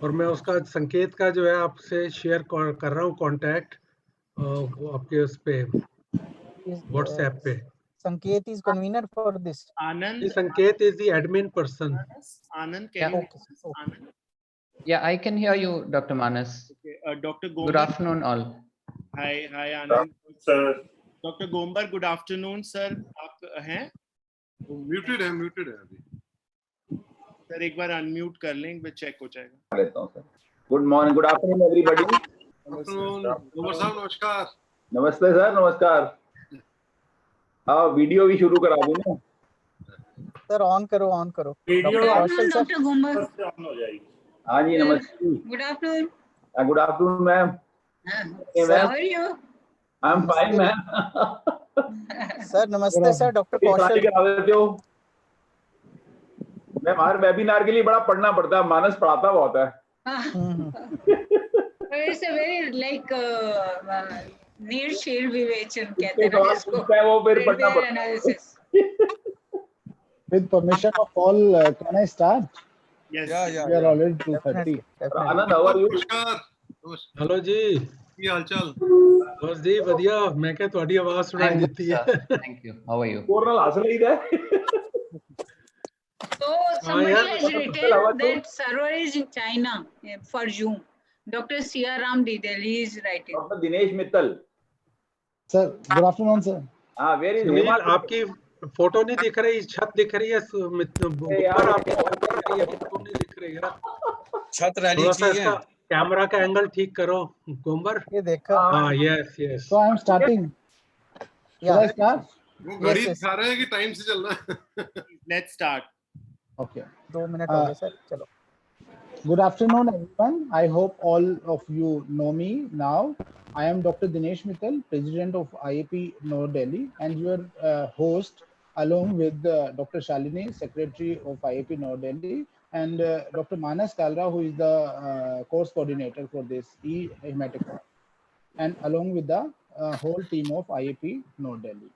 और मैं उसका संकेत का जो है आपसे शेयर कर रहा हूँ कॉन्टैक्ट, वो आपके उस पे व्हाट्सएप पे। Sanket is convener for this. Anand, This Sanket is the admin person. Anand, Yeah. can you Okay. Anand? Yeah, I can hear you, Dr. Manas. Okay. Dr. Good Gombar. afternoon, all. Hi, Anand. Sir, Dr. Gombar, good afternoon, sir. आप हैं? muted है अभी. Sir एक बार unmute कर लें, एक बार check हो जाएगा. लेता हूं sir. Good morning, good afternoon everybody. Afternoon. गोबर साहब नमस्कार. नमस्ते सर, नमस्कार. वीडियो भी शुरू करा दूं ना. Sir, on करो. Video doctor Gomar. ऑन हो जाएगी. हाँ जी, नमस्ते. Good afternoon. Good afternoon ma'am. How are you? I am fine ma'am. Sir, namaste sir. Dr. Kaushal Kaushal. करा देते हो. मैं हमारे वेबिनार के लिए बड़ा पढ़ना पड़ता है. मानस पढ़ाता बहुत है. It's a very like need shield विवेचन कहते हैं सवाल इसको. पूछता है वो फिर पढ़ना पड़ता है. Analysis. With permission of all, can I start? Yes. We are already 2:30. Anand, how are you? नमस्कार. हेलो जी. ਕੀ ਹਾਲ ਚਾਲ? बस जी बढ़िया. मैं क्या थोड़ी आवाज सुनाई I'm good, देती है. sir. Thank you. How are you? Corona हंस रही है. So somebody has written that server is in China for Zoom. Dr. Siaram Delhi is writing. Doctor Dinesh Mittal. Sir, good afternoon, sir. हाँ, वेरी सुनील, आपकी photo नहीं दिख रही, छत दिख रही है. ऊपर आपकी छत दिख रही है, फोटो नहीं दिख रही है. छत रहनी थोड़ा सा चाहिए. इसका कैमरा का एंगल ठीक करो गोंबर. ये देखा. हाँ, yes. So I am starting. Should I start? वो घड़ी yes. दिखा रहे हैं कि टाइम से चलना है. Let's start. Okay. 2 मिनट हो गए सर. चलो. Good afternoon, everyone. I hope all of you know me now. I am Dr. Dinesh Mittal, President of IAP Delhi, and your host, along with Dr. Shalini, Secretary of IAP Delhi, and Dr. Manas Kalra, who is the course coordinator for this Hematocon, and along with the whole team of IAP Delhi.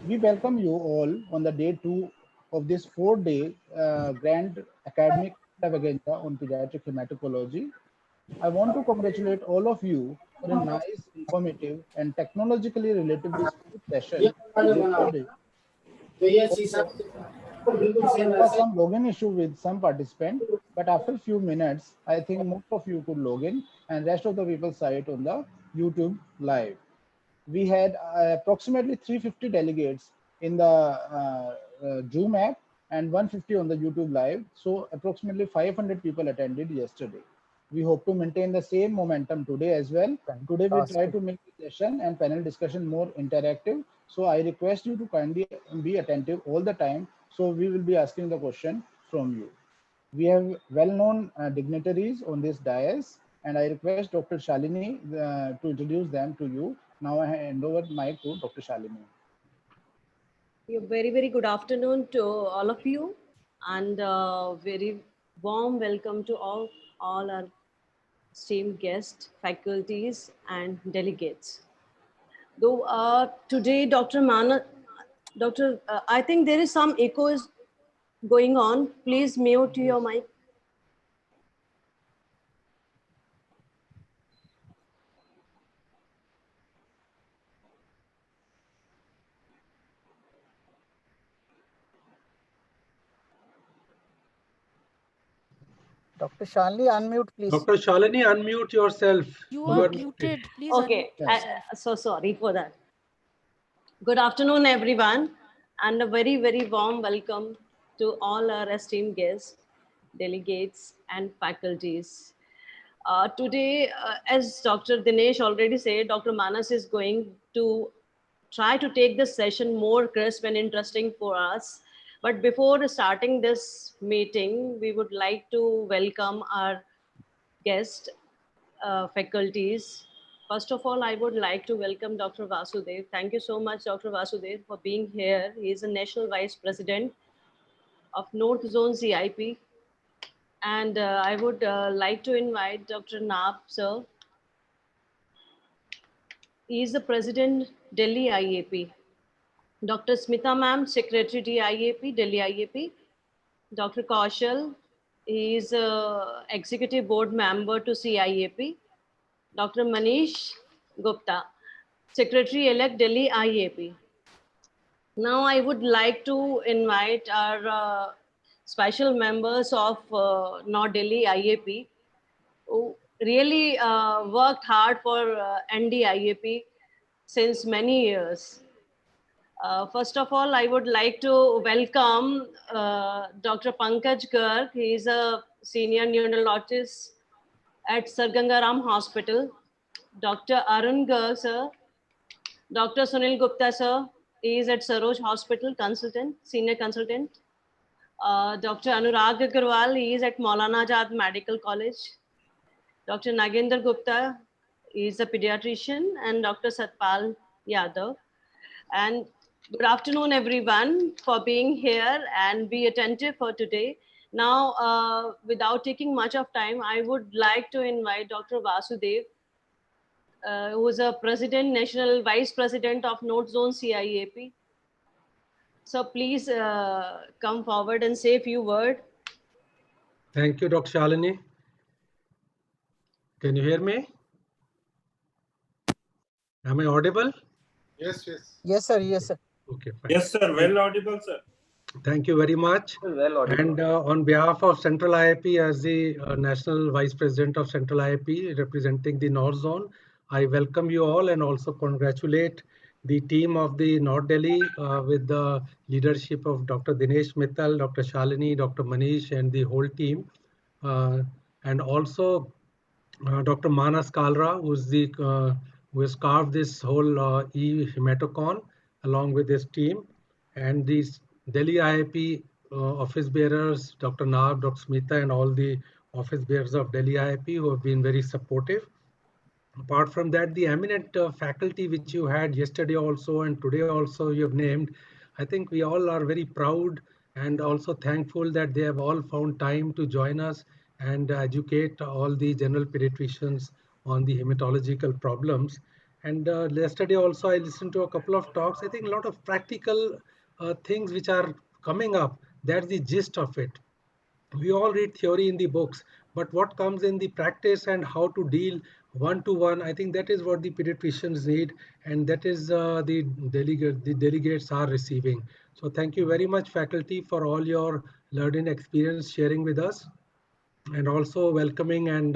We welcome you all on the day 2 of this 4-day grand academic extravaganza on pediatric hematology. I want to congratulate all of you for a nice, informative, and technologically relatively smooth session. There was some login issue with some participants, but after a few minutes, I think most of you could log in, and rest of the people saw it on the YouTube live. We had approximately 350 delegates in the Zoom app and 150 on the YouTube live. So approximately 500 people attended yesterday. We hope to maintain the same momentum today as well. Today we try to make the session and panel discussion more interactive. So I request you to kindly be attentive all the time. So we will be asking the question from you. We have well-known dignitaries on this dais, and I request Dr. Shalini to introduce them to you. Now I hand over the mic to Dr. Shalini. Very, very good afternoon to all of you, and very warm welcome to all our esteemed guests, faculties, and delegates. Though today, Dr. I think there is some echoes going on. Please mute your mic. Dr. Shalini, unmute please. Dr. Shalini, unmute yourself. You are muted. Please okay. So sorry for that. Good afternoon, everyone, and a very, very warm welcome to all our esteemed guests, delegates, and faculties. Today, as Dr. Dinesh already said, Dr. Manas is going to try to take this session more crisp and interesting for us. But before starting this meeting, we would like to welcome our guest faculties. First of all, I would like to welcome Dr. Vasudev. Thank you so much, Dr. Vasudev, for being here. He is the National Vice President of North Zone CIP. And I would like to invite Dr. Naab, sir. He is the President, Delhi IAP. Dr. Smita ma'am, Secretary IAP, Delhi IAP. Dr. Kaushal He is executive board member to CIAP. Dr. Manish Gupta, Secretary-elect Delhi IAP. Now I would like to invite our special members of North Delhi IAP who really worked hard for ND IAP since many years. First of all, I would like to welcome Dr. Pankaj Garg. He is a senior neonatologist at Sir Gangaram Hospital. Dr. Arun Garg, sir. Dr. Sunil Gupta, sir. He is at Saroj Hospital, consultant, senior consultant. Dr. Anurag Agarwal, he is at Maulana Azad Medical College. Dr. Nagendra Gupta, he is a pediatrician, and Dr. Satpal Yadav. And good afternoon, everyone, for being here and be attentive for today. Now, without taking much of time, I would like to invite Dr. Vasudev, who is a president, national vice president of North Zone CIAP. So please come forward and say a few words. Thank you, Dr. Shalini. Can you hear me? Am I audible? Yes, yes. Yes, sir. Yes, sir. Okay, fine. Yes, sir. Well audible, sir. Thank you very much. Well audible. And on behalf of Central IAP, as the National Vice President of Central IAP representing the North Zone, I welcome you all and also congratulate the team of the North Delhi with the leadership of Dr. Dinesh Mittal, Dr. Shalini, Dr. Manish, and the whole team. And also Dr. Manas Kalra, who has carved this whole Hematocon along with his team, and these Delhi IAP office bearers, Dr. Nav, Dr. Smita, and all the office bearers of Delhi IAP who have been very supportive. Apart from that, the eminent faculty which you had yesterday also and today also you have named, I think we all are very proud and also thankful that they have all found time to join us and educate all the general pediatricians on the hematological problems. And yesterday also I listened to a couple of talks. I think a lot of practical things which are coming up. That's the gist of it. We all read theory in the books, but what comes in the practice and how to deal one-to-one, I think that is what the pediatricians need, and that is the delegates are receiving. So thank you very much, faculty, for all your learning experience sharing with us, and also welcoming and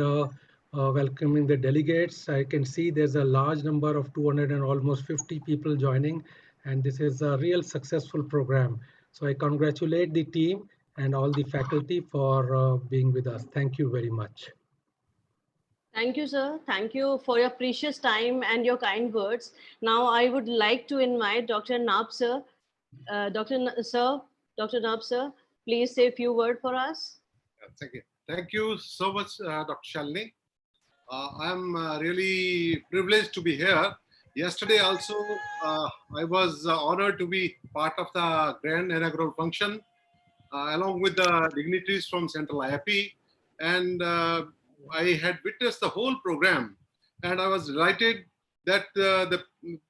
welcoming the delegates. I can see there's a large number of 200 and almost 50 people joining, and this is a real successful program. So I congratulate the team and all the faculty for being with us. Thank you very much. Thank you, sir. Thank you for your precious time and your kind words. Now, I would like to invite Dr. Nab, sir. Dr. Nab, sir, please say a few words for us. Thank you. Thank you so much, Dr. Shalini. I'm really privileged to be here. Yesterday also, I was honored to be part of the grand inaugural function along with the dignitaries from Central IAP. And I had witnessed the whole program, and I was delighted that the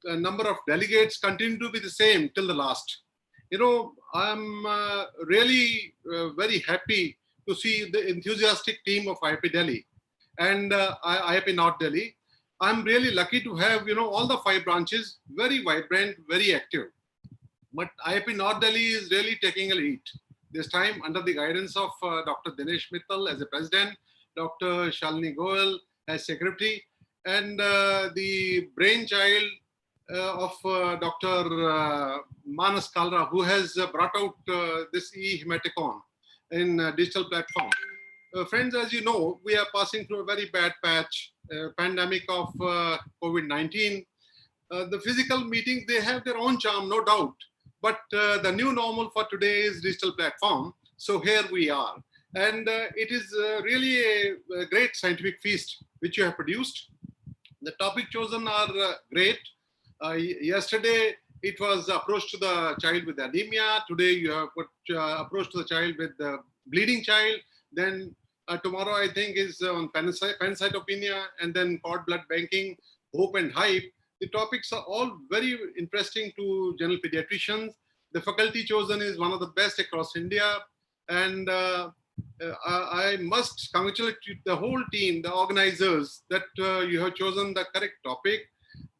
number of delegates continued to be the same till the last. You know, I'm really very happy to see the enthusiastic team of IAP Delhi and IAP North Delhi. I'm really lucky to have, you know, all the 5 branches very vibrant, very active. But IAP North Delhi is really taking a lead. This time under the guidance of Dr. Dinesh Mittal as the president, Dr. Shalini Goel as secretary, and the brainchild of Dr. Manas Kalra, who has brought out this e-Hematocon in digital platform. Friends, as you know, we are passing through a very bad patch, pandemic of COVID-19. The physical meetings, they have their own charm, no doubt. But the new normal for today is digital platform. So here we are. And it is really a great scientific feast which you have produced. The topic chosen are great. Yesterday, it was approach to the child with anemia. Today, you have put approach to the child with the bleeding child. Then tomorrow, I think, is on pancytopenia, and then cord blood banking, hope and hype. The topics are all very interesting to general pediatricians. The faculty chosen is one of the best across India. And I must congratulate the whole team, the organizers, that you have chosen the correct topic.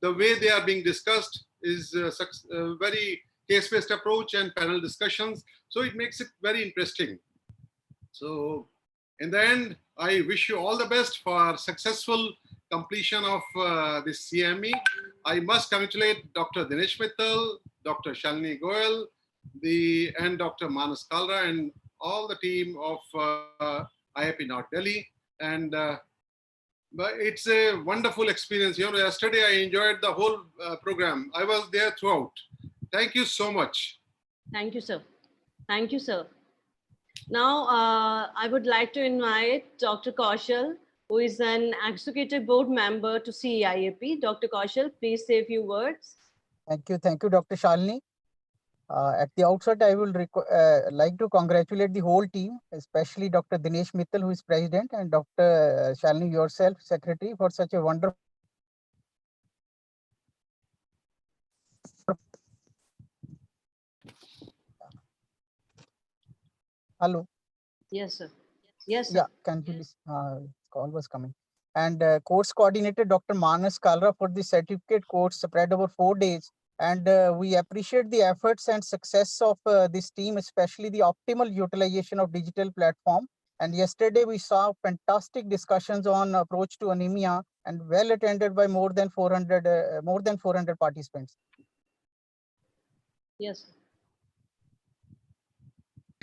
The way they are being discussed is very case-based approach and panel discussions. So it makes it very interesting. So in the end, I wish you all the best for successful completion of this CME. I must congratulate Dr. Dinesh Mittal, Dr. Shalini Goyal, and Dr. Manas Kalra, and all the team of IAP North Delhi. And but it's a wonderful experience. You know, yesterday I enjoyed the whole program. I was there throughout. Thank you so much. Thank you, sir. Thank you, sir. Now, I would like to invite Dr. Kaushal, who is an executive board member to CIAP. Dr. Kaushal, please say a few words. Thank you, Dr. Shalini. At the outset, I will like to congratulate the whole team, especially Dr. Dinesh Mittal, who is president, and Dr. Shalini, yourself, secretary, for such a wonderful. Hello. Yes, sir. Yes, sir. Yeah, can you listen? Call was coming. And course coordinator, Dr. Manas Kalra, for the certificate course spread over 4 days. And we appreciate the efforts and success of this team, especially the optimal utilization of digital platform. And yesterday we saw fantastic discussions on approach to anemia, and well attended by more than 400 participants. Yes.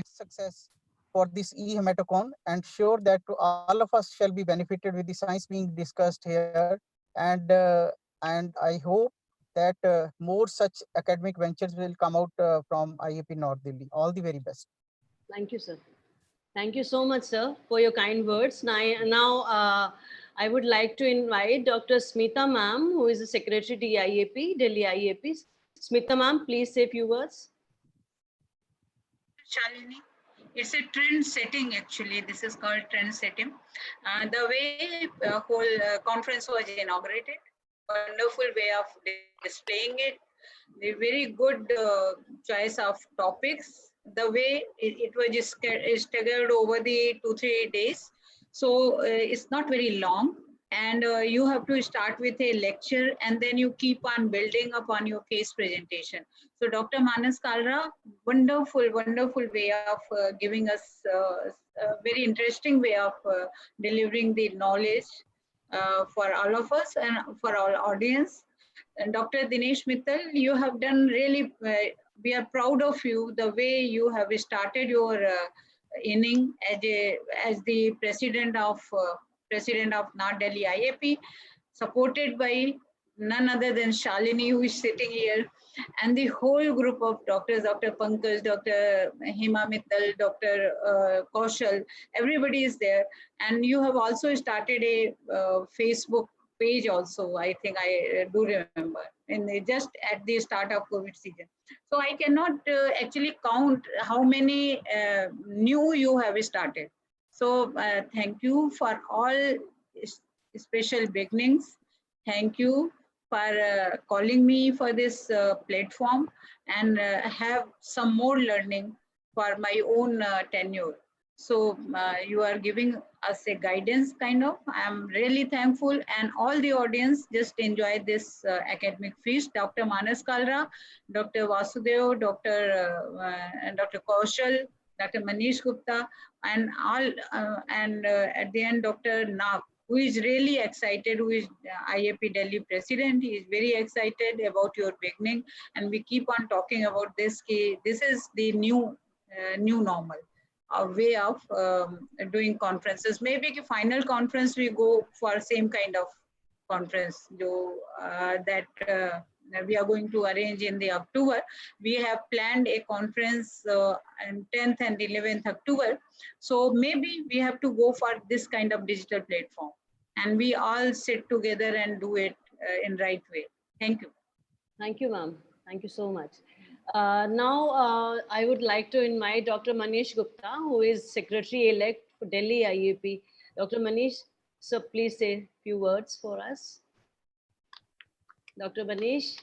Success for this Hematocon, and sure that to all of us shall be benefited with the science being discussed here. And I hope that more such academic ventures will come out from IAP North Delhi. All the very best. Thank you, sir. Thank you so much, sir, for your kind words. Now, I would like to invite Dr. Smita ma'am, who is the secretary to IAP, Delhi IAP. Smita ma'am, please say a few words. Shalini, it's a trend setting actually. This is called trend setting. The way whole conference was inaugurated, wonderful way of displaying it, the very good choice of topics, the way it was staggered over the 2-3 days. So it's not very long. And you have to start with a lecture and then you keep on building upon your case presentation. So Dr. Manas Kalra, wonderful way of giving us a very interesting way of delivering the knowledge for all of us and for our audience. And Dr. Dinesh Mittal, you have done really, we are proud of you, the way you have started your inning as the president of North Delhi IAP, supported by none other than Shalini, who is sitting here, and the whole group of doctors, Dr. Pankaj, Dr. Hema Mittal, Dr. Kaushal, everybody is there. And you have also started a Facebook page also, I think I do remember, just at the start of COVID season. So I cannot actually count how many new you have started. So thank you for all special beginnings. Thank you for calling me for this platform and have some more learning for my own tenure. So you are giving us a guidance kind of. I'm really thankful, and all the audience just enjoy this academic feast. Dr. Manas Kalra, Dr. Vasudev, Dr. Kaushal, Dr. Manish Gupta, and all, at the end, Dr. Nag, who is really excited, who is IAP Delhi president. He is very excited about your beginning, and we keep on talking about this. This is the new normal. A way of doing conferences. Maybe the final conference we go for same kind of conference that we are going to arrange in the October. We have planned a conference on 10th and 11th October. So maybe we have to go for this kind of digital platform, and we all sit together and do it in right way. Thank you. Thank you, ma'am. Thank you so much. Now, I would like to invite Dr. Manish Gupta, who is Secretary-elect for Delhi IAP. Dr. Manish, so please say a few words for us. Dr. Manish.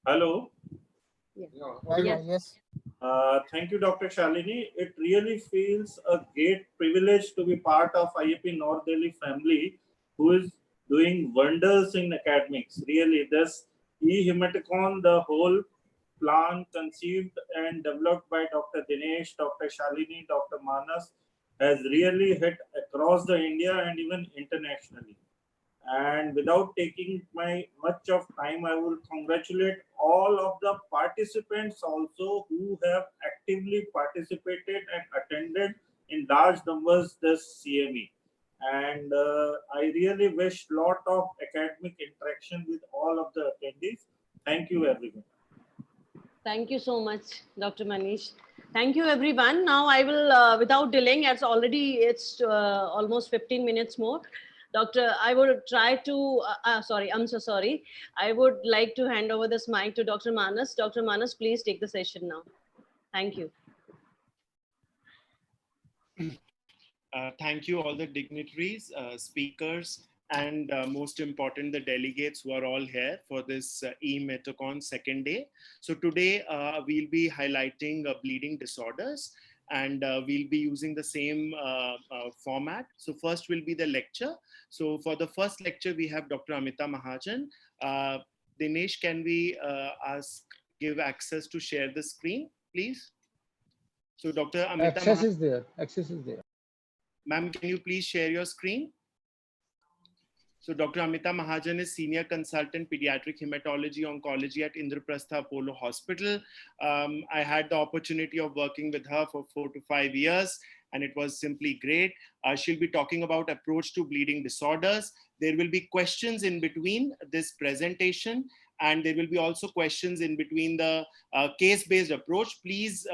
Hello. Yes. Thank you, Dr. Shalini. It really feels a great privilege to be part of IAP North Delhi family, who is doing wonders in academics. Really, this Hematocon, the whole plan conceived and developed by Dr. Dinesh, Dr. Shalini, Dr. Manas, has really hit across the India and even internationally. And without taking much of time, I will congratulate all of the participants also who have actively participated and attended in large numbers this CME. And I really wish lot of academic interaction with all of the attendees. Thank you, everyone. Thank you so much, Dr. Manish. Thank you, everyone. Now I will, without delaying, it's almost 15 minutes more. Doctor, I would try to, sorry, I'm so sorry. I would like to hand over this mic to Dr. Manas. Dr. Manas, please take the session now. Thank you. Thank you all the dignitaries, speakers, and most important, the delegates who are all here for this Hematocon second day. So today we'll be highlighting bleeding disorders, and we'll be using the same format. So first will be the lecture. So for the first lecture, we have Dr. Amita Mahajan. Dinesh, can we give access to share the screen, please? So Dr. Amita Access is there. Access is there. Ma'am, can you please share your screen? So Dr. Amita Mahajan is Senior Consultant Pediatric Hematology Oncology at Indraprastha Apollo Hospital. I had the opportunity of working with her for 4 to 5 years, and it was simply great. She'll be talking about approach to bleeding disorders. There will be questions in between this presentation, and there will be also questions in between the case-based approach. Please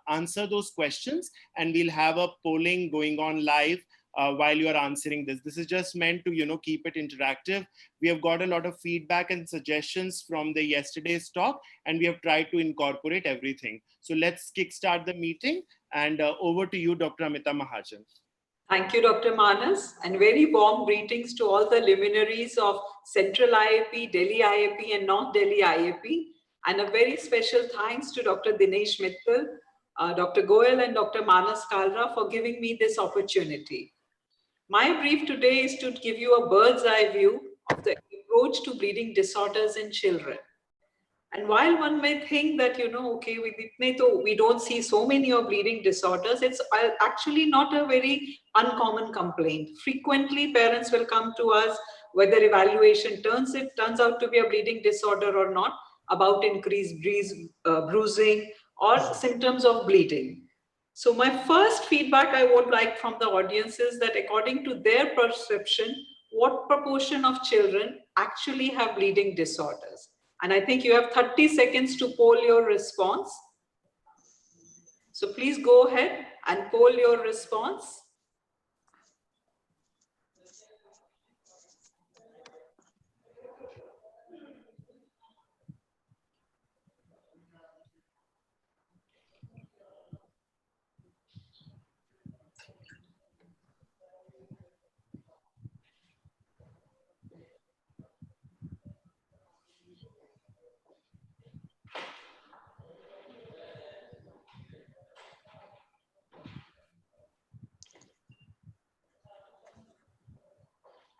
answer those questions, and we'll have a polling going on live while you are answering this. This is just meant to, keep it interactive. We have got a lot of feedback and suggestions from the yesterday's talk, and we have tried to incorporate everything. So let's kickstart the meeting, and over to you, Dr. Amita Mahajan. Thank you, Dr. Manas, and very warm greetings to all the luminaries of Central IAP, Delhi IAP, and North Delhi IAP. And a very special thanks to Dr. Dinesh Mittal, Dr. Goel, and Dr. Manas Kalra for giving me this opportunity. My brief today is to give you a bird's eye view of the approach to bleeding disorders in children. And while one may think that, okay, we don't see so many of bleeding disorders, it's actually not a very uncommon complaint. Frequently, parents will come to us, whether evaluation turns out to be a bleeding disorder or not, about increased bruising or symptoms of bleeding. So my first feedback I would like from the audience is that according to their perception, what proportion of children actually have bleeding disorders? And I think you have 30 seconds to poll your response. So please go ahead and poll your response.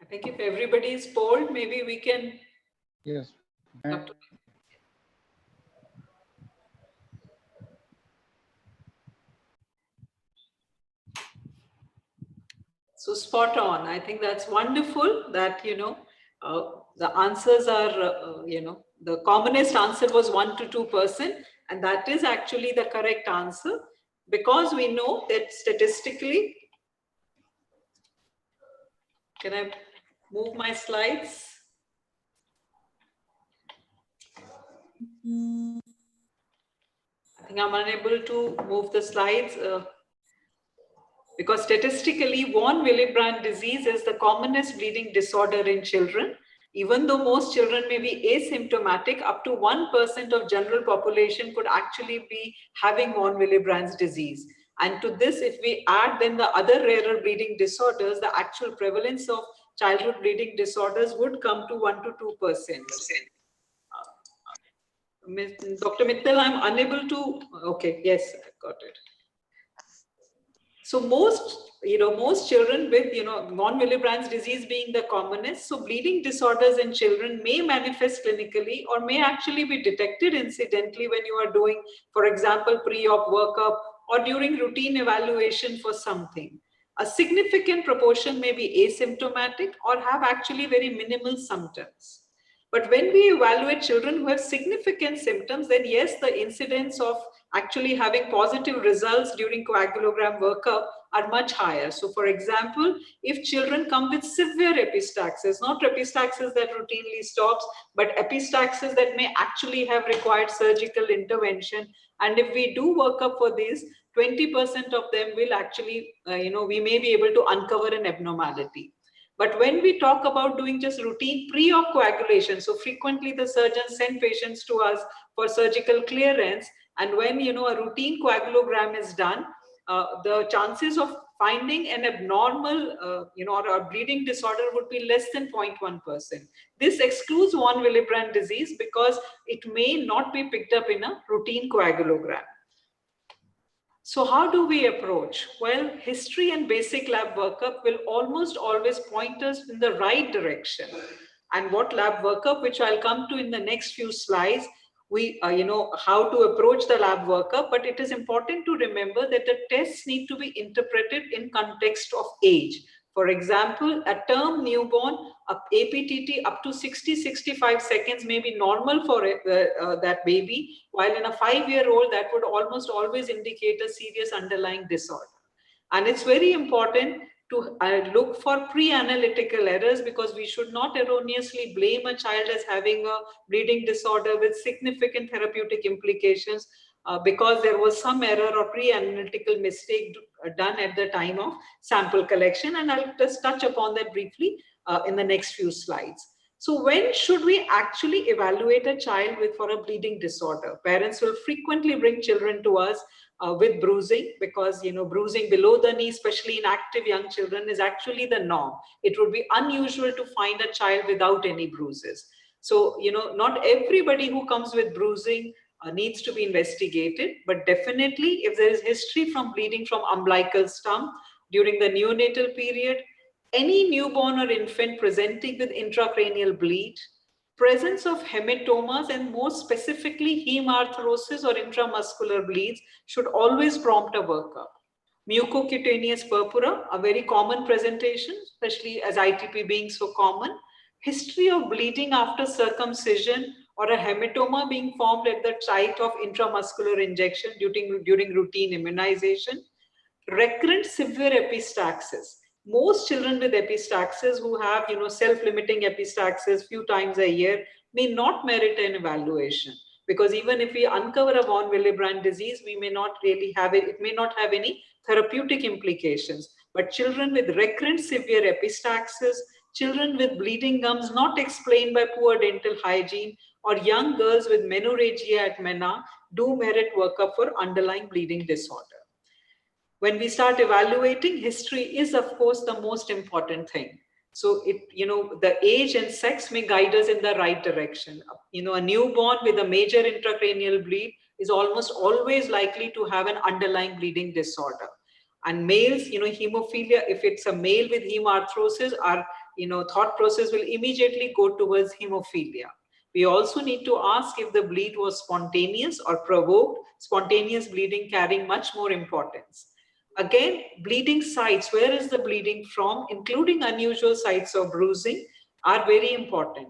I think if everybody is polled, maybe we can. Yes. So spot on. I think that's wonderful that, the answers are, the commonest answer was 1 to 2%. And that is actually the correct answer, because we know that statistically, can I move my slides? I think I'm unable to move the slides because statistically, von Willebrand disease is the commonest bleeding disorder in children. Even though most children may be asymptomatic, up to 1% of general population could actually be having von Willebrand's disease. And to this, if we add then the other rarer bleeding disorders, the actual prevalence of childhood bleeding disorders would come to 1 to 2%. Dr. Mittal, I'm unable to, okay, yes, I got it. So most children with, non-Willebrand's disease being the commonest, so bleeding disorders in children may manifest clinically or may actually be detected incidentally when you are doing, for example, pre-op workup or during routine evaluation for something. A significant proportion may be asymptomatic or have actually very minimal symptoms. But when we evaluate children who have significant symptoms, then yes, the incidence of actually having positive results during coagulogram workup are much higher. So for example, if children come with severe epistaxis, not epistaxis that routinely stops, but epistaxis that may actually have required surgical intervention, and if we do workup for these, 20% of them will actually, we may be able to uncover an abnormality. But when we talk about doing just routine pre-op coagulation, so frequently the surgeons send patients to us for surgical clearance, and when a routine coagulogram is done, the chances of finding an abnormal, or a bleeding disorder would be less than 0.1%. This excludes von Willebrand disease because it may not be picked up in a routine coagulogram. So how do we approach? Well, history and basic lab workup will almost always point us in the right direction. And what lab workup, which I'll come to in the next few slides, we, how to approach the lab workup, but it is important to remember that the tests need to be interpreted in context of age. For example, a term newborn, APTT up to 60-65 seconds may be normal for that baby, while in a 5-year-old, that would almost always indicate a serious underlying disorder. And it's very important to look for pre-analytical errors, because we should not erroneously blame a child as having a bleeding disorder with significant therapeutic implications because there was some error or pre-analytical mistake done at the time of sample collection. And I'll just touch upon that briefly in the next few slides. So when should we actually evaluate a child for a bleeding disorder? Parents will frequently bring children to us with bruising, because bruising below the knee, especially in active young children, is actually the norm. It would be unusual to find a child without any bruises. So not everybody who comes with bruising needs to be investigated, but definitely if there is history from bleeding from umbilical stump during the neonatal period, any newborn or infant presenting with intracranial bleed, presence of hematomas, and more specifically hemarthrosis or intramuscular bleeds should always prompt a workup. Mucocutaneous purpura, a very common presentation, especially as ITP being so common. History of bleeding after circumcision or a hematoma being formed at the site of intramuscular injection during routine immunization. Recurrent severe epistaxis. Most children with epistaxis who have self-limiting epistaxis few times a year may not merit an evaluation, because even if we uncover a von Willebrand disease, we may not really have it. It may not have any therapeutic implications. But children with recurrent severe epistaxis, children with bleeding gums not explained by poor dental hygiene, or young girls with menorrhagia at MENA do merit workup for underlying bleeding disorder. When we start evaluating, history is of course the most important thing. So the age and sex may guide us in the right direction. A newborn with a major intracranial bleed is almost always likely to have an underlying bleeding disorder. And males, hemophilia, if it's a male with hemarthrosis, our thought process will immediately go towards hemophilia. We also need to ask if the bleed was spontaneous or provoked, spontaneous bleeding carrying much more importance. Again, bleeding sites, where is the bleeding from, including unusual sites of bruising, are very important.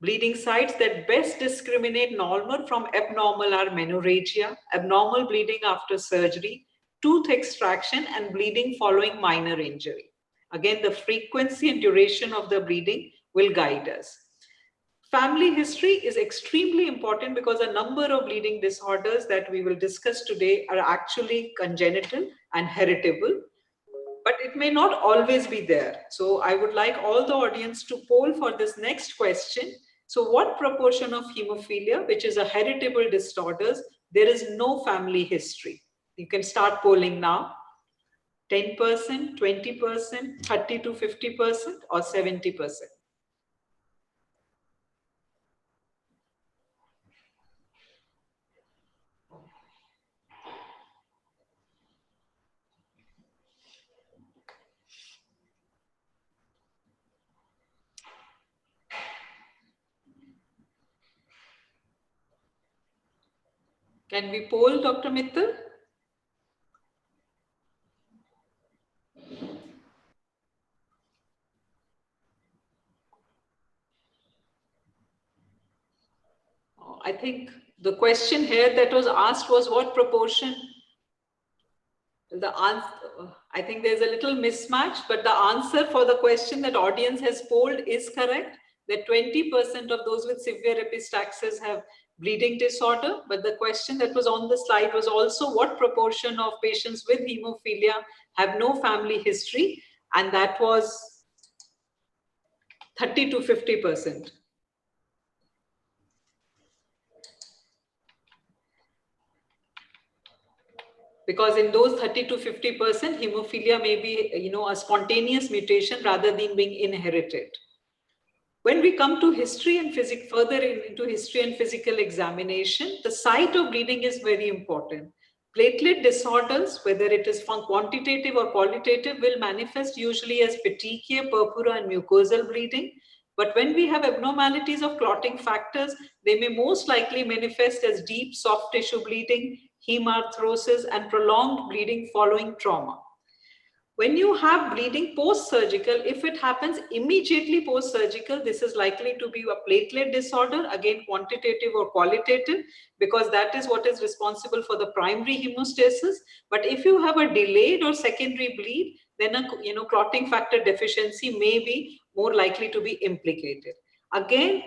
Bleeding sites that best discriminate normal from abnormal are menorrhagia, abnormal bleeding after surgery, tooth extraction, and bleeding following minor injury. Again, the frequency and duration of the bleeding will guide us. Family history is extremely important because a number of bleeding disorders that we will discuss today are actually congenital and heritable, but it may not always be there. So I would like all the audience to poll for this next question. So what proportion of hemophilia, which is a heritable disorders, there is no family history? You can start polling now. 10%, 20%, 30 to 50%, or 70%? Can we poll Dr. Mittal? I think the question here that was asked was what proportion. The answer, I think there's a little mismatch, but the answer for the question that audience has polled is correct. That 20% of those with severe epistaxis have bleeding disorder. But the question that was on the slide was also what proportion of patients with hemophilia have no family history, and that was 30 to 50%. Because in those 30 to 50%, hemophilia may be, a spontaneous mutation rather than being inherited. When we come to history and further into history and physical examination, the site of bleeding is very important. Platelet disorders, whether it is quantitative or qualitative, will manifest usually as petechiae, purpura, and mucosal bleeding. But when we have abnormalities of clotting factors, they may most likely manifest as deep soft tissue bleeding, hemarthrosis, and prolonged bleeding following trauma. When you have bleeding post-surgical, if it happens immediately post-surgical, this is likely to be a platelet disorder, again quantitative or qualitative, because that is what is responsible for the primary hemostasis. But if you have a delayed or secondary bleed, then a clotting factor deficiency may be more likely to be implicated. Again,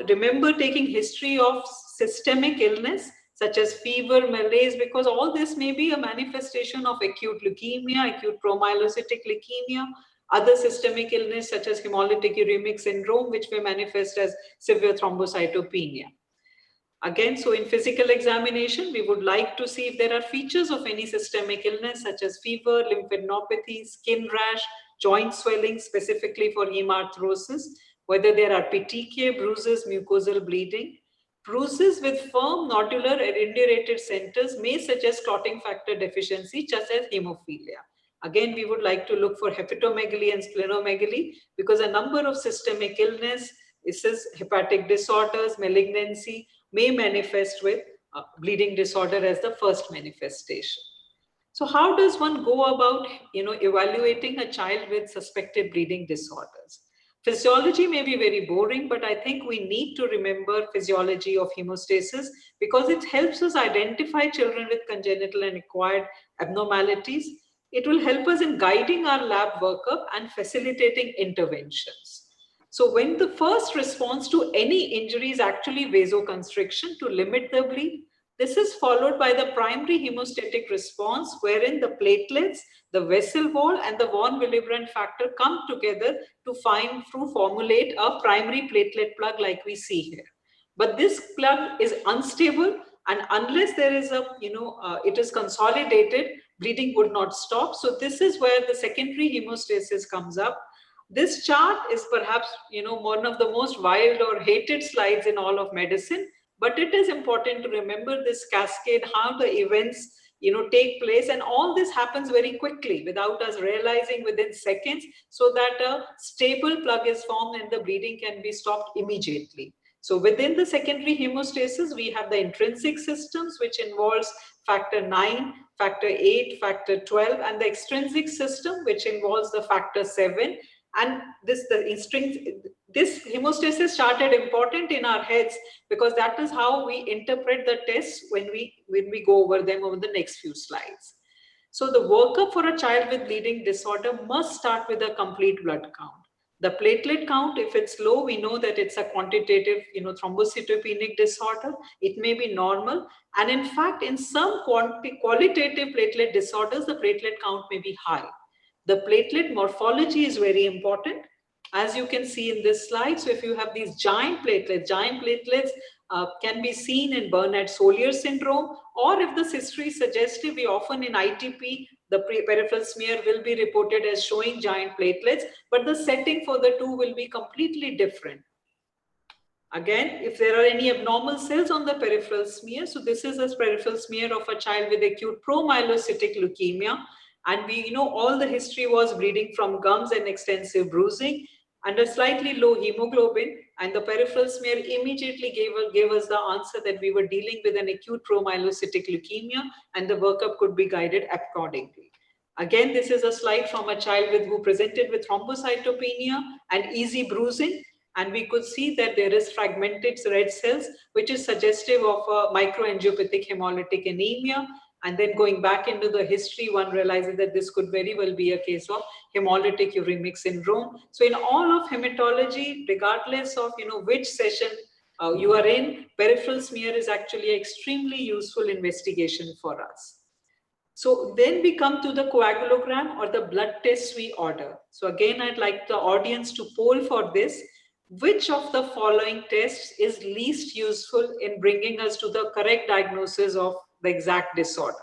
remember taking history of systemic illness such as fever, malaise, because all this may be a manifestation of acute leukemia, acute promyelocytic leukemia, other systemic illness such as hemolytic uremic syndrome, which may manifest as severe thrombocytopenia. Again, so in physical examination, we would like to see if there are features of any systemic illness such as fever, lymphadenopathy, skin rash, joint swelling, specifically for hemarthrosis, whether there are petechiae, bruises, mucosal bleeding. Bruises with firm nodular and indurated centers may suggest clotting factor deficiency, such as hemophilia. Again, we would like to look for hepatomegaly and splenomegaly because a number of systemic illness, hepatic disorders, malignancy may manifest with bleeding disorder as the first manifestation. So how does one go about, evaluating a child with suspected bleeding disorders? Physiology may be very boring, but I think we need to remember physiology of hemostasis because it helps us identify children with congenital and acquired abnormalities. It will help us in guiding our lab workup and facilitating interventions. So when the first response to any injury is actually vasoconstriction to limit the bleed, this is followed by the primary hemostatic response wherein the platelets, the vessel wall, and the von Willebrand factor come together to formulate a primary platelet plug like we see here. But this plug is unstable, and unless there is it is consolidated, bleeding would not stop. So this is where the secondary hemostasis comes up. This chart is perhaps one of the most wild or hated slides in all of medicine. But it is important to remember this cascade, how the events take place, and all this happens very quickly without us realizing within seconds, so that a stable plug is formed and the bleeding can be stopped immediately. So within the secondary hemostasis, we have the intrinsic systems, which involves factor 9, factor 8, factor 12, and the extrinsic system, which involves the factor 7. And this hemostasis started important in our heads because that is how we interpret the tests when we go over them over the next few slides. So the workup for a child with bleeding disorder must start with a complete blood count. The platelet count, if it's low, we know that it's a quantitative, thrombocytopenic disorder. It may be normal. And in fact, in some qualitative platelet disorders, the platelet count may be high. The platelet morphology is very important, as you can see in this slide. So if you have these giant platelets can be seen in Burnett-Solier syndrome, or if this history is suggestive, we often in ITP, the peripheral smear will be reported as showing giant platelets, but the setting for the two will be completely different. Again, if there are any abnormal cells on the peripheral smear, so this is a peripheral smear of a child with acute promyelocytic leukemia, and we all the history was bleeding from gums and extensive bruising. and a slightly low hemoglobin, and the peripheral smear immediately gave us the answer that we were dealing with an acute promyelocytic leukemia, and the workup could be guided accordingly. Again, this is a slide from a child who presented with thrombocytopenia and easy bruising, and we could see that there is fragmented red cells, which is suggestive of a microangiopathic hemolytic anemia. And then going back into the history, one realizes that this could very well be a case of hemolytic uremic syndrome. So in all of hematology, regardless of which session you are in, peripheral smear is actually an extremely useful investigation for us. So then we come to the coagulogram or the blood tests we order. So again, I'd like the audience to poll for this. Which of the following tests is least useful in bringing us to the correct diagnosis of the exact disorder?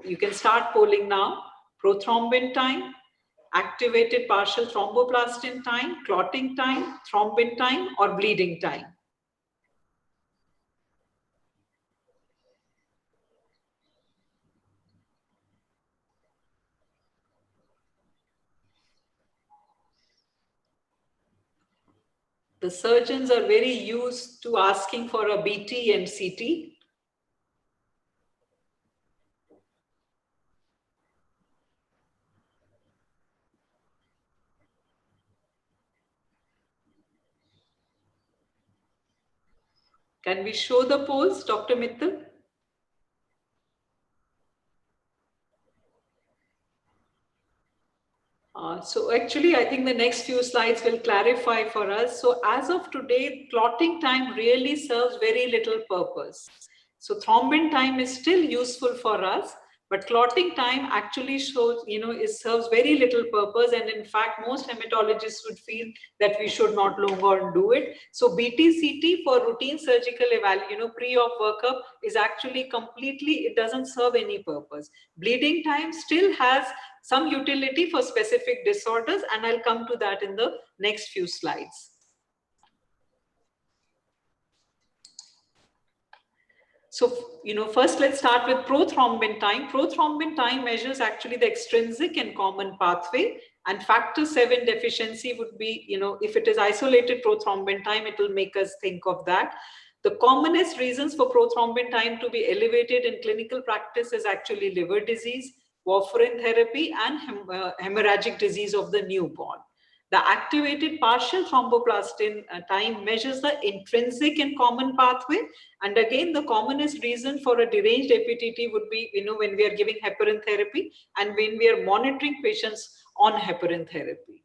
You can start polling now. Prothrombin time, activated partial thromboplastin time, clotting time, thrombin time, or bleeding time. The surgeons are very used to asking for a BT and CT. Can we show the polls, Dr. Mittal? So actually, I think the next few slides will clarify for us. So as of today, clotting time really serves very little purpose. So thrombin time is still useful for us, but clotting time actually shows, it serves very little purpose. And in fact, most hematologists would feel that we should not longer do it. So BT-CT for routine surgical evaluation, pre-op workup is actually completely, it doesn't serve any purpose. Bleeding time still has some utility for specific disorders, and I'll come to that in the next few slides. So, first let's start with prothrombin time. Prothrombin time measures actually the extrinsic and common pathway, and factor 7 deficiency would be, if it is isolated prothrombin time, it will make us think of that. The commonest reasons for prothrombin time to be elevated in clinical practice is actually liver disease, warfarin therapy, and hemorrhagic disease of the newborn. The activated partial thromboplastin time measures the intrinsic and common pathway. And again, the commonest reason for a deranged APTT would be, when we are giving heparin therapy and when we are monitoring patients on heparin therapy.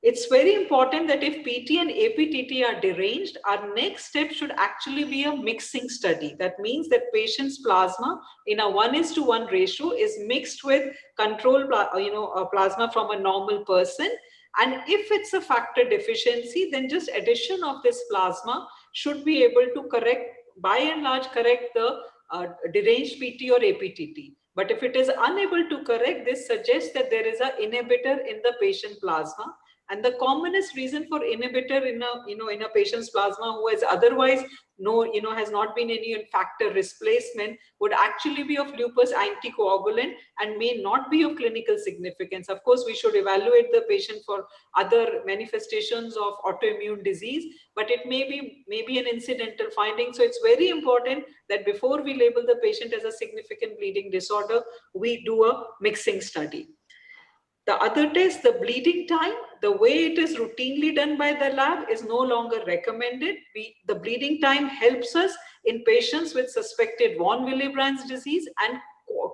It's very important that if PT and APTT are deranged, our next step should actually be a mixing study. That means that patient's plasma in a 1:1 ratio is mixed with control, plasma from a normal person. And if it's a factor deficiency, then just addition of this plasma should be able to correct, by and large, correct the deranged PT or APTT. But if it is unable to correct, this suggests that there is an inhibitor in the patient plasma. And the commonest reason for inhibitor in a patient's plasma who has otherwise has not been any factor displacement would actually be of lupus anticoagulant and may not be of clinical significance. Of course, we should evaluate the patient for other manifestations of autoimmune disease, but it may be an incidental finding. So it's very important that before we label the patient as a significant bleeding disorder, we do a mixing study. The other test, the bleeding time, the way it is routinely done by the lab is no longer recommended. The bleeding time helps us in patients with suspected von Willebrand's disease and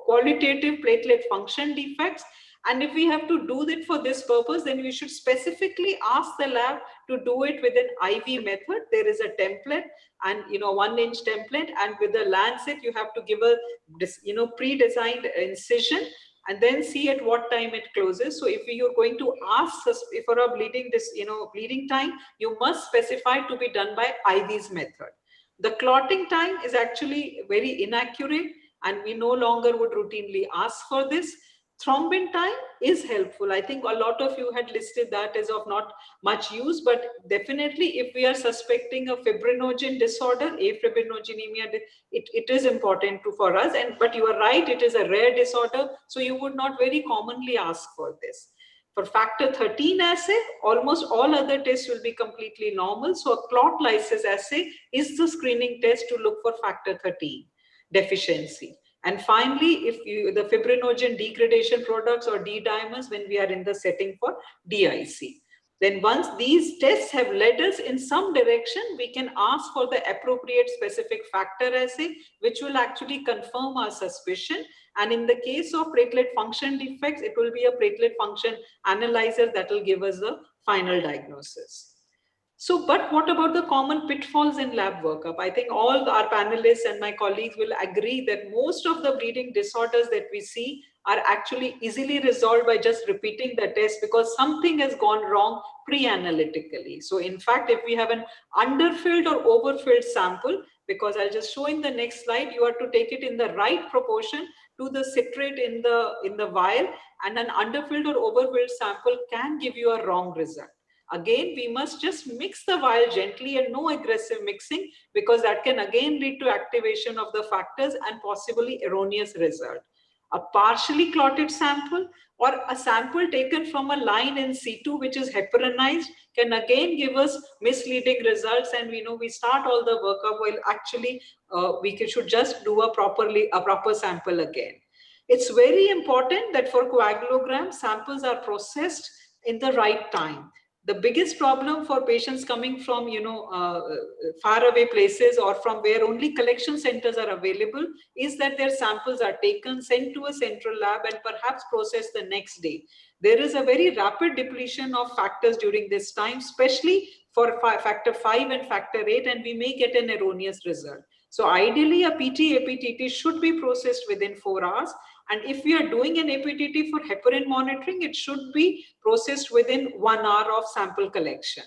qualitative platelet function defects. And if we have to do that for this purpose, then we should specifically ask the lab to do it with an IV method. There is a template and 1-inch template, and with the lancet, you have to give a pre-designed incision and then see at what time it closes. So if you're going to ask for a bleeding time, you must specify to be done by IV's method. The clotting time is actually very inaccurate, and we no longer would routinely ask for this. Thrombin time is helpful. I think a lot of you had listed that as of not much use, but definitely if we are suspecting a fibrinogen disorder, afibrinogenemia, it is important for us. But you are right, it is a rare disorder, so you would not very commonly ask for this. For factor 13 assay, almost all other tests will be completely normal. So a clot lysis assay is the screening test to look for factor 13 deficiency. And finally, if the fibrinogen degradation products or D-dimers when we are in the setting for DIC. Then once these tests have led us in some direction, we can ask for the appropriate specific factor assay, which will actually confirm our suspicion. And in the case of platelet function defects, it will be a platelet function analyzer that will give us the final diagnosis. So, but what about the common pitfalls in lab workup? I think all our panelists and my colleagues will agree that most of the bleeding disorders that we see are actually easily resolved by just repeating the test because something has gone wrong pre-analytically. So in fact, if we have an underfilled or overfilled sample, because I'll just show in the next slide, you have to take it in the right proportion to the citrate in the vial, and an underfilled or overfilled sample can give you a wrong result. Again, we must just mix the vial gently and no aggressive mixing, because that can again lead to activation of the factors and possibly erroneous result. A partially clotted sample or a sample taken from a line in situ which is heparinized can again give us misleading results, and we know we start all the workup while actually we should just do a proper sample again. It's very important that for coagulogram, samples are processed in the right time. The biggest problem for patients coming from, far away places or from where only collection centers are available is that their samples are taken, sent to a central lab and perhaps processed the next day. There is a very rapid depletion of factors during this time, especially for factor 5 and factor 8, and we may get an erroneous result. So ideally, a PT-APTT should be processed within 4 hours. And if we are doing an APTT for heparin monitoring, it should be processed within 1 hour of sample collection.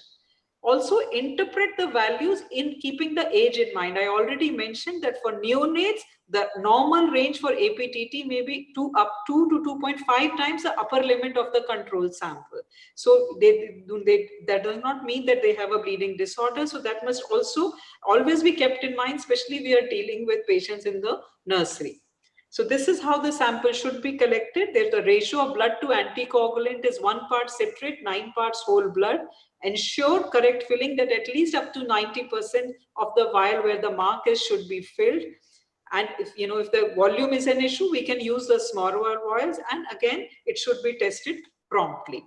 Also, interpret the values in keeping the age in mind. I already mentioned that for neonates, the normal range for APTT may be up 2 to 2.5 times the upper limit of the control sample. So that does not mean that they have a bleeding disorder. So that must also always be kept in mind, especially we are dealing with patients in the nursery. So this is how the sample should be collected. There's the ratio of blood to anticoagulant is 1 part citrate, 9 parts whole blood. Ensure correct filling, that at least up to 90% of the vial where the mark is should be filled. And if the volume is an issue, we can use the smaller vials, and again, it should be tested promptly.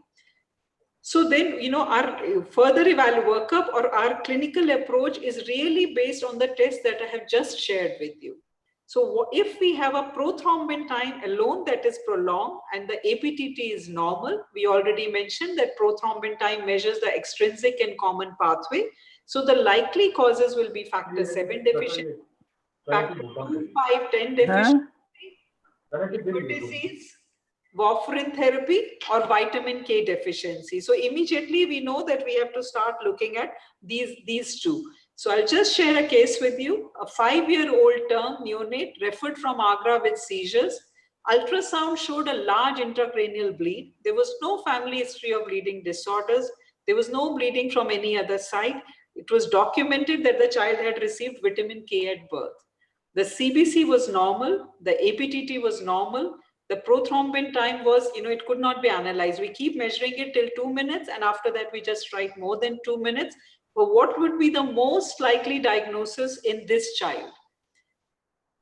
So then, our further workup or our clinical approach is really based on the test that I have just shared with you. So if we have a prothrombin time alone that is prolonged and the APTT is normal, we already mentioned that prothrombin time measures the extrinsic and common pathway. So the likely causes will be factor 7 deficiency, factor 2, 5, 10 deficiency, liver disease, warfarin therapy, or vitamin K deficiency. So immediately we know that we have to start looking at these two. So I'll just share a case with you. A 5-year-old term neonate referred from Agra with seizures. Ultrasound showed a large intracranial bleed. There was no family history of bleeding disorders. There was no bleeding from any other site. It was documented that the child had received vitamin K at birth. The CBC was normal. The APTT was normal. The prothrombin time was, it could not be analyzed. We keep measuring it till 2 minutes, and after that we just write more than 2 minutes. But what would be the most likely diagnosis in this child?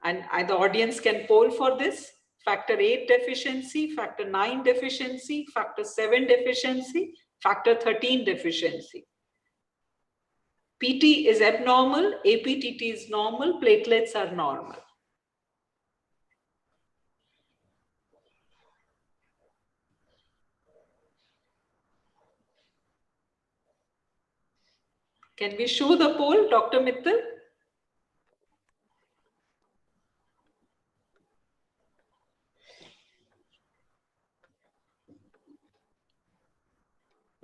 And the audience can poll for this. Factor 8 deficiency, factor 9 deficiency, factor 7 deficiency, factor 13 deficiency. PT is abnormal, APTT is normal, platelets are normal. Can we show the poll, Dr. Mittal?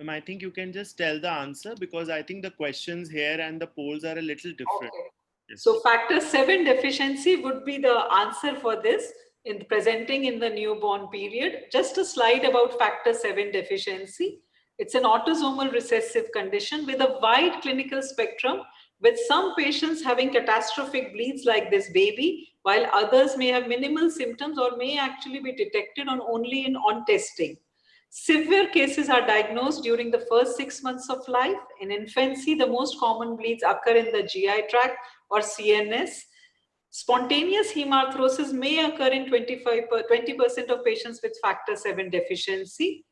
I think you can just tell the answer, because I think the questions here and the polls are a little different. Okay. Yes. So factor 7 deficiency would be the answer for this in presenting in the newborn period. Just a slide about factor 7 deficiency. It's an autosomal recessive condition with a wide clinical spectrum, with some patients having catastrophic bleeds like this baby, while others may have minimal symptoms or may actually be detected only on testing. Severe cases are diagnosed during the first 6 months of life. In infancy, the most common bleeds occur in the GI tract or CNS. Spontaneous hemarthrosis may occur in 20% of patients with factor 7 deficiency.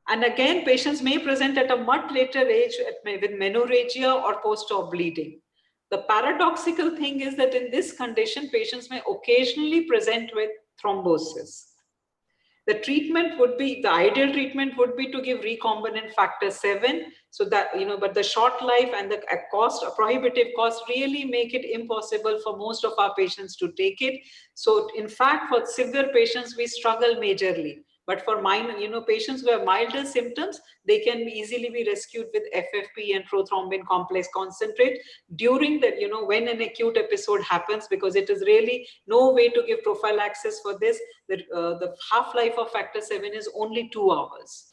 And again, patients may present at a much later age with menorrhagia or post-op bleeding. The paradoxical thing is that in this condition, patients may occasionally present with thrombosis. The treatment would be, the ideal treatment would be to give recombinant factor 7, so that, but the short life and the cost, a prohibitive cost, really make it impossible for most of our patients to take it. So in fact, for severe patients, we struggle majorly. But for minor, patients who have milder symptoms, they can easily be rescued with FFP and prothrombin complex concentrate during the, when an acute episode happens, because it is really no way to give prophylaxis for this. The half-life of factor 7 is only 2 hours.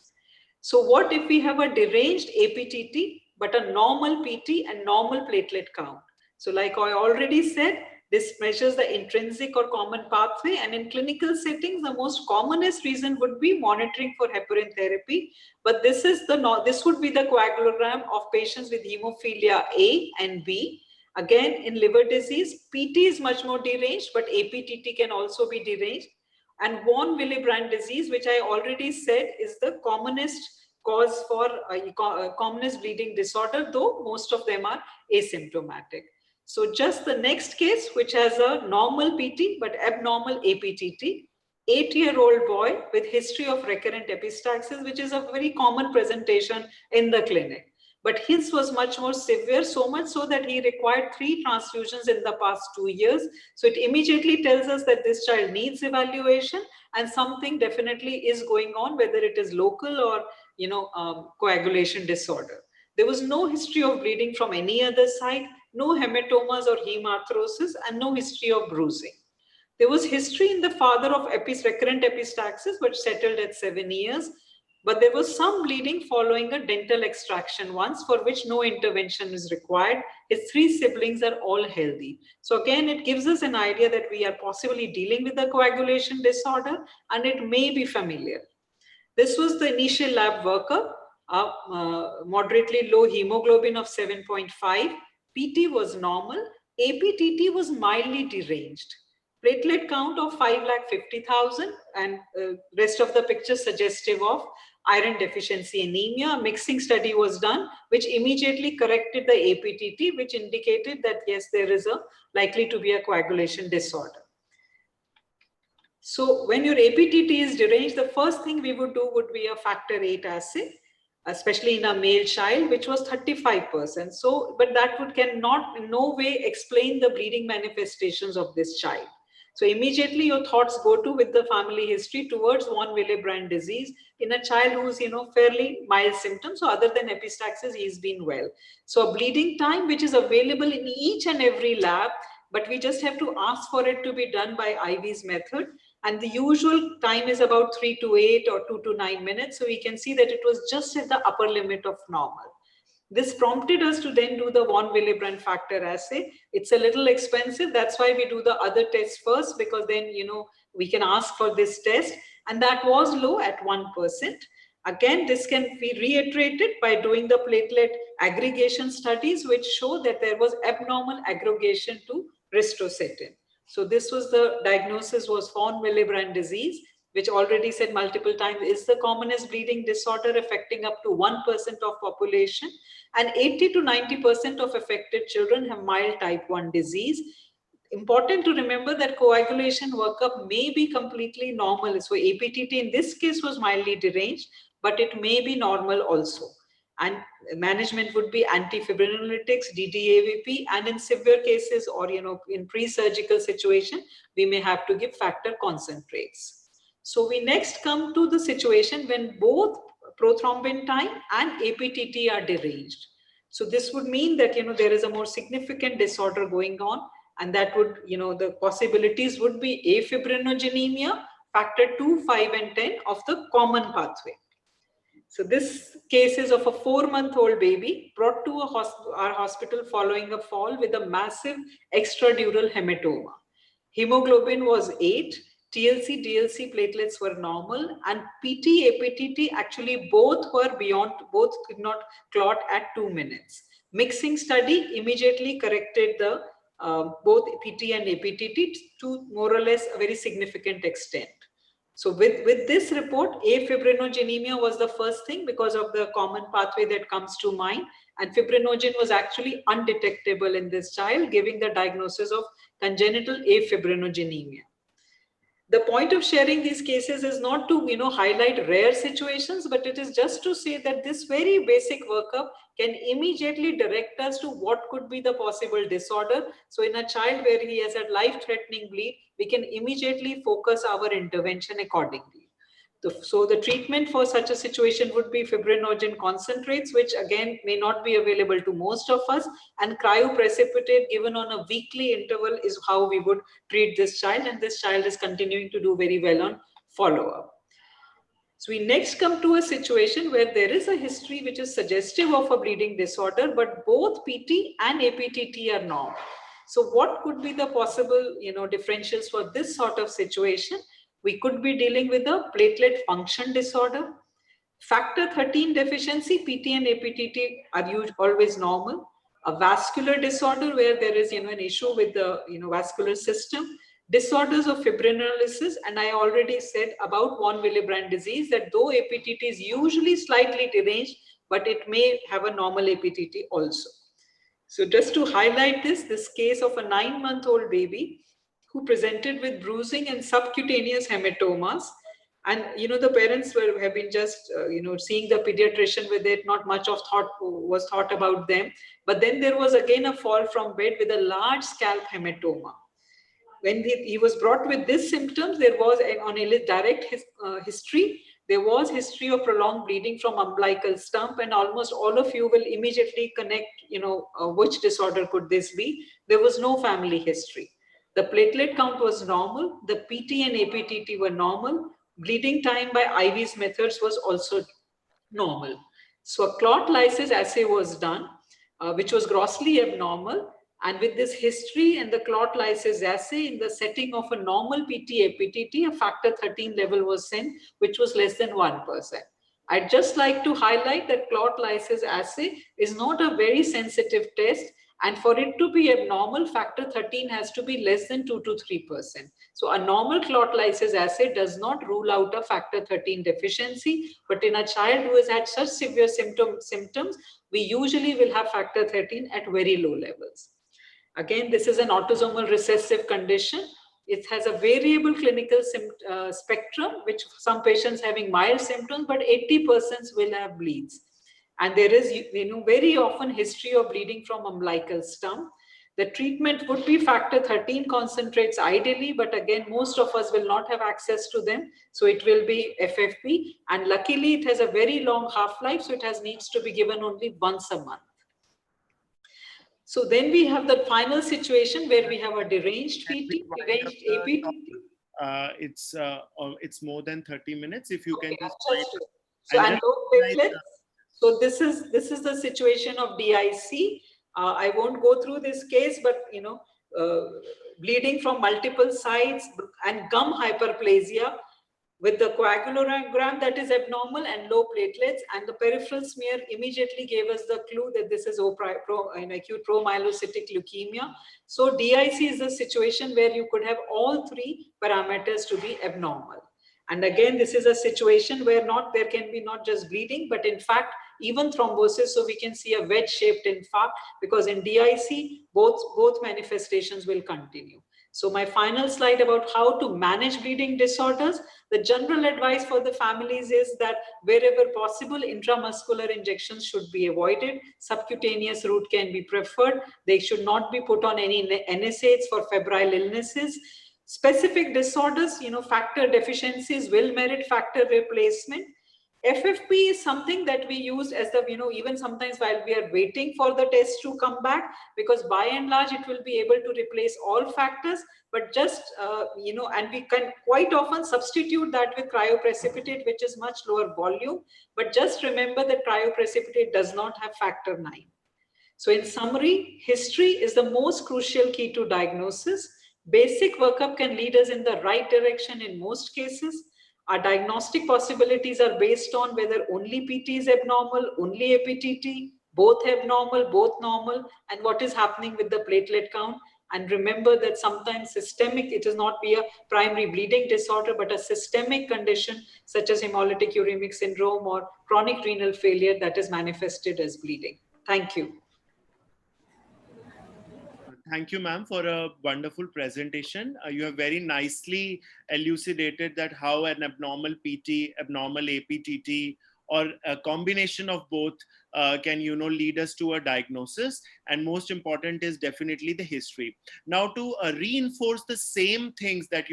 So what if we have a deranged APTT, but a normal PT and normal platelet count? So like I already said, this measures the intrinsic or common pathway, and in clinical settings, the most commonest reason would be monitoring for heparin therapy. But this would be the coagulogram of patients with hemophilia A and B. Again, in liver disease, PT is much more deranged, but APTT can also be deranged. And von Willebrand disease, which I already said is the commonest cause for commonest bleeding disorder, though most of them are asymptomatic. So just the next case, which has a normal PT but abnormal APTT, 8-year-old boy with history of recurrent epistaxis, which is a very common presentation in the clinic. But his was much more severe, so much so that he required 3 transfusions in the past 2 years. So it immediately tells us that this child needs evaluation, and something definitely is going on, whether it is local or coagulation disorder. There was no history of bleeding from any other side, no hematomas or hemarthrosis, and no history of bruising. There was history in the father of recurrent epistaxis, but settled at 7 years. But there was some bleeding following a dental extraction once, for which no intervention is required. His 3 siblings are all healthy. So again, it gives us an idea that we are possibly dealing with a coagulation disorder, and it may be familial. This was the initial lab workup. Moderately low hemoglobin of 7.5. PT was normal. APTT was mildly deranged. Platelet count of 550,000, and rest of the picture suggestive of iron deficiency anemia. A mixing study was done, which immediately corrected the APTT, which indicated that yes, there is likely to be a coagulation disorder. So when your APTT is deranged, the first thing we would do would be a factor 8 assay, especially in a male child, which was 35%. So, but that cannot in no way explain the bleeding manifestations of this child. So immediately your thoughts go to, with the family history, towards von Willebrand disease in a child who's fairly mild symptoms. So other than epistaxis, he's been well. So a bleeding time which is available in each and every lab, but we just have to ask for it to be done by IV's method. And the usual time is about 3 to 8 or 2 to 9 minutes. So we can see that it was just at the upper limit of normal. This prompted us to then do the von Willebrand factor assay. It's a little expensive. That's why we do the other tests first, because then, we can ask for this test. And that was low at 1%. Again, this can be reiterated by doing the platelet aggregation studies, which show that there was abnormal aggregation to ristocetin. So this was the diagnosis, was von Willebrand disease, which already said multiple times is the commonest bleeding disorder, affecting up to 1% of population, and 80 to 90% of affected children have mild type 1 disease. Important to remember that coagulation workup may be completely normal. So APTT in this case was mildly deranged, but it may be normal also. And management would be antifibrinolytics, DDAVP, and in severe cases or in pre-surgical situation, we may have to give factor concentrates. So we next come to the situation when both prothrombin time and APTT are deranged. So this would mean that there is a more significant disorder going on, and that would the possibilities would be afibrinogenemia, factor 2, 5, and 10 of the common pathway. So this case is of a 4-month-old baby brought to our hospital following a fall with a massive extradural hematoma. Hemoglobin was 8, TLC, DLC platelets were normal, and PT, APTT actually both were beyond, both could not clot at 2 minutes. Mixing study immediately corrected the both PT and APTT to more or less a very significant extent. So with this report, afibrinogenemia was the first thing because of the common pathway that comes to mind, and fibrinogen was actually undetectable in this child, giving the diagnosis of congenital afibrinogenemia. The point of sharing these cases is not to highlight rare situations, but it is just to say that this very basic workup can immediately direct us to what could be the possible disorder. So in a child where he has a life-threatening bleed, we can immediately focus our intervention accordingly. So the treatment for such a situation would be fibrinogen concentrates, which again may not be available to most of us, and cryoprecipitate given on a weekly interval is how we would treat this child, and this child is continuing to do very well on follow-up. So we next come to a situation where there is a history which is suggestive of a bleeding disorder, but both PT and APTT are normal. So what could be the possible differentials for this sort of situation? We could be dealing with a platelet function disorder. Factor 13 deficiency, PT and APTT are always normal. A vascular disorder where there is an issue with the vascular system. Disorders of fibrinolysis, and I already said about von Willebrand disease that though APTT is usually slightly deranged, but it may have a normal APTT also. So just to highlight this case of a 9-month-old baby who presented with bruising and subcutaneous hematomas, and the parents have been just seeing the pediatrician with it. Not much of thought was thought about them, but then there was again a fall from bed with a large scalp hematoma. When he was brought with these symptoms, there was on a direct history. There was history of prolonged bleeding from umbilical stump, and almost all of you will immediately connect, which disorder could this be? There was no family history. The platelet count was normal. The PT and APTT were normal. Bleeding time by IV's methods was also normal. So a clot lysis assay was done, which was grossly abnormal. And with this history and the clot lysis assay in the setting of a normal PT-APTT, a factor 13 level was sent, which was less than 1%. I'd just like to highlight that clot lysis assay is not a very sensitive test, and for it to be abnormal, factor 13 has to be less than 2 to 3%. So a normal clot lysis assay does not rule out a factor 13 deficiency, but in a child who has had such severe symptoms, we usually will have factor 13 at very low levels. Again, this is an autosomal recessive condition. It has a variable clinical spectrum, which some patients having mild symptoms, but 80% will have bleeds. And there is, very often history of bleeding from umbilical stump. The treatment would be factor 13 concentrates ideally, but again, most of us will not have access to them. So it will be FFP, and luckily it has a very long half-life, so it needs to be given only once a month. So then we have the final situation where we have a deranged PT, deranged APTT. It's more than 30 minutes. If you can just so and low platelets. So this is the situation of DIC. I won't go through this case, but bleeding from multiple sides and gum hyperplasia with the coagulogram that is abnormal and low platelets, and the peripheral smear immediately gave us the clue that this is acute promyelocytic leukemia. So DIC is a situation where you could have all three parameters to be abnormal. And again, this is a situation where there can be not just bleeding, but in fact, even thrombosis. So we can see a wedge-shaped infarct because in DIC, both manifestations will continue. So my final slide about how to manage bleeding disorders. The general advice for the families is that wherever possible, intramuscular injections should be avoided. Subcutaneous route can be preferred. They should not be put on any NSAIDs for febrile illnesses. Specific disorders, factor deficiencies will merit factor replacement. FFP is something that we use as the, even sometimes while we are waiting for the test to come back, because by and large, it will be able to replace all factors, but just, and we can quite often substitute that with cryoprecipitate, which is much lower volume. But just remember that cryoprecipitate does not have factor 9. So in summary, history is the most crucial key to diagnosis. Basic workup can lead us in the right direction in most cases. Our diagnostic possibilities are based on whether only PT is abnormal, only APTT, both abnormal, both normal, and what is happening with the platelet count. And remember that sometimes systemic, it is not be a primary bleeding disorder, but a systemic condition such as hemolytic uremic syndrome or chronic renal failure that is manifested as bleeding. Thank you. Thank you, ma'am, for a wonderful presentation. You have very nicely elucidated that how an abnormal PT, abnormal APTT, or a combination of both can, lead us to a diagnosis. And most important is definitely the history. Now, to reinforce the same things that,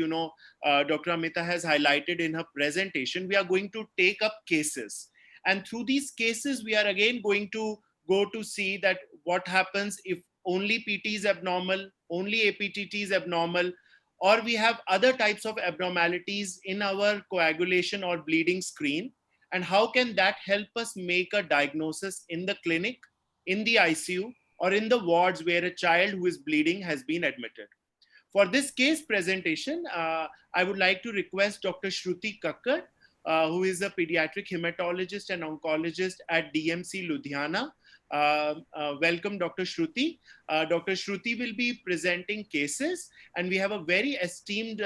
Dr. Amita has highlighted in her presentation, we are going to take up cases. And through these cases, we are again going to go to see that what happens if only PT is abnormal, only APTT is abnormal, or we have other types of abnormalities in our coagulation or bleeding screen, and how can that help us make a diagnosis in the clinic, in the ICU, or in the wards where a child who is bleeding has been admitted. For this case presentation, I would like to request Dr. Shruti Kakkar, who is a pediatric hematologist and oncologist at DMC Ludhiana. Welcome, Dr. Shruti. Dr. Shruti will be presenting cases, and we have a very esteemed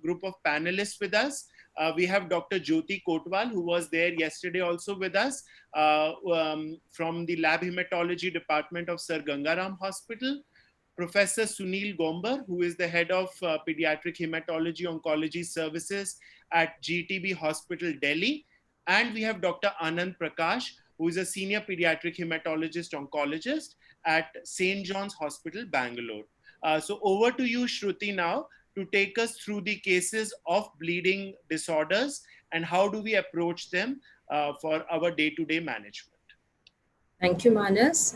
group of panelists with us. We have Dr. Jyoti Kotwal, who was there yesterday also with us from the lab hematology department of Sir Gangaram Hospital. Professor Sunil Gombar, who is the head of pediatric hematology oncology services at GTB Hospital, Delhi. And we have Dr. Anand Prakash, who is a senior pediatric hematologist oncologist at St. John's Hospital, Bangalore. So over to you, Shruti, now to take us through the cases of bleeding disorders and how do we approach them for our day-to-day management. Thank you, Manas.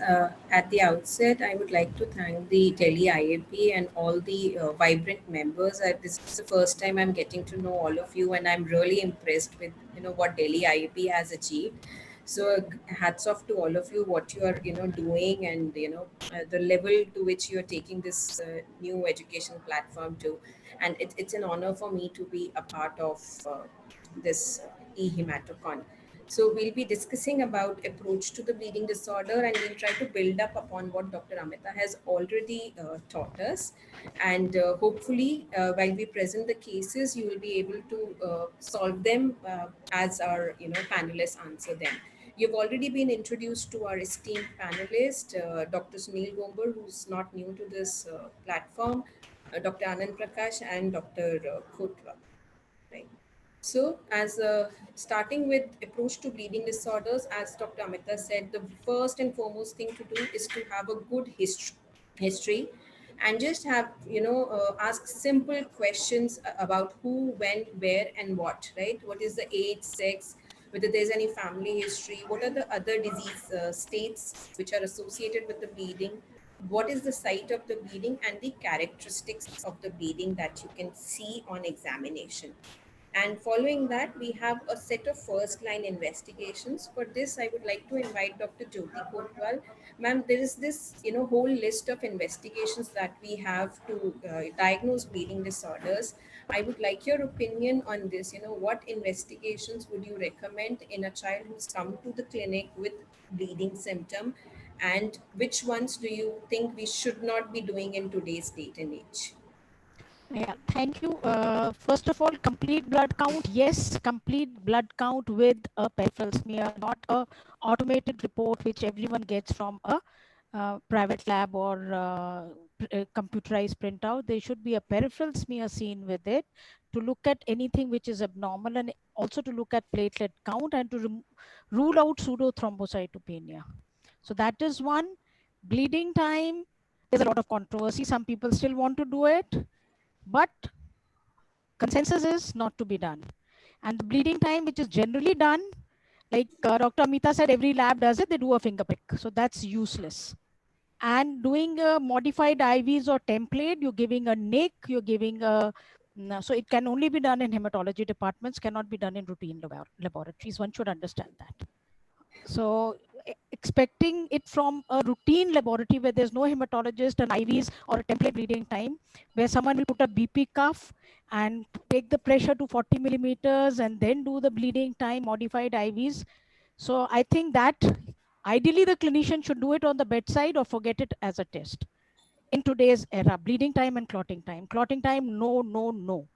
At the outset, I would like to thank the Delhi IAP and all the vibrant members. This is the first time I'm getting to know all of you, and I'm really impressed with what Delhi IAP has achieved. So hats off to all of you, what you are doing, and the level to which you are taking this new education platform to. And it's an honor for me to be a part of this Hematocon. So we'll be discussing about approach to the bleeding disorder, and we'll try to build up upon what Dr. Amita has already taught us. And hopefully, while we present the cases, you will be able to solve them as our panelists answer them. You've already been introduced to our esteemed panelist, Dr. Sunil Gombar, who's not new to this platform, Dr. Anand Prakash, and Dr. Kotwa. Right. So, as starting with approach to bleeding disorders, as Dr. Amita said, the first and foremost thing to do is to have a good history, and just have ask simple questions about who, when, where, and what. Right? What is the age, sex, whether there's any family history, what are the other disease states which are associated with the bleeding, what is the site of the bleeding, and the characteristics of the bleeding that you can see on examination. And following that, we have a set of first line investigations. For this, I would like to invite Dr. Jyoti Kotwal. Ma'am, there is this whole list of investigations that we have to diagnose bleeding disorders. I would like your opinion on this. What investigations would you recommend in a child who's come to the clinic with bleeding symptom, and which ones do you think we should not be doing in today's date and age? Yeah, thank you. First of all, complete blood count. Yes, complete blood count with a peripheral smear, not a automated report which everyone gets from a private lab or computerized printout. There should be a peripheral smear seen with it to look at anything which is abnormal, and also to look at platelet count and to rule out pseudothrombocytopenia. So that is one. Bleeding time, there's a lot of controversy. Some people still want to do it, but consensus is not to be done. And the bleeding time, which is generally done, like Dr. Amita said, every lab does it, they do a finger prick. So that's useless. And doing a modified IVs or template, you're giving a NIC, you're giving a, so it can only be done in hematology departments, cannot be done in routine laboratories. One should understand that. So expecting it from a routine laboratory where there's no hematologist and IVs or a template bleeding time, where someone will put a BP cuff and take the pressure to 40 millimeters and then do the bleeding time, modified IVs. So I think that ideally the clinician should do it on the bedside or forget it as a test. In today's era, bleeding time and clotting time. Clotting time, no, no, no.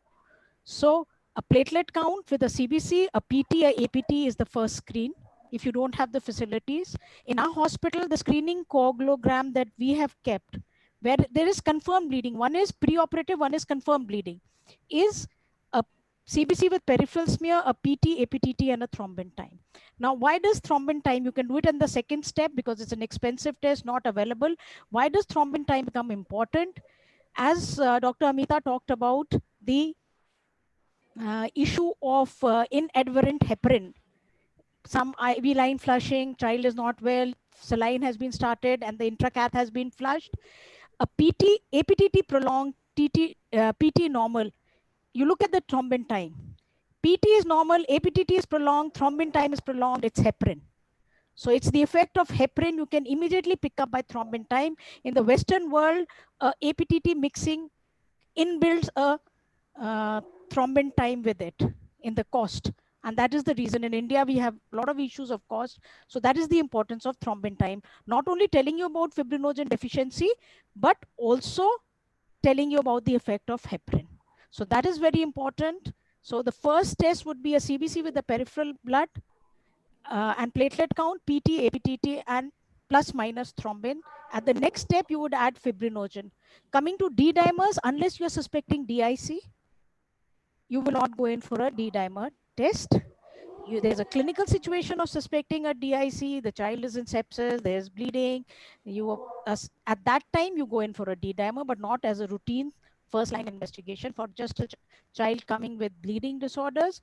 So a platelet count with a CBC, a PT, a APT is the first screen. If you don't have the facilities. In our hospital, the screening coagulogram that we have kept, where there is confirmed bleeding, one is preoperative, one is confirmed bleeding, is a CBC with peripheral smear, a PT, APTT, and a thrombin time. Now, why does thrombin time? You can do it in the second step because it's an expensive test, not available. Why does thrombin time become important? As Dr. Amita talked about the issue of inadvertent heparin. Some IV line flushing, child is not well, saline has been started and the intracath has been flushed. A PT, APTT prolonged, PT normal. You look at the thrombin time. PT is normal, APTT is prolonged, thrombin time is prolonged, it's heparin. So it's the effect of heparin you can immediately pick up by thrombin time. In the Western world, APTT mixing inbuilds a thrombin time with it in the cost. And that is the reason in India we have a lot of issues of cost. So that is the importance of thrombin time. Not only telling you about fibrinogen deficiency, but also telling you about the effect of heparin. So that is very important. So the first test would be a CBC with the peripheral blood and platelet count, PT, APTT, and plus minus thrombin. At the next step, you would add fibrinogen. Coming to D-dimers, unless you're suspecting DIC, you will not go in for a D-dimer test. There's a clinical situation of suspecting a DIC, the child is in sepsis, there's bleeding. At that time, you go in for a D-dimer, but not as a routine first-line investigation for just a child coming with bleeding disorders.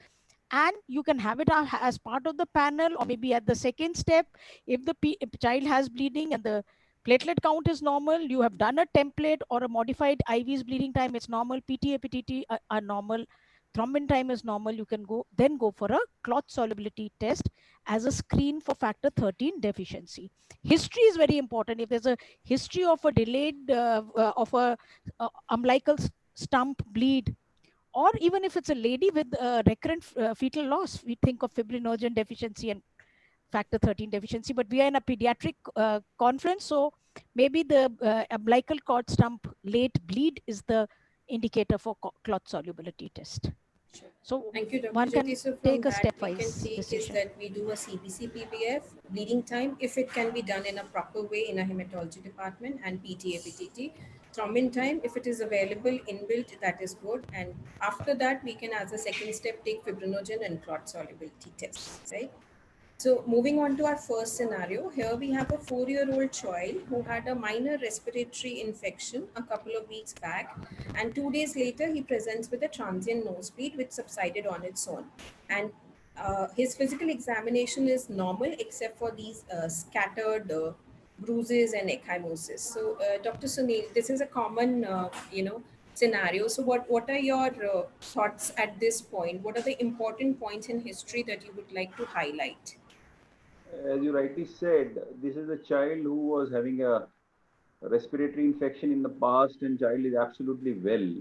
And you can have it as part of the panel, or maybe at the second step, if the child has bleeding and the platelet count is normal, you have done a template or a modified IV's bleeding time, it's normal, PT, APTT are normal, thrombin time is normal, you can then go for a clot solubility test as a screen for factor 13 deficiency. History is very important. If there's a history of a delayed, of a umbilical stump bleed, or even if it's a lady with recurrent fetal loss, we think of fibrinogen deficiency and factor 13 deficiency, but we are in a pediatric conference, so maybe the umbilical cord stump late bleed is the indicator for clot solubility test. Sure. So thank you, Dr. one can Jyoti. So from take a that, we can stepwise take is decision. that we do a CBC PPF, bleeding time, if it can be done in a proper way in a hematology department, and PT, APTT. Thrombin time, if it is available inbuilt, that is good. And after that, we can, as a second step, take fibrinogen and clot solubility tests, right? So moving on to our first scenario, here we have a 4-year-old child who had a minor respiratory infection a couple of weeks back, and 2 days later he presents with a transient nosebleed which subsided on its own. And his physical examination is normal except for these scattered bruises and ecchymosis. So Dr. Sunil, this is a common, scenario. So what are your thoughts at this point? What are the important points in history that you would like to highlight? As you rightly said, this is a child who was having a respiratory infection in the past, and child is absolutely well.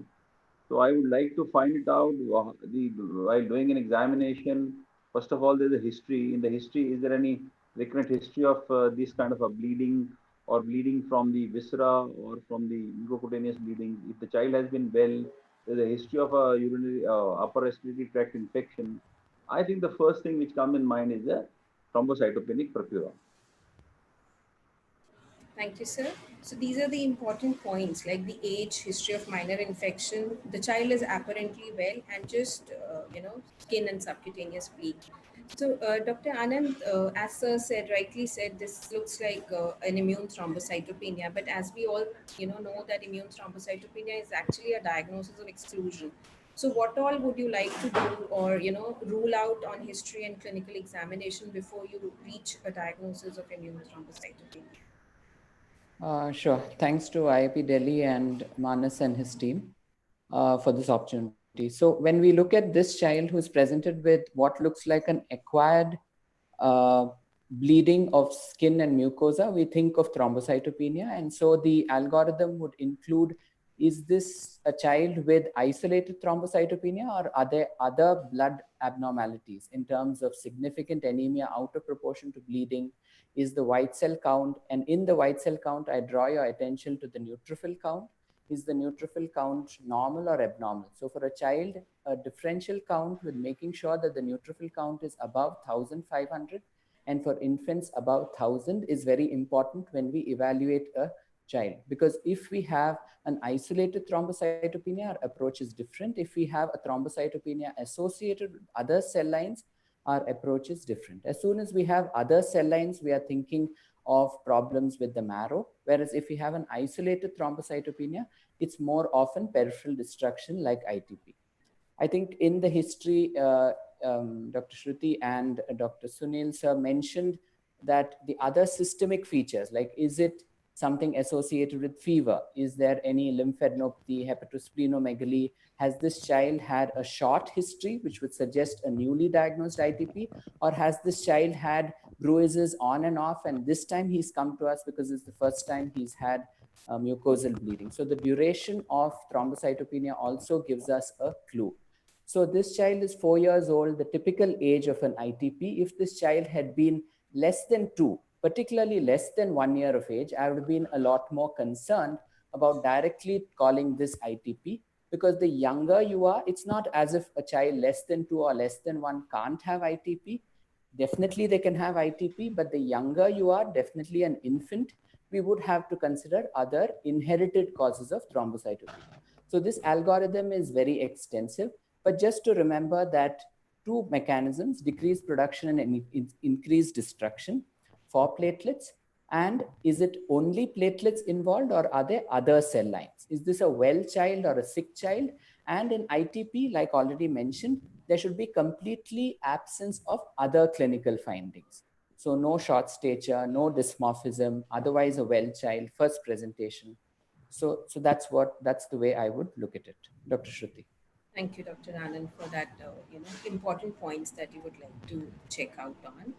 So I would like to find it out while doing an examination. First of all, there's a history. In the history, is there any recurrent history of this kind of a bleeding, or bleeding from the viscera or from the mucocutaneous bleeding? If the child has been well, there's a history of a urinary upper respiratory tract infection. I think the first thing which comes in mind is the thrombocytopenic purpura. Thank you, sir. So these are the important points, like the age, history of minor infection. The child is apparently well, and just, skin and subcutaneous bleed. So, Dr. Anand, as sir said, rightly said, this looks like an immune thrombocytopenia. But as we all, know that immune thrombocytopenia is actually a diagnosis of exclusion. So, what all would you like to do, or rule out on history and clinical examination before you reach a diagnosis of immune thrombocytopenia? Sure. Thanks to IAP Delhi and Manas and his team for this opportunity. So when we look at this child who's presented with what looks like an acquired bleeding of skin and mucosa, we think of thrombocytopenia. And so the algorithm would include, is this a child with isolated thrombocytopenia, or are there other blood abnormalities in terms of significant anemia out of proportion to bleeding? Is the white cell count, and in the white cell count, I draw your attention to the neutrophil count. Is the neutrophil count normal or abnormal? So for a child, a differential count with making sure that the neutrophil count is above 1500, and for infants above 1000 is very important when we evaluate a child. Because if we have an isolated thrombocytopenia, our approach is different. If we have a thrombocytopenia associated with other cell lines, our approach is different. As soon as we have other cell lines, we are thinking of problems with the marrow. Whereas if we have an isolated thrombocytopenia, it's more often peripheral destruction like ITP. I think in the history, Dr. Shruti and Dr. Sunil sir mentioned that the other systemic features, like is it something associated with fever? Is there any lymphadenopathy, hepatosplenomegaly? Has this child had a short history, which would suggest a newly diagnosed ITP? Or has this child had bruises on and off, and this time he's come to us because it's the first time he's had mucosal bleeding? So the duration of thrombocytopenia also gives us a clue. So this child is 4 years old, the typical age of an ITP. If this child had been less than 2, particularly less than 1 year of age, I would have been a lot more concerned about directly calling this ITP, because the younger you are, it's not as if a child less than 2 or less than 1 can't have ITP. Definitely they can have ITP, but the younger you are, definitely an infant, we would have to consider other inherited causes of thrombocytopenia. So this algorithm is very extensive, but just to remember that two mechanisms, decreased production and increased destruction for platelets. And is it only platelets involved, or are there other cell lines? Is this a well child or a sick child? And in ITP, like already mentioned, there should be completely absence of other clinical findings. So no short stature, no dysmorphism, otherwise a well child, first presentation. So that's the way I would look at it. Dr. Shruti. Thank you, Dr. Anand, for that important points that you would like to check out on.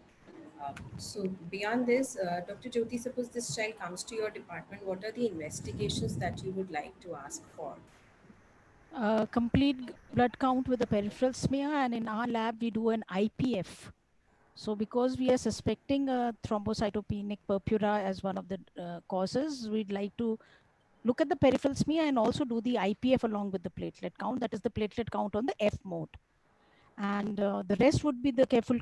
So beyond this, Dr. Jyoti, suppose this child comes to your department, what are the investigations that you would like to ask for? Complete blood count with a peripheral smear, and in our lab we do an IPF. So because we are suspecting a thrombocytopenic purpura as one of the causes, we'd like to look at the peripheral smear and also do the IPF along with the platelet count. That is the platelet count on the F mode. And the rest would be the careful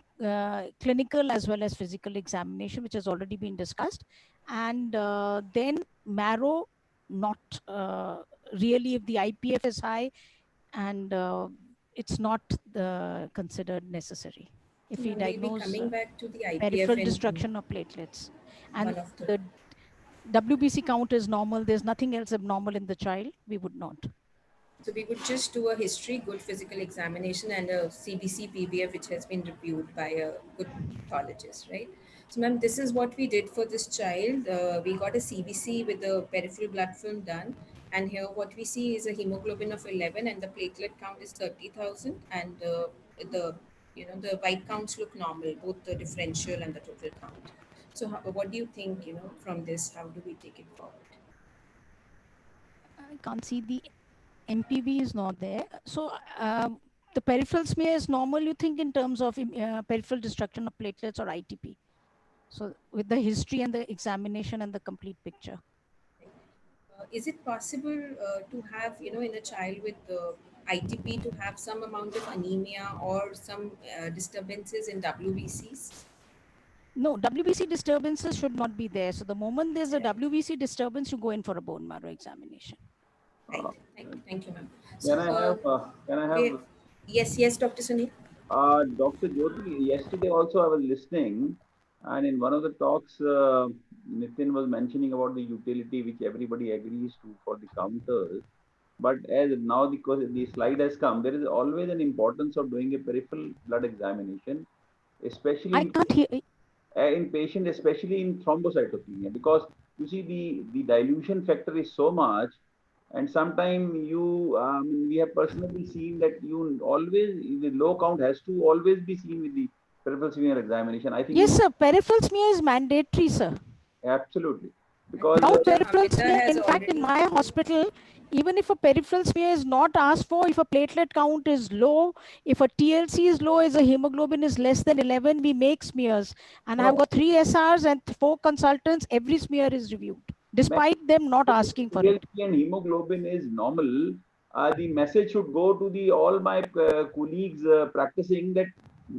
clinical as well as physical examination, which has already been discussed. And then marrow, not really, if the IPF is high, and it's not considered necessary. If we diagnose coming back to the IPF peripheral destruction of platelets, and the WBC count is normal, there's nothing else abnormal in the child, we would not. So we would just do a history, good physical examination, and a CBC PBF, which has been reviewed by a good pathologist, right? So, ma'am, this is what we did for this child. We got a CBC with the peripheral blood film done, and here what we see is a hemoglobin of 11, and the platelet count is 30,000, and the the white counts look normal, both the differential and the total count. So, what do you think? From this, how do we take it forward? I can't see the MPV is not there. So the peripheral smear is normal, you think, in terms of peripheral destruction of platelets or ITP? So with the history and the examination and the complete picture. Is it possible to have, in a child with ITP, to have some amount of anemia or some disturbances in WBCs? No, WBC disturbances should not be there. So the moment there's a WBC disturbance, you go in for a bone marrow examination. Right. Thank you, ma'am. Can I have? Yes, Dr. Sunil. Dr. Jyoti, yesterday also I was listening, and in one of the talks, Nitin was mentioning about the utility which everybody agrees to for the counters. But as now the slide has come, there is always an importance of doing a peripheral blood examination, especially in patient, especially in thrombocytopenia, because you see the dilution factor is so much. And sometimes we have personally seen that you always, the low count has to always be seen with the peripheral smear examination. I think yes, sir. Peripheral smear is mandatory, sir. Absolutely, because Without Dr. peripheral Amita smear, has in fact, in already my hospital, even if a peripheral smear is not asked for, if a platelet count is low, if a TLC is low, as a hemoglobin is less than 11, we make smears. And I've no, got 3 SRs and 4 consultants. Every smear is reviewed, despite them not asking for it. TLC and hemoglobin is normal. The message should go to the all my colleagues practicing that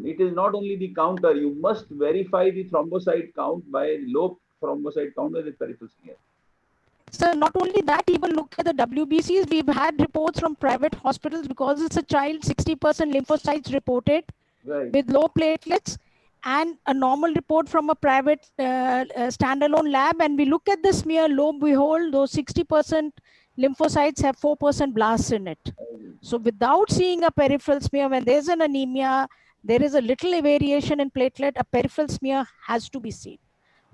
it is not only the counter. You must verify the thrombocyte count by low thrombocyte count with the peripheral smear. So not only that, even look at the WBCs. We've had reports from private hospitals because it's a child, 60% lymphocytes reported Right. with low platelets, and a normal report from a private standalone lab. And we look at the smear, lo and behold, those 60% lymphocytes have 4% blasts in it. So without seeing a peripheral smear, when there's an anemia, there is a little variation in platelet, a peripheral smear has to be seen.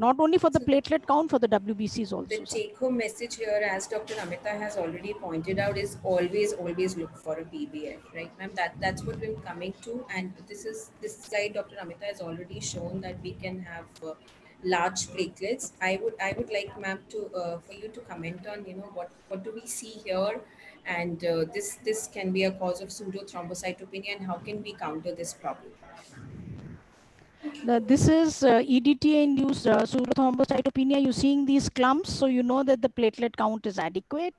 Not only for the platelet count, for the WBCs also. The take-home message here, as Dr. Amita has already pointed out, is always look for a PBF, right, ma'am? That's what we're coming to, and this slide Dr. Amita has already shown that we can have large platelets. I would like, ma'am, to for you to comment on, what do we see here, and this can be a cause of pseudo thrombocytopenia, and how can we counter this problem? This is EDTA-induced pseudothrombocytopenia. You're seeing these clumps, so you know that the platelet count is adequate.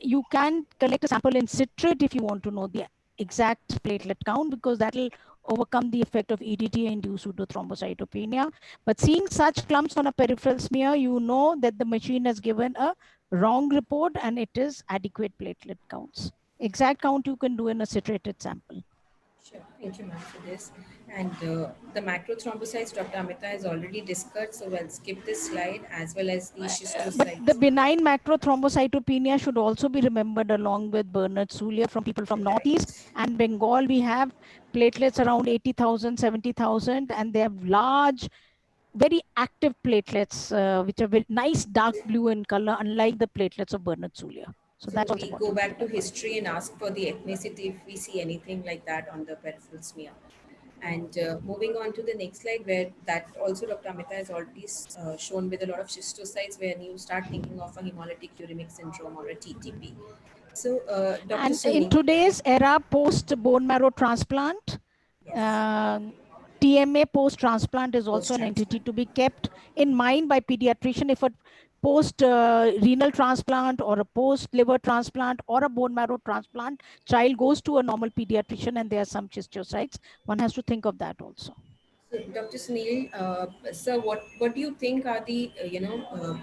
You can collect a sample in citrate if you want to know the exact platelet count, because that will overcome the effect of EDTA-induced pseudothrombocytopenia. But seeing such clumps on a peripheral smear, you know that the machine has given a wrong report and it is adequate platelet counts. Exact count you can do in a citrated sample. Sure. Thank you, ma'am, for this. And the macrothrombocytes, Dr. Amita has already discussed, so we'll skip this slide, as well as the But schistocytes. the benign macrothrombocytopenia should also be remembered, along with Bernard-Soulier, from people from Northeast and Bengal. We have platelets around 80,000, 70,000, and they have large, very active platelets, which are very nice dark blue in color, unlike the platelets of Bernard-Soulier. So that's also We go important. back to history and ask for the ethnicity if we see anything like that on the peripheral smear. And moving on to the next slide, where that also Dr. Amita has already shown with a lot of schistocytes, where you start thinking of a hemolytic uremic syndrome or a TTP. So, Dr. And in Sunil. today's era, post bone marrow transplant, TMA post transplant is also an entity to be kept in mind by pediatrician. If a post renal transplant or a post liver transplant or a bone marrow transplant child goes to a normal pediatrician and there are some schistocytes, one has to think of that also. So, Dr. Sunil, sir, what do you think are the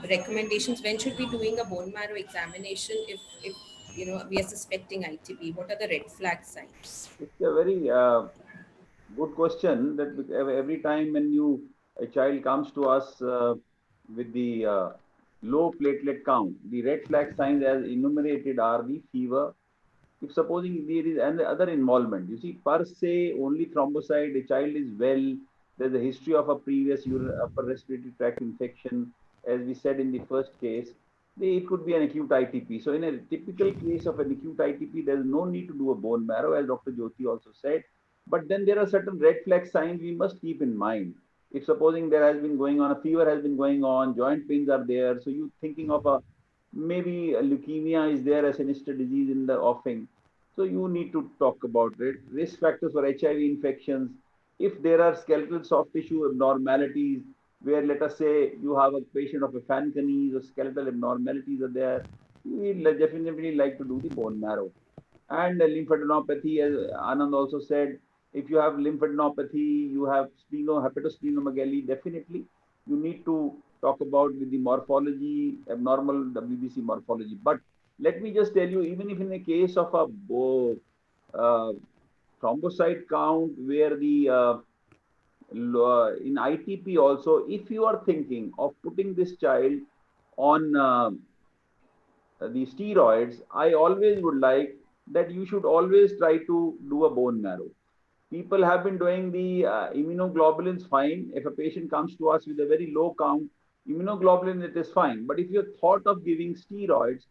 recommendations? When should we be doing a bone marrow examination if we are suspecting ITP? What are the red flag signs? It's a very good question. That every time when a child comes to us with the low platelet count, the red flag signs as enumerated are the fever. If supposing there is any other involvement, you see, per se, only thrombocyte, a child is well, there's a history of a previous upper respiratory tract infection, as we said in the first case, it could be an acute ITP. So in a typical case of an acute ITP, there's no need to do a bone marrow, as Dr. Jyoti also said. But then there are certain red flag signs we must keep in mind. If supposing there has been going on, a fever has been going on, joint pains are there, so you thinking of maybe a leukemia is there, a sinister disease in the offing. So you need to talk about it. Risk factors for HIV infections. If there are skeletal soft tissue abnormalities, where let us say you have a patient of a Fanconi's or skeletal abnormalities are there, we will definitely like to do the bone marrow. And lymphadenopathy, as Anand also said, if you have lymphadenopathy, you have hepatosplenomegaly, definitely you need to talk about with the morphology, abnormal WBC morphology. But let me just tell you, even if in the case of a thrombocyte count where the in ITP also, if you are thinking of putting this child on the steroids, I always would like that you should always try to do a bone marrow. People have been doing the immunoglobulins fine. If a patient comes to us with a very low count, immunoglobulin, it is fine. But if you're thought of giving steroids,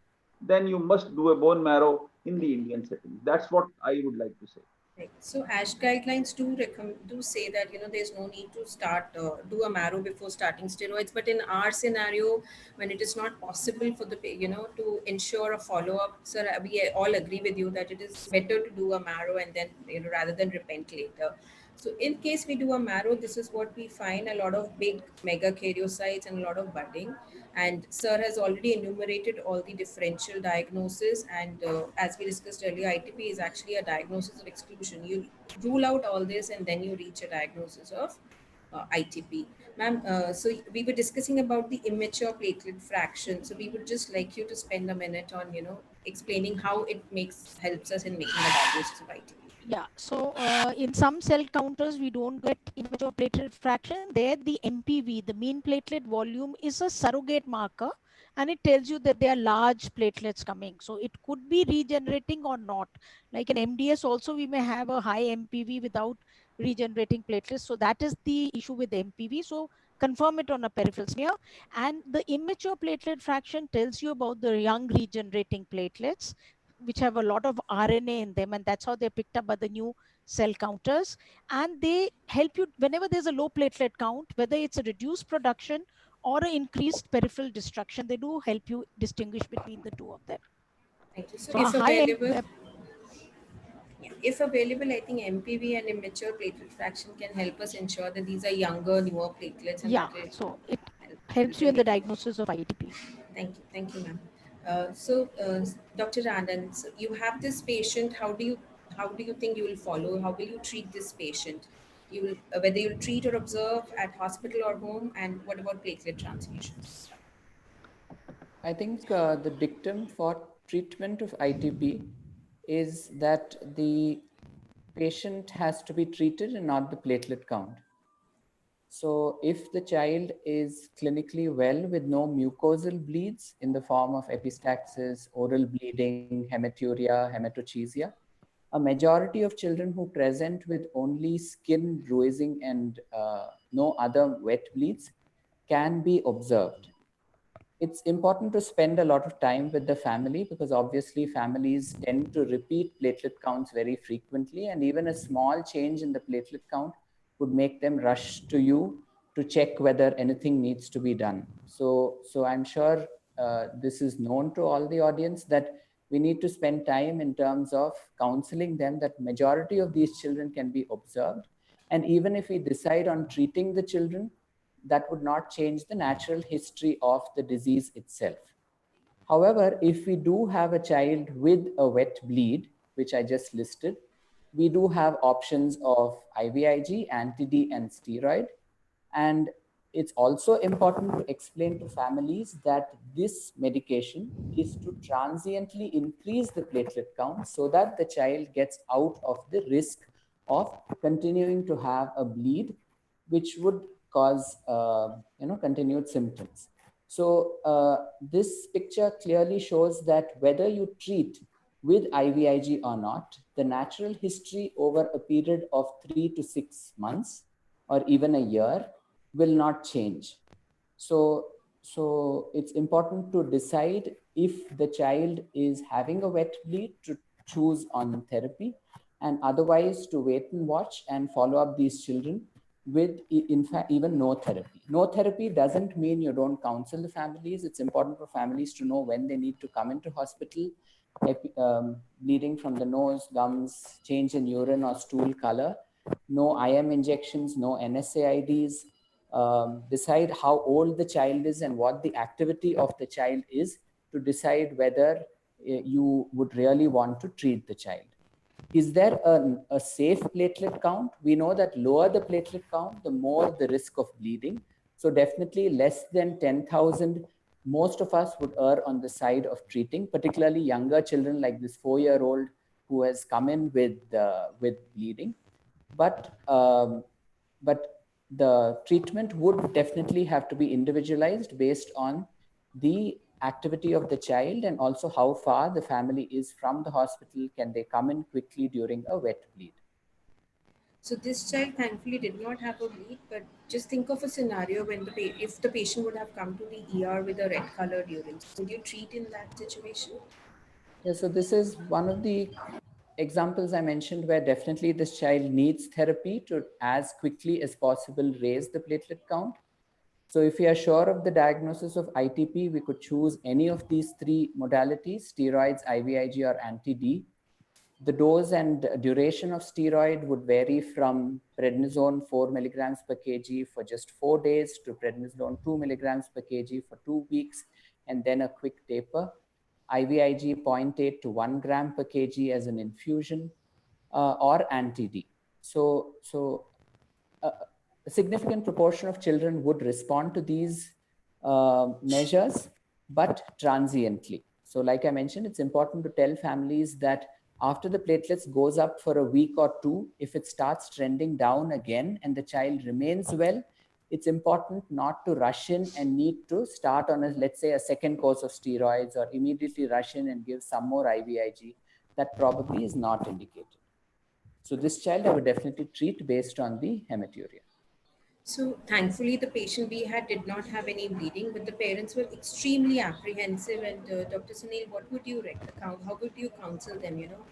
then you must do a bone marrow in the Indian setting. That's what I would like to say. Right. So ASH guidelines do say that there's no need to do a marrow before starting steroids. But in our scenario, when it is not possible for the to ensure a follow up, sir, we all agree with you that it is better to do a marrow and then rather than repent later. So in case we do a marrow, this is what we find: a lot of big mega karyocytes and a lot of budding. And sir has already enumerated all the differential diagnosis. And as we discussed earlier, ITP is actually a diagnosis of exclusion. You rule out all this and then you reach a diagnosis of ITP. Ma'am, so we were discussing about the immature platelet fraction. So we would just like you to spend a minute on, explaining how it helps us in making the diagnosis of ITP. Yeah, so in some cell counters, we don't get immature platelet fraction. There, the MPV, the mean platelet volume, is a surrogate marker, and it tells you that there are large platelets coming. So it could be regenerating or not. Like in MDS also, we may have a high MPV without regenerating platelets. So that is the issue with MPV. So confirm it on a peripheral smear. And the immature platelet fraction tells you about the young regenerating platelets, which have a lot of RNA in them, and that's how they're picked up by the new cell counters. And they help you whenever there's a low platelet count, whether it's a reduced production or an increased peripheral destruction, they do help you distinguish between the two of them. Thank you. So So a high if available, I think MPV and immature platelet fraction can help us ensure that these are younger, newer platelets, and yeah, that so it helps you in the diagnosis of ITP. Thank you, ma'am. Dr. Anand, so you have this patient. How do you think you will follow? How will you treat this patient? You will whether you'll treat or observe at hospital or home, and what about platelet transfusions? I think the dictum for treatment of ITP is that the patient has to be treated and not the platelet count. So if the child is clinically well with no mucosal bleeds in the form of epistaxis, oral bleeding, hematuria, hematochezia, a majority of children who present with only skin bruising and no other wet bleeds can be observed. It's important to spend a lot of time with the family because obviously families tend to repeat platelet counts very frequently, and even a small change in the platelet count would make them rush to you to check whether anything needs to be done. So I'm sure this is known to all the audience that we need to spend time in terms of counseling them that majority of these children can be observed. And even if we decide on treating the children, that would not change the natural history of the disease itself. However, if we do have a child with a wet bleed, which I just listed, we do have options of IVIG, anti-D, and steroid. And it's also important to explain to families that this medication is to transiently increase the platelet count so that the child gets out of the risk of continuing to have a bleed, which would cause continued symptoms. So this picture clearly shows that whether you treat with IVIG or not, the natural history over a period of 3 to 6 months or even a year will not change. So it's important to decide if the child is having a wet bleed to choose on therapy, and otherwise to wait and watch and follow up these children with, in fact, even no therapy. No therapy doesn't mean you don't counsel the families. It's important for families to know when they need to come into hospital. Bleeding from the nose, gums, change in urine or stool color, no IM injections, no NSAIDs. Decide how old the child is and what the activity of the child is to decide whether you would really want to treat the child. Is there a safe platelet count? We know that lower the platelet count, the more the risk of bleeding. So definitely less than 10,000, most of us would err on the side of treating, particularly younger children like this 4-year-old who has come in with bleeding. But the treatment would definitely have to be individualized based on the activity of the child and also how far the family is from the hospital. Can they come in quickly during a wet bleed? So this child thankfully did not have a bleed, but just think of a scenario when if the patient would have come to the ER with a red colored urine. Would you treat in that situation? Yeah, so this is one of the examples I mentioned where definitely this child needs therapy to as quickly as possible raise the platelet count. So if we are sure of the diagnosis of ITP, we could choose any of these three modalities: steroids, IVIG, or anti-D. The dose and duration of steroid would vary from prednisone 4 milligrams per kg for just 4 days to prednisolone 2 milligrams per kg for 2 weeks, and then a quick taper. IVIG 0.8 to 1 gram per kg as an infusion, or anti-D. So a significant proportion of children would respond to these measures, but transiently. So like I mentioned, it's important to tell families that after the platelets goes up for a week or two, if it starts trending down again and the child remains well, it's important not to rush in and need to start on, let's say, a second course of steroids, or immediately rush in and give some more IVIG. That probably is not indicated. So this child I would definitely treat based on the hematuria. So thankfully, the patient we had did not have any bleeding, but the parents were extremely apprehensive. And Dr. Sunil, what would you recommend? How would you counsel them? You know,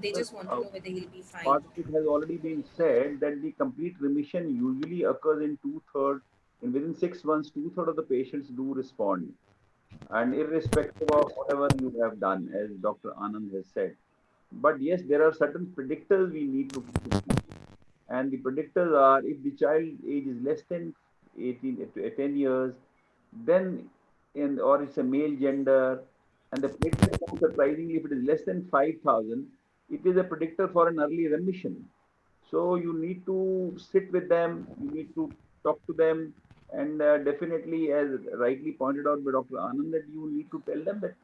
they just want to know whether he'll be fine. Part of it has already been said that the complete remission usually occurs in two-thirds. And within 6 months, two-thirds of the patients do respond. And irrespective of whatever you have done, as Dr. Anand has said. But yes, there are certain predictors we need to keep. And the predictors are, if the child age is less than 18 to 10 years, then or it's a male gender, and the platelet count, surprisingly, if it is less than 5,000, it is a predictor for an early remission. So you need to sit with them, you need to talk to them, and definitely, as rightly pointed out by Dr. Anand, that you need to tell them that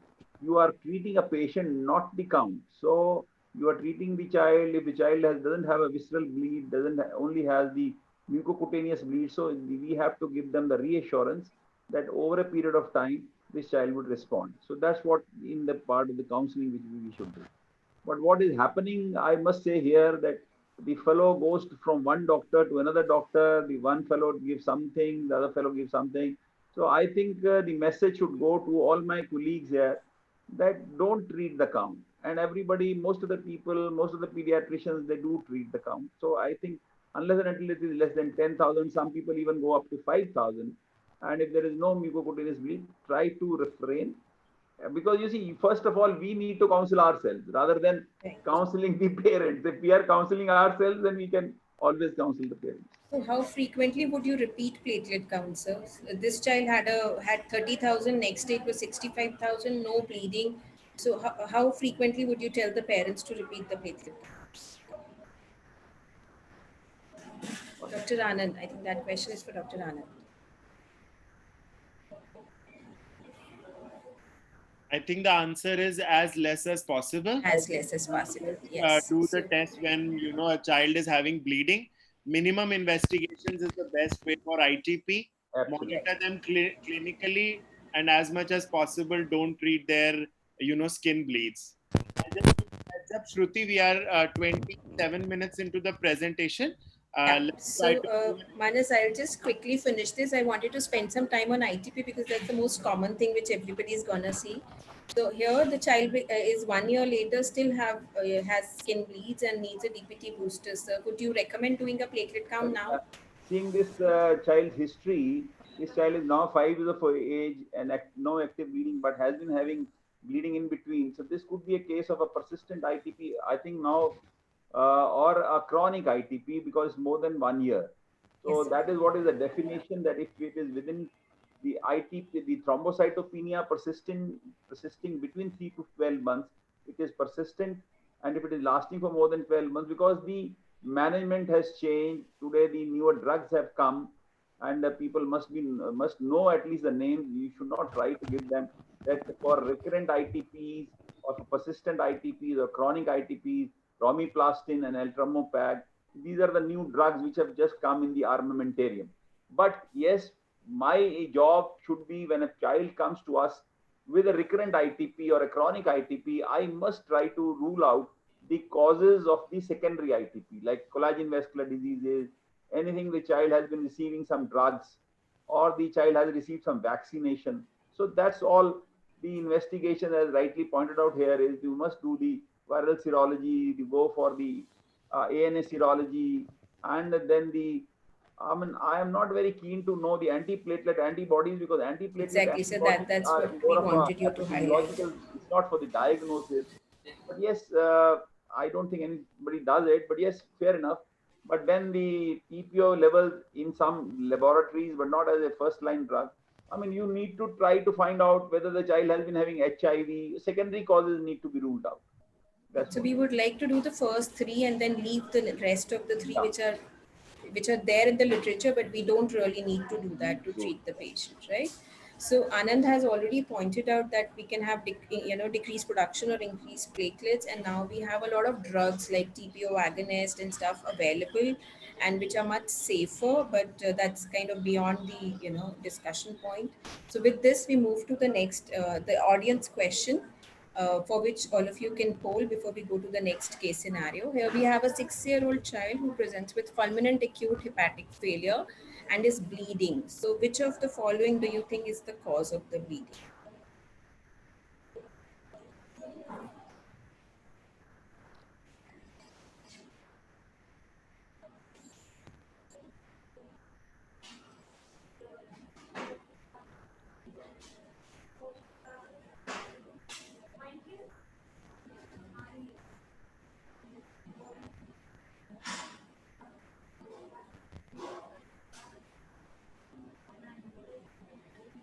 you are treating a patient, not the count. So you are treating the child. If the child doesn't have a visceral bleed, only has the mucocutaneous bleed, so we have to give them the reassurance that over a period of time, this child would respond. So that's what in the part of the counseling which we should do. But what is happening, I must say here, that the fellow goes from one doctor to another doctor. The one fellow gives something, the other fellow gives something. So I think the message should go to all my colleagues here that don't treat the count. And everybody, most of the people, most of the pediatricians, they do treat the count. So I think unless and until it is less than 10,000, some people even go up to 5,000. And if there is no mucocutaneous bleed, try to refrain. Because you see, first of all, we need to counsel ourselves rather than counseling the parents. If we are counseling ourselves, then we can always counsel the parents. So how frequently would you repeat platelet counts, sir? This child had 30,000, next day it was 65,000, no bleeding. So how frequently would you tell the parents to repeat the platelet counts? Dr. Anand, I think that question is for Dr. Anand. I think the answer is as less as possible. As less as possible, yes. Do the test when a child is having bleeding. Minimum investigations is the best way for ITP. Absolutely. Monitor them clinically, and as much as possible, don't treat their skin bleeds. And just heads up, Shruti, we are 27 minutes into the presentation. Manas, I'll just quickly finish this. I wanted to spend some time on ITP because that's the most common thing which everybody is gonna see. So here the child is 1 year later, still has skin bleeds and needs a DPT booster. So could you recommend doing a platelet count now? Seeing this child's history, this child is now 5 years of age and no active bleeding, but has been having bleeding in between. So this could be a case of a persistent ITP, I think now, or a chronic ITP because more than 1 year. So that is what is the definition, that if it is within the ITP, the thrombocytopenia persisting between 3 to 12 months, it is persistent. And if it is lasting for more than 12 months, because the management has changed, today the newer drugs have come, and people must know at least the names. You should not try to give them that for recurrent ITPs or for persistent ITPs or chronic ITPs, romiplastin and eltramopag. These are the new drugs which have just come in the armamentarium. But yes, my job should be, when a child comes to us with a recurrent ITP or a chronic ITP, I must try to rule out the causes of the secondary ITP, like collagen vascular diseases, anything the child has been receiving some drugs, or the child has received some vaccination. So that's all the investigation, as rightly pointed out here, is you must do the viral serology, you go for the ANA serology, and then I mean, I am not very keen to know the antiplatelet antibodies, because antiplatelet Exactly. So antibodies that's are what we more of wanted a you to highlight. epidemiological. It's not for the diagnosis. But yes, I don't think anybody does it. But yes, fair enough. But then the TPO levels in some laboratories, but not as a first-line drug. I mean, you need to try to find out whether the child has been having HIV. Secondary causes need to be ruled out. That's So what. we would like to do the first three and then leave the rest of the three which are there in the literature, but we don't really need to do that to treat the patient, right? So Anand has already pointed out that we can have decreased production or increased platelets, and now we have a lot of drugs like TPO agonist and stuff available, and which are much safer, but that's kind of beyond the discussion point. So with this, we move to the next the audience question, for which all of you can poll before we go to the next case scenario. Here we have a 6-year-old child who presents with fulminant acute hepatic failure and is bleeding. So which of the following do you think is the cause of the bleeding?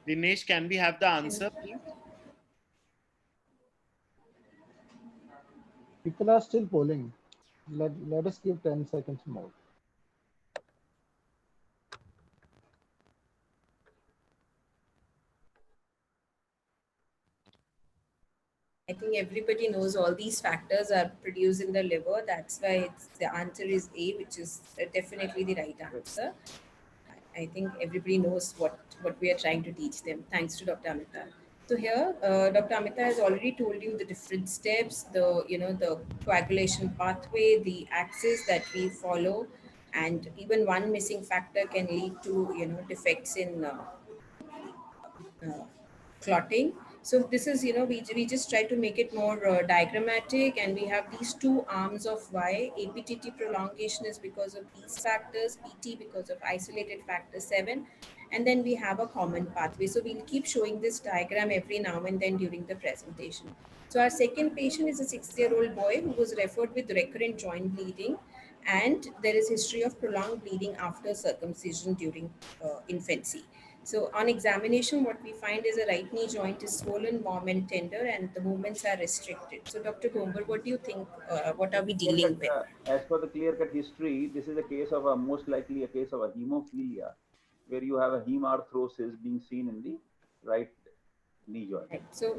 Dinesh, can we have the answer, please? People are still polling. Let us give 10 seconds more. I think everybody knows all these factors are produced in the liver. That's why the answer is A, which is definitely the right answer. I think everybody knows what we are trying to teach them. Thanks to Dr. Amita. So here, Dr. Amita has already told you the different steps, the coagulation pathway, the axis that we follow, and even one missing factor can lead to defects in clotting. So this is, we just try to make it more diagrammatic, and we have these two arms of why. APTT prolongation is because of these factors, PT because of isolated factor 7, and then we have a common pathway. So we'll keep showing this diagram every now and then during the presentation. So our second patient is a 6-year-old boy who was referred with recurrent joint bleeding, and there is history of prolonged bleeding after circumcision during infancy. So on examination, what we find is a right knee joint is swollen, warm and tender, and the movements are restricted. So Dr. Gomber, what do you think, what are we dealing with? As per the clear-cut history, this is a case of most likely a case of a hemophilia, where you have a hemarthrosis being seen in the right knee joint. Right. So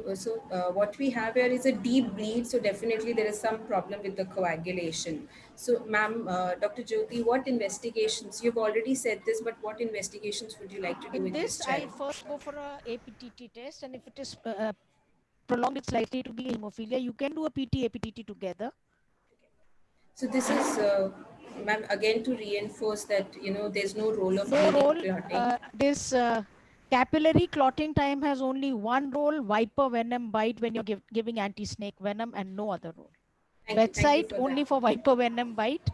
what we have here is a deep bleed. So definitely there is some problem with the coagulation. So ma'am, Dr. Jyoti, what investigations, you've already said this, but what investigations would you like to do in this child? I'll first go for a APTT test, and if it is prolonged, it's likely to be hemophilia. You can do a PT APTT together. So this is, ma'am, again to reinforce that there's no role of clotting. This capillary clotting time has only one role: viper venom bite when you're giving anti-snake venom, and no other role. Bedside only for viper venom bite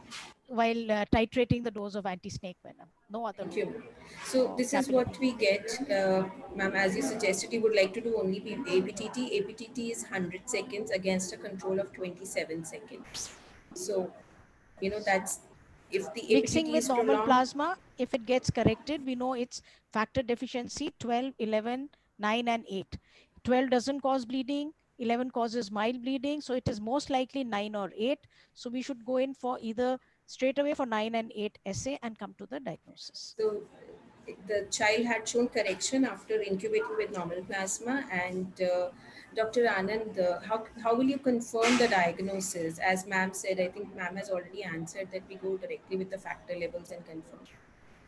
while titrating the dose of anti-snake venom. No other role. Thank you. So this is what we get, ma'am. As you suggested, you would like to do only APTT. APTT is 100 seconds against a control of 27 seconds. So, that's if the mixing APTT with is normal prolonged. plasma, if it gets corrected, we know it's factor deficiency 12, 11, 9, and 8. 12 doesn't cause bleeding, 11 causes mild bleeding, so it is most likely 9 or 8. So we should go in for either straight away for 9 and 8 assay and come to the diagnosis. So the child had shown correction after incubating with normal plasma. And Dr. Anand, how will you confirm the diagnosis? As ma'am said, I think ma'am has already answered that we go directly with the factor levels and confirm.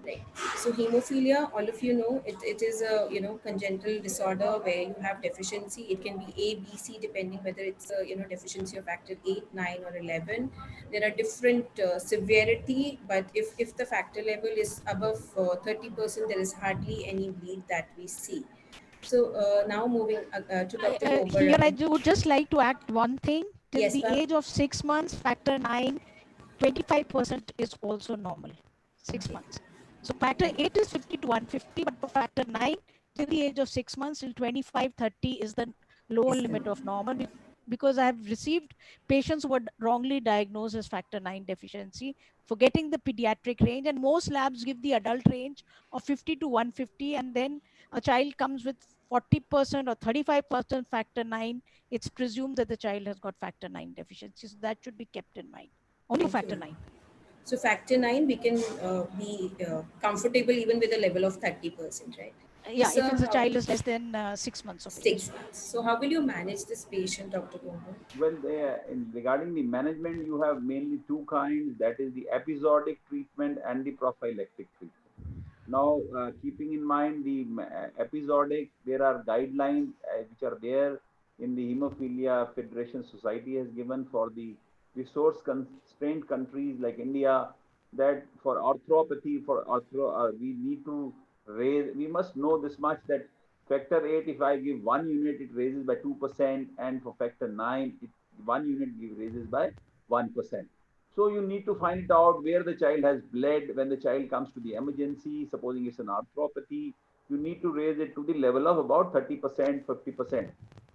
Right. So hemophilia, all of you know, it is a congenital disorder where you have deficiency. It can be A, B, C, depending whether it's a deficiency of factor 8, 9, or 11. There are different severity, but if the factor level is above 30%, there is hardly any bleed that we see. So now moving to Dr. Gomber. Here I would just like to add one thing. till Yes, the ma'am. age of 6 months, factor 9, 25% is also normal. 6 Okay. months. So factor 8 is 50 to 150, but for factor 9, till the age of 6 months till 25, 30 is the lower Is the limit of normal. normal, because I have received patients who were wrongly diagnosed as factor 9 deficiency, forgetting the pediatric range, and most labs give the adult range of 50 to 150, and then a child comes with 40% or 35% factor 9, it's presumed that the child has got factor 9 deficiency. So that should be kept in mind. Only Thank factor you. 9. So factor 9, we can be comfortable even with a level of 30%, right? So, Yeah, if sir, it's a how child will is less than 6 months of age. 6 months? So how will you manage this patient, Dr. Gomber? Well, regarding the management, you have mainly two kinds. That is the episodic treatment and the prophylactic treatment. Now, keeping in mind the episodic, there are guidelines which are there in the Hemophilia Federation Society has given for the resource constrained countries like India, that for arthropathy, we need to raise, we must know this much, that factor 8, if I give 1 unit, it raises by 2%, and for factor 9, 1 unit raises by 1%. So you need to find it out where the child has bled. When the child comes to the emergency, supposing it's an arthropathy, you need to raise it to the level of about 30%, 50%.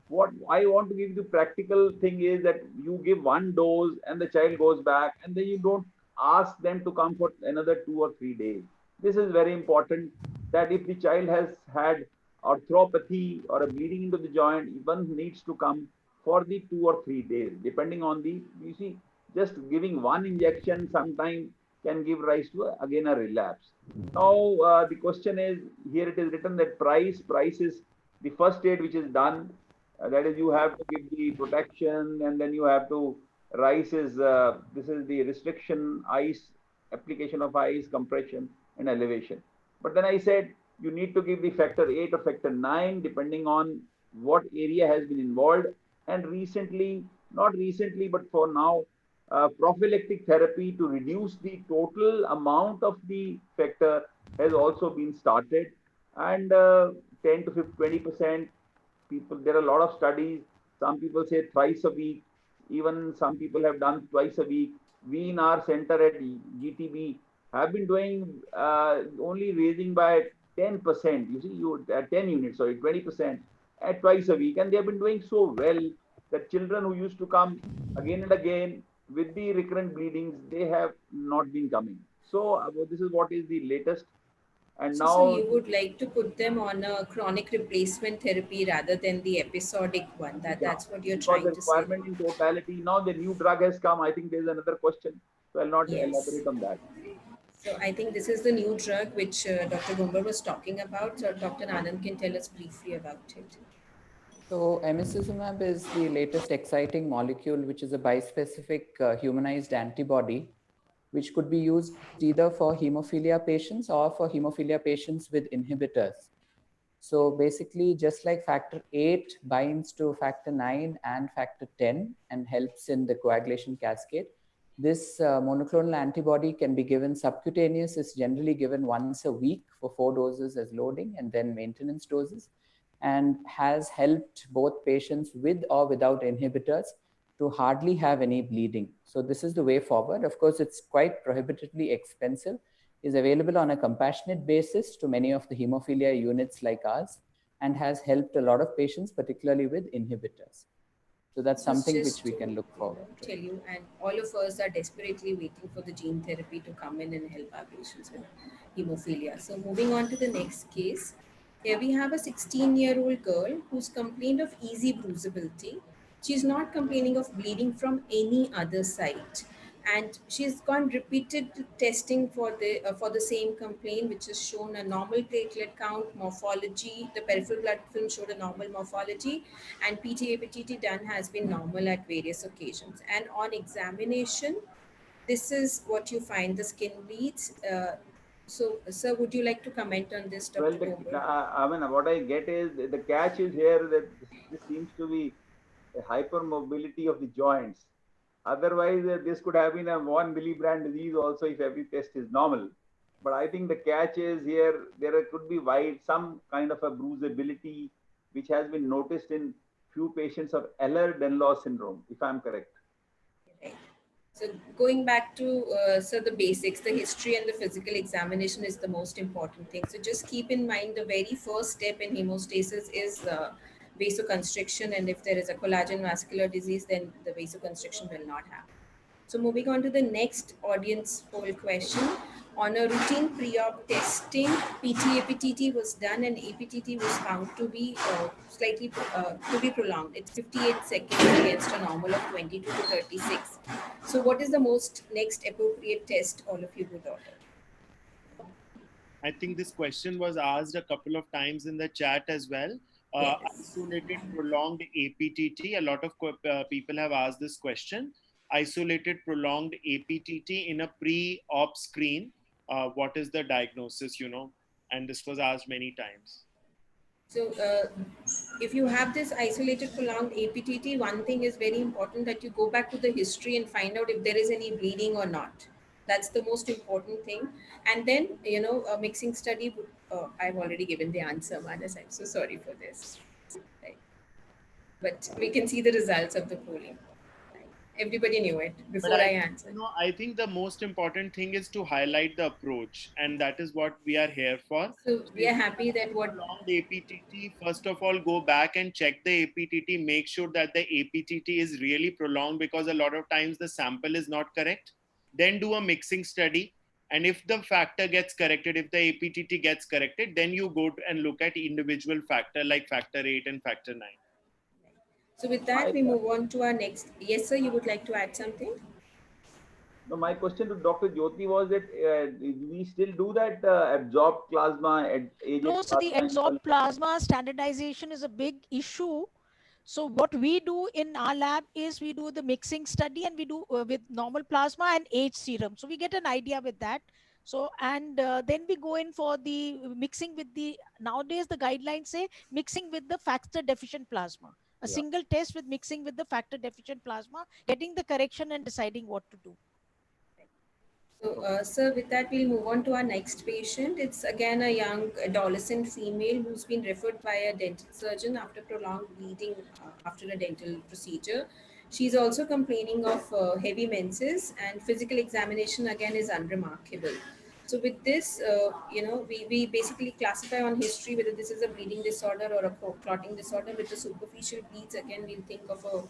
What I want to give the practical thing is that you give one dose and the child goes back, and then you don't ask them to come for another 2 or 3 days. This is very important, that if the child has had arthropathy or a bleeding into the joint, one needs to come for the 2 or 3 days, depending on the, you see, just giving one injection sometime can give rise to again a relapse. Now the question is, here it is written that price is the first aid which is done. That is, you have to give the protection, and then you have to, rice is this is the restriction, ice, application of ice, compression, and elevation. But then I said you need to give the factor 8 or factor 9 depending on what area has been involved. And recently, not recently, but for now, prophylactic therapy to reduce the total amount of the factor has also been started. And 10 to 20% people, there are a lot of studies. Some people say thrice a week. Even some people have done twice a week. We in our center at GTB have been doing only raising by 10%. You see, you 10 units, sorry, 20% at twice a week, and they have been doing so well that children who used to come again and again with the recurrent bleedings, they have not been coming. So this is what is the latest. And So now, you would like to put them on a chronic replacement therapy rather than the episodic one. yeah, That's what you're because the trying to say. requirement in totality, now the new drug has come. I think there's another question, so I'll not Yes. elaborate on that. So I think this is the new drug which Dr. Gomber was talking about. So Dr. Anand can tell us briefly about it. So emicizumab is the latest exciting molecule, which is a bispecific humanized antibody, which could be used either for hemophilia patients or for hemophilia patients with inhibitors. So basically, just like factor 8 binds to factor 9 and factor 10 and helps in the coagulation cascade, this monoclonal antibody can be given subcutaneous, is generally given once a week for 4 doses as loading and then maintenance doses, and has helped both patients with or without inhibitors to hardly have any bleeding. So this is the way forward. Of course, it's quite prohibitively expensive, is available on a compassionate basis to many of the hemophilia units like ours, and has helped a lot of patients, particularly with inhibitors. So that's So it's something which just we to can look forward to. tell you, and all of us are desperately waiting for the gene therapy to come in and help our patients with hemophilia. So moving on to the next case. Here we have a 16-year-old girl who's complained of easy bruisability. She's not complaining of bleeding from any other site, and she's gone repeated testing for the same complaint, which has shown a normal platelet count, morphology. The peripheral blood film showed a normal morphology, and PT-APTT done has been normal at various occasions. And on examination, this is what you find: the skin bleeds. So, sir, would you like to comment on this, Well, Dr. Gober? I mean, what I get is the catch is here that this seems to be a hypermobility of the joints. Otherwise, this could have been a one Willebrand disease also if every test is normal. But I think the catch is here, there could be some kind of a bruisability which has been noticed in few patients of Ehlers-Danlos syndrome, if I'm correct. Right. So going back to so the basics, the history and the physical examination is the most important thing. So just keep in mind the very first step in hemostasis is vasoconstriction, and if there is a collagen vascular disease, then the vasoconstriction will not happen. So moving on to the next audience poll question. On a routine pre-op testing, PT-APTT was done and APTT was found to be slightly to be prolonged. It's 58 seconds against a normal of 22 to 36. So what is the most next appropriate test all of you would order? I think this question was asked a couple of times in the chat as well. Yes. Isolated prolonged APTT. A lot of people have asked this question. Isolated prolonged APTT in a pre-op screen. What is the diagnosis, you know? And this was asked many times. So if you have this isolated prolonged APTT, one thing is very important, that you go back to the history and find out if there is any bleeding or not. That's the most important thing. And then, you know, a mixing study would, I've already given the answer, Manas, I'm so sorry for this. Right. But we can see the results of the polling. Everybody knew it before I answered. You know, I think the most important thing is to highlight the approach, and that is what we are here for. So we are happy that what prolonged APTT, first of all, go back and check the APTT, make sure that the APTT is really prolonged, because a lot of times the sample is not correct. Then do a mixing study. And if the factor gets corrected, if the APTT gets corrected, then you go and look at individual factor like factor 8 and factor 9. So with that, we move on to our next. Yes, sir, you would like to add something? No, my question to Dr. Jyoti was that we still do that absorbed plasma, No, so the absorbed plasma standardization is a big issue. So what we do in our lab is we do the mixing study, and we do with normal plasma and age serum. So we get an idea with that. So, and then we go in for the mixing with the, nowadays the guidelines say mixing with the factor deficient plasma. A single test with mixing with the factor deficient plasma, getting the correction and deciding what to do. So, sir, with that, we'll move on to our next patient. It's again a young adolescent female who's been referred by a dental surgeon after prolonged bleeding after a dental procedure. She's also complaining of heavy menses, and physical examination again is unremarkable. So with this, you know, we basically classify on history whether this is a bleeding disorder or a clotting disorder. With the superficial bleeds, again, we'll think of a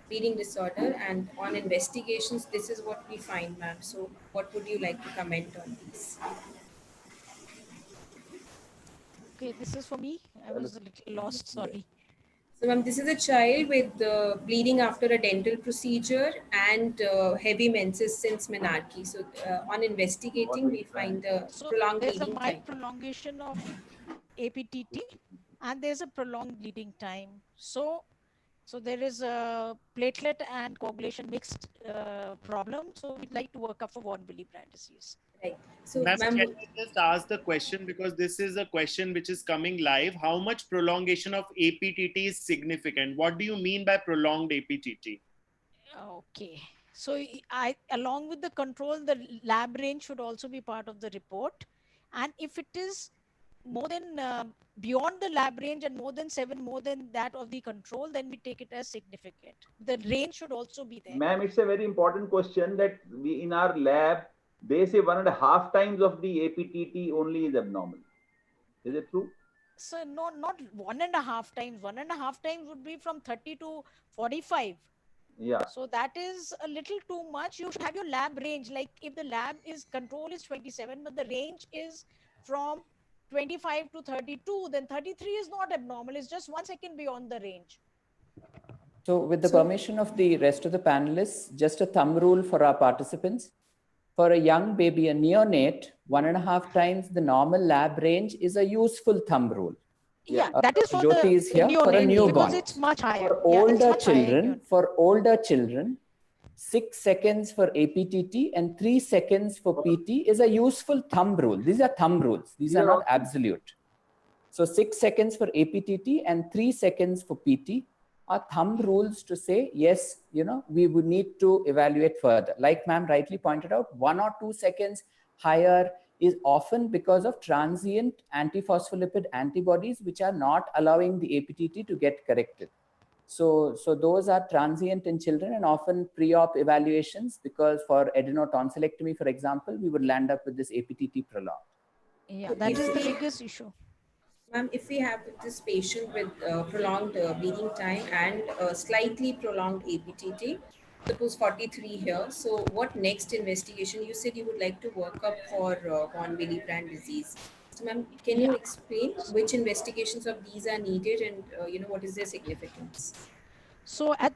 bleeding disorder, and on investigations, this is what we find, ma'am. So what would you like to comment on these? Okay, this is for me. I was a little lost, sorry. So ma'am, this is a child with bleeding after a dental procedure and heavy menses since menarche. So on investigating, we find the prolonged There's bleeding a mild time. prolongation of APTT, and there's a prolonged bleeding time. So there is a platelet and coagulation mixed problem. So we'd like to work up for von Willebrand disease. Right. So, Ma'am, ma'am, can I just ask the question, because this is a question which is coming live. How much prolongation of APTT is significant? What do you mean by prolonged APTT? Okay. So along with the control, the lab range should also be part of the report. And if it is more than beyond the lab range and more than 7, more than that of the control, then we take it as significant. The range should also be there. Ma'am, it's a very important question that we in our lab, they say 1.5 times of the APTT only is abnormal. Is it true? So no, not 1.5 times. 1.5 times would be from 30 to 45. Yeah. So that is a little too much. You should have your lab range. Like if the lab is control is 27, but the range is from 25 to 32, then 33 is not abnormal. It's just 1 second beyond the range. So with the permission of the rest of the panelists, just a thumb rule for our participants. For a young baby, a neonate, 1.5 times the normal lab range is a useful thumb rule. Yeah, that is for Jyoti is here for a newborn. because it's much higher. For older children, 6 seconds for APTT and 3 seconds for PT is a useful thumb rule. These are thumb rules. These are not absolute. So 6 seconds for APTT and 3 seconds for PT are thumb rules to say, yes, you know, we would need to evaluate further. Like ma'am rightly pointed out, 1 or 2 seconds higher is often because of transient antiphospholipid antibodies, which are not allowing the APTT to get corrected. So those are transient in children and often pre-op evaluations, because for adenotonsillectomy, for example, we would land up with this APTT prolonged. Yeah, that is the biggest issue. Ma'am, if we have this patient with prolonged bleeding time and slightly prolonged APTT, suppose 43 here, so what next investigation? You said you would like to work up for von Willebrand disease. So ma'am, can you explain which investigations of these are needed and what is their significance? So at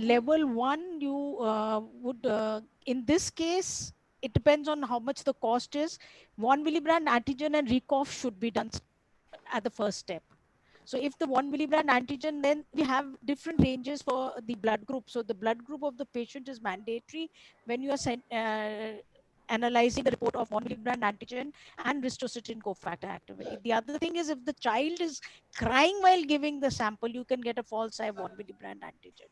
level 1, you would, in this case, it depends on how much the cost is. Von Willebrand antigen and recoff should be done at the first step. So if the von Willebrand antigen, then we have different ranges for the blood group. So the blood group of the patient is mandatory when you are analyzing the report of von Willebrand antigen and ristocetin cofactor activity. The other thing is, if the child is crying while giving the sample, you can get a false von Willebrand antigen.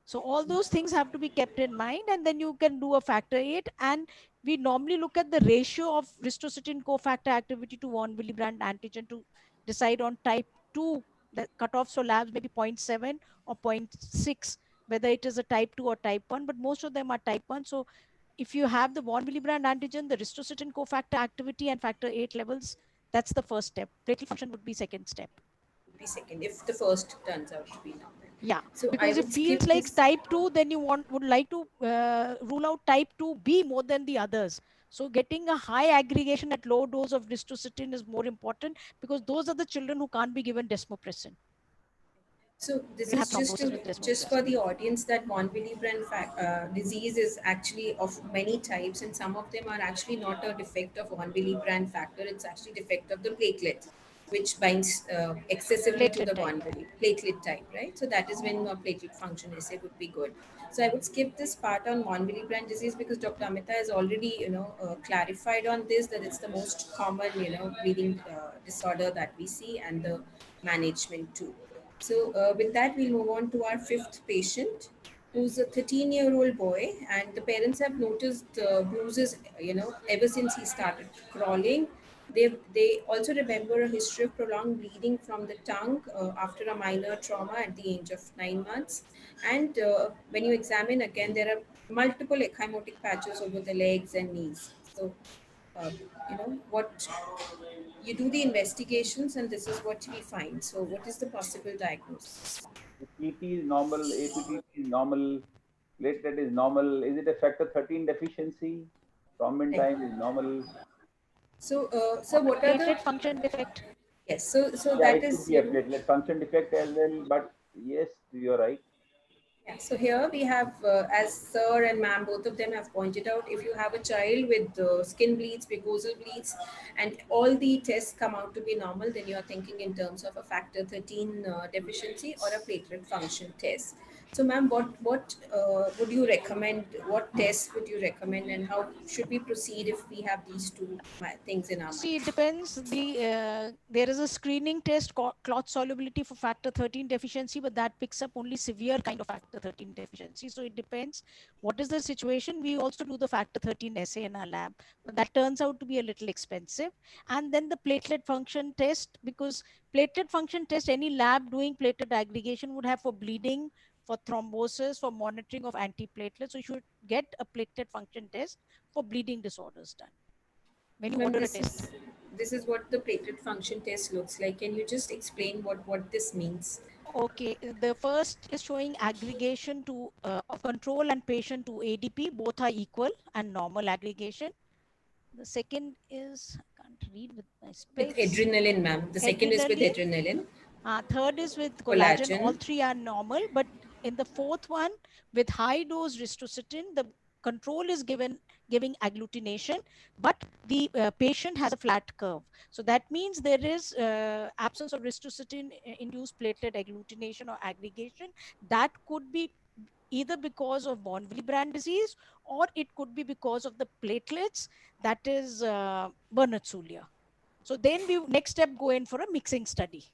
So all those things have to be kept in mind, and then you can do a factor 8. And we normally look at the ratio of ristocetin cofactor activity to von Willebrand antigen to decide on type 2. The cutoffs for labs maybe 0.7 or 0.6, whether it is a type 2 or type 1, but most of them are type 1. So if you have the von Willebrand antigen, the ristocetin cofactor activity and factor 8 levels, that's the first step. Platelet function would be second step. Would be second if the first turns out to be normal. Yeah, so because if feels like type 2, then you would like to rule out type 2B more than the others. So getting a high aggregation at low dose of ristocetin is more important, because those are the children who can't be given desmopressin. So this is just for the audience that von Willebrand disease is actually of many types, and some of them are actually not a defect of von Willebrand factor. It's actually defect of the platelet, which binds excessively to the von platelet type, right? So that is when platelet function assay would be good. So I would skip this part on von Willebrand disease because Dr. Amita has already clarified on this, that it's the most common bleeding disorder that we see, and the management too. So with that, we'll move on to our fifth patient, who's a 13-year-old boy, and the parents have noticed bruises, ever since he started crawling. They also remember a history of prolonged bleeding from the tongue after a minor trauma at the age of 9 months. And when you examine again, there are multiple ecchymotic patches over the legs and knees. So, what you do the investigations, and this is what we find. So, what is the possible diagnosis? TT is normal, APTT is normal, platelet is normal. Is it a factor 13 deficiency? Thrombin time is normal. So, what are the platelet function defect? Yes, so yeah, that it is could be a platelet function defect as well. But yes, you're right. Yeah, so here we have, as sir and ma'am, both of them have pointed out, if you have a child with skin bleeds, mucosal bleeds, and all the tests come out to be normal, then you are thinking in terms of a factor 13 deficiency or a platelet function test. So ma'am, what would you recommend, what tests would you recommend, and how should we proceed if we have these two things in our mind? See, it depends. There is a screening test, clot solubility for factor 13 deficiency, but that picks up only severe kind of factor 13 deficiency. So it depends what is the situation. We also do the factor 13 assay in our lab, but that turns out to be a little expensive. And then the platelet function test, because platelet function test, any lab doing platelet aggregation would have for bleeding, for thrombosis, for monitoring of antiplatelets. So you should get a platelet function test for bleeding disorders done when you order a test. This is what the platelet function test looks like. Can you just explain what this means? Okay, the first is showing aggregation to of control and patient to ADP. Both are equal and normal aggregation. The second is, I can't read with my specs. With adrenaline, ma'am. The second is with adrenaline. Third is with collagen. All three are normal, but in the fourth one, with high dose ristocetin, the control is giving agglutination, but the patient has a flat curve. So that means there is absence of ristocetin induced platelet agglutination or aggregation. That could be either because of von Willebrand disease, or it could be because of the platelets, that is Bernard-Soulier. So then we next step go in for a mixing study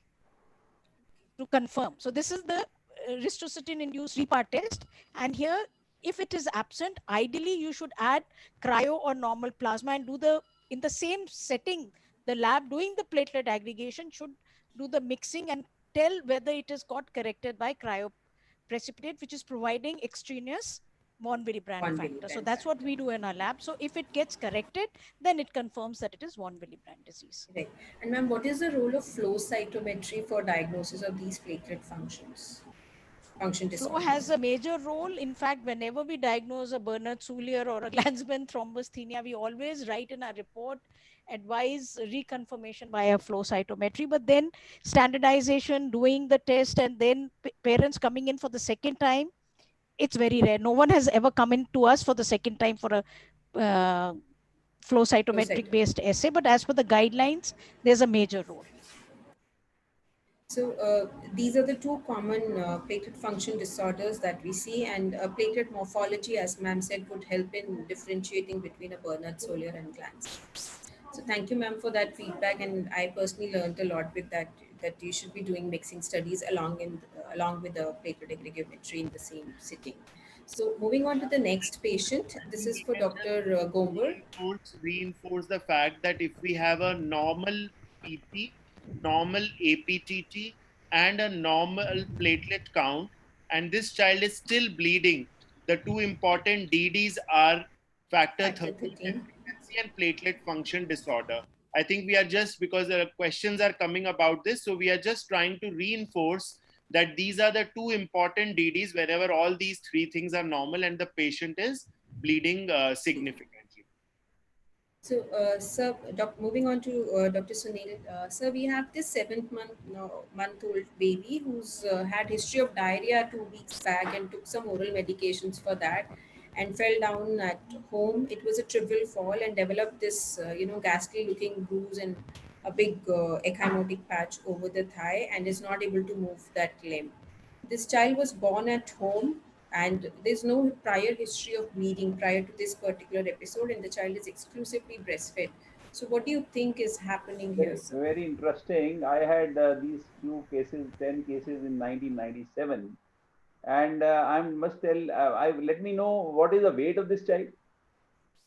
to confirm. So this is the ristocetin induced repart test, and here if it is absent, ideally you should add cryo or normal plasma and do the, in the same setting, the lab doing the platelet aggregation should do the mixing and tell whether it has got corrected by cryoprecipitate, which is providing extraneous von Willebrand factor. So that's what we do in our lab. So if it gets corrected, then it confirms that it is von Willebrand disease. Right. And ma'am, what is the role of flow cytometry for diagnosis of these platelet function Flow disorders? has a major role. In fact, whenever we diagnose a Bernard-Soulier or a Glanzmann thrombocythemia, we always write in our report, advise reconfirmation via flow cytometry. But then standardization, doing the test, and then parents coming in for the second time, it's very rare. No one has ever come in to us for the second time for a flow cytometric based assay. But as per the guidelines, there's a major role. So these are the two common platelet function disorders that we see, and platelet morphology, as ma'am said, would help in differentiating between a Bernard-Soulier and Glanzmann. So thank you, ma'am, for that feedback, and I personally learned a lot with that. That you should be doing mixing studies along with the platelet aggregometry in the same sitting. So moving on to the next patient, this is for Dr. Gomber. Reinforce the fact that if we have a normal PT, normal APTT, and a normal platelet count, and this child is still bleeding, the two important DDs are factor 13 deficiency and platelet function disorder. I think we are just, because the questions are coming about this, so we are just trying to reinforce that these are the two important DDs wherever all these three things are normal and the patient is bleeding significantly. So, sir, moving on to Dr. Sunil, sir, we have this 7-month-old baby who's had history of diarrhea 2 weeks back and took some oral medications for that, and fell down at home. It was a trivial fall and developed this, ghastly-looking bruise and a big ecchymotic patch over the thigh, and is not able to move that limb. This child was born at home, and there's no prior history of bleeding prior to this particular episode, and the child is exclusively breastfed. So what do you think is happening here, sir? Very interesting. I had these few cases, 10 cases in 1997. And I must tell, let me know what is the weight of this child?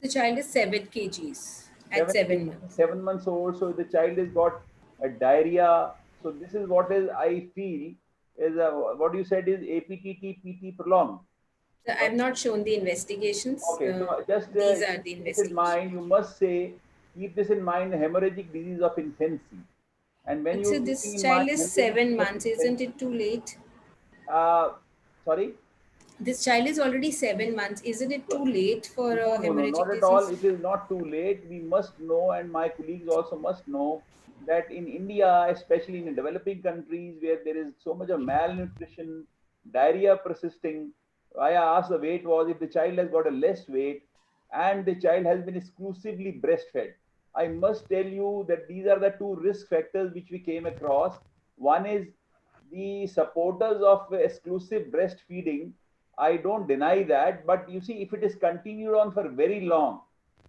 The child is 7 kgs at 7 months. 7 months old. So the child has got a diarrhea. So this is what is, I feel, is what you said is APTT PT prolonged. So I have not shown the investigations. Okay, so just these are the keep this in investigations. mind. You must say, keep this in mind, hemorrhagic disease of infancy. And when So you this child is 7 months, isn't it too late? Sorry? This child is already 7 months. Isn't it too late for a hemorrhagic not disease? at all. It is not too late. We must know, and my colleagues also must know, that in India, especially in developing countries where there is so much of malnutrition, diarrhea persisting, I asked the weight was if the child has got a less weight and the child has been exclusively breastfed. I must tell you that these are the two risk factors which we came across. One is the supporters of exclusive breastfeeding. I don't deny that, but you see, if it is continued on for very long,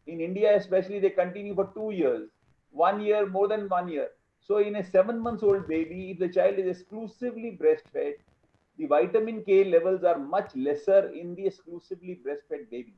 in India especially, they continue for 2 years, 1 year, more than 1 year. So, in a 7 months old baby, if the child is exclusively breastfed, the vitamin K levels are much lesser in the exclusively breastfed baby.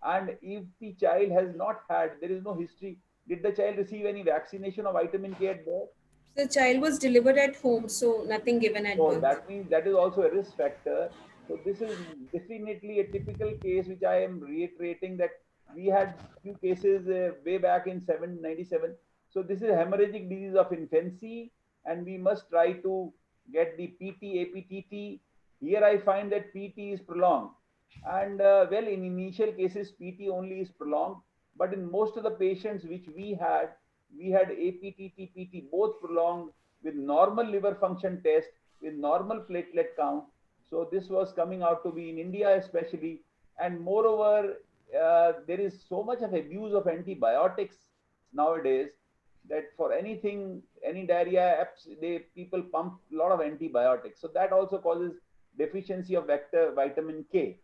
And if the child has not had, there is no history. Did the child receive any vaccination of vitamin K at birth? The child was delivered at home, so nothing given at So birth. that means that is also a risk factor. So this is definitely a typical case which I am reiterating, that we had few cases way back in 97. So this is hemorrhagic disease of infancy, and we must try to get the PT, APTT. Here I find that PT is prolonged. And well, in initial cases, PT only is prolonged. But in most of the patients which we had APTT, PT both prolonged with normal liver function test, with normal platelet count. So this was coming out to be in India especially. And moreover, there is so much of abuse of antibiotics nowadays that for anything, any diarrhea, people pump a lot of antibiotics. So that also causes deficiency of vitamin K.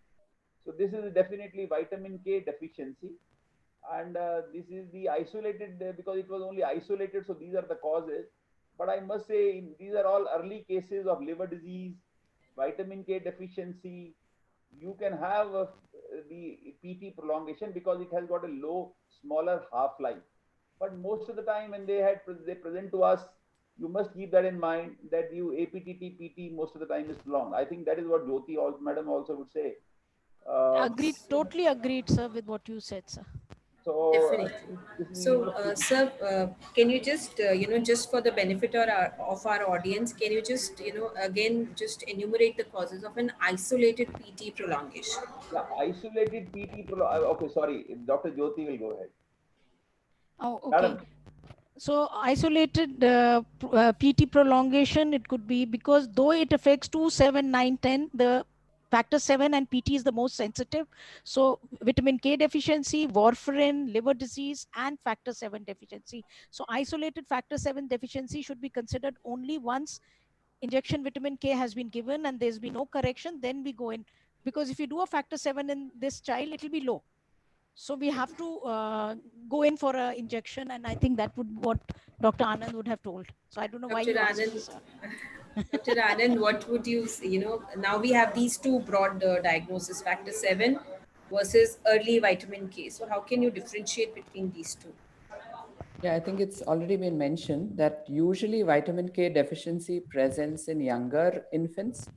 So this is definitely vitamin K deficiency. And this is the isolated, because it was only isolated, so these are the causes. But I must say, these are all early cases of liver disease, vitamin K deficiency. You can have the PT prolongation because it has got a smaller half-life. But most of the time when they present to us, you must keep that in mind, that you APTT PT most of the time is prolonged. I think that is what Jyoti also, madam also would say. Agreed, totally agreed, sir, with what you said, sir. So Definitely. this we So, must keep. sir, can you just, just for the benefit of our audience, can you just, again, just enumerate the causes of an isolated PT prolongation? Yeah, isolated PT. Okay, sorry, Dr. Jyoti will go ahead. Oh, okay. Madam. So isolated PT prolongation, it could be because though it affects 2, 7, 9, 10, the factor 7 and PT is the most sensitive. So vitamin K deficiency, warfarin, liver disease, and factor 7 deficiency. So isolated factor 7 deficiency should be considered only once injection vitamin K has been given and there's been no correction, then we go in. Because if you do a factor 7 in this child, it will be low. So we have to go in for an injection, and I think that would what Dr. Anand would have told. So I don't know why Dr. you asked Anand, this. Dr. Anand, what would you, now we have these two broad diagnosis, factor 7 versus early vitamin K. So how can you differentiate between these two? Yeah, I think it's already been mentioned that usually vitamin K deficiency presents in younger infants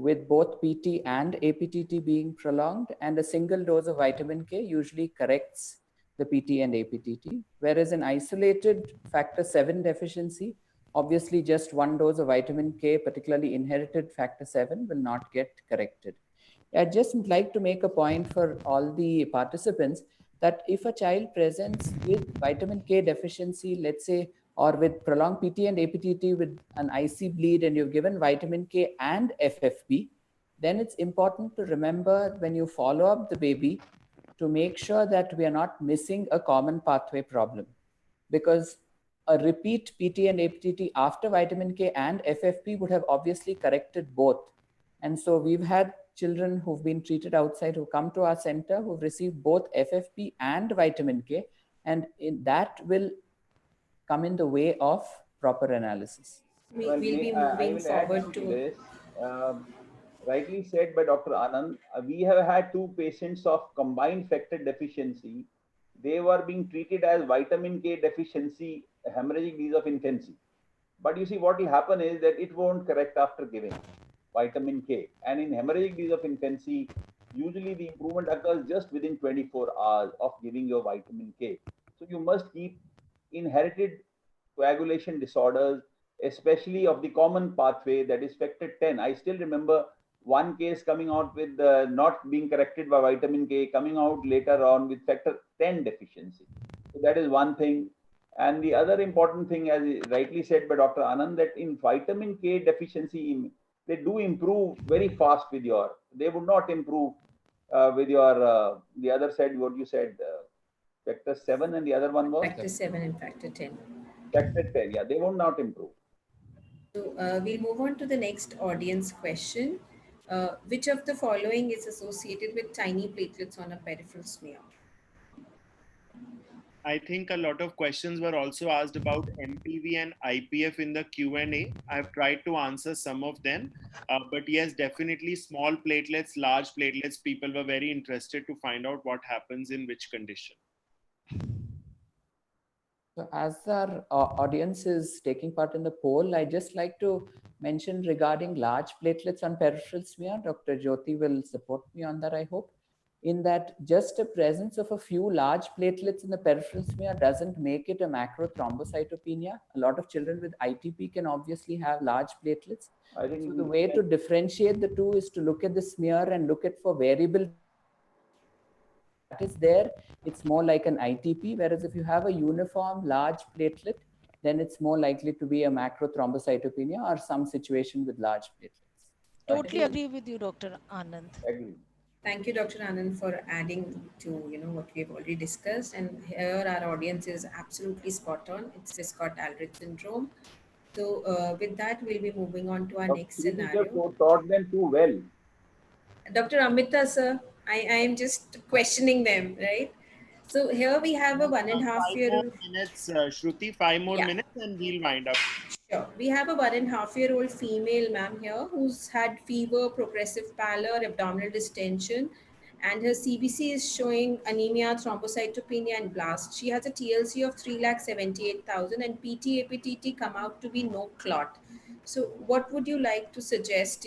with both PT and APTT being prolonged, and a single dose of vitamin K usually corrects the PT and APTT, whereas an isolated factor 7 deficiency, obviously just one dose of vitamin K, particularly inherited factor 7, will not get corrected. I'd just like to make a point for all the participants that if a child presents with vitamin K deficiency, let's say, or with prolonged PT and APTT with an IC bleed, and you've given vitamin K and FFP, then it's important to remember when you follow up the baby to make sure that we are not missing a common pathway problem. Because a repeat PT and APTT after vitamin K and FFP would have obviously corrected both. And so we've had children who've been treated outside who come to our center who've received both FFP and vitamin K, and that will come in the way of proper analysis. Well, We'll be I moving will add forward to to. this. Rightly said by Dr. Anand, we have had two patients of combined factor deficiency. They were being treated as vitamin K deficiency, hemorrhagic disease of infancy. But you see, what will happen is that it won't correct after giving vitamin K. And in hemorrhagic disease of infancy, usually the improvement occurs just within 24 hours of giving your vitamin K. So you must keep inherited coagulation disorders, especially of the common pathway, that is factor 10. I still remember one case coming out with not being corrected by vitamin K, coming out later on with factor 10 deficiency. So that is one thing. And the other important thing, as rightly said by Dr. Anand, that in vitamin K deficiency, they do improve very fast with your, they would not improve with your, the other side, what you said, factor 7, and the other one was? Factor 7 and factor 10. Factor 10, yeah, they will not improve. So we'll move on to the next audience question. Which of the following is associated with tiny platelets on a peripheral smear? I think a lot of questions were also asked about MPV and IPF in the Q&A. I've tried to answer some of them, but yes, definitely small platelets, large platelets, people were very interested to find out what happens in which condition. So as our audience is taking part in the poll, I just like to mention regarding large platelets on peripheral smear. Dr. Jyoti will support me on that, I hope. In that just the presence of a few large platelets in the peripheral smear doesn't make it a macrothrombocytopenia. A lot of children with ITP can obviously have large platelets. I think so the way to differentiate the two is to look at the smear and look at for variable that is there, it's more like an ITP, whereas if you have a uniform large platelet, then it's more likely to be a macrothrombocytopenia or some situation with large platelets. Totally agree with you, Dr. Anand. Agree. Thank you, Dr. Anand, for adding to what we've already discussed. And here our audience is absolutely spot on. It's Scott-Aldrich syndrome. So with that, we'll be moving on to our next scenario. Taught them too well. Dr. Amita, sir, I am just questioning them, right? So here we have a 1.5 year old. 5 more minutes, Shruti, 5 more minutes and we'll wind up. Sure. We have a 1.5 year old female, ma'am, here who's had fever, progressive pallor, abdominal distension, and her CBC is showing anemia, thrombocytopenia, and blast. She has a TLC of 3,78,000 and PT-APTT come out to be no clot. So what would you like to suggest?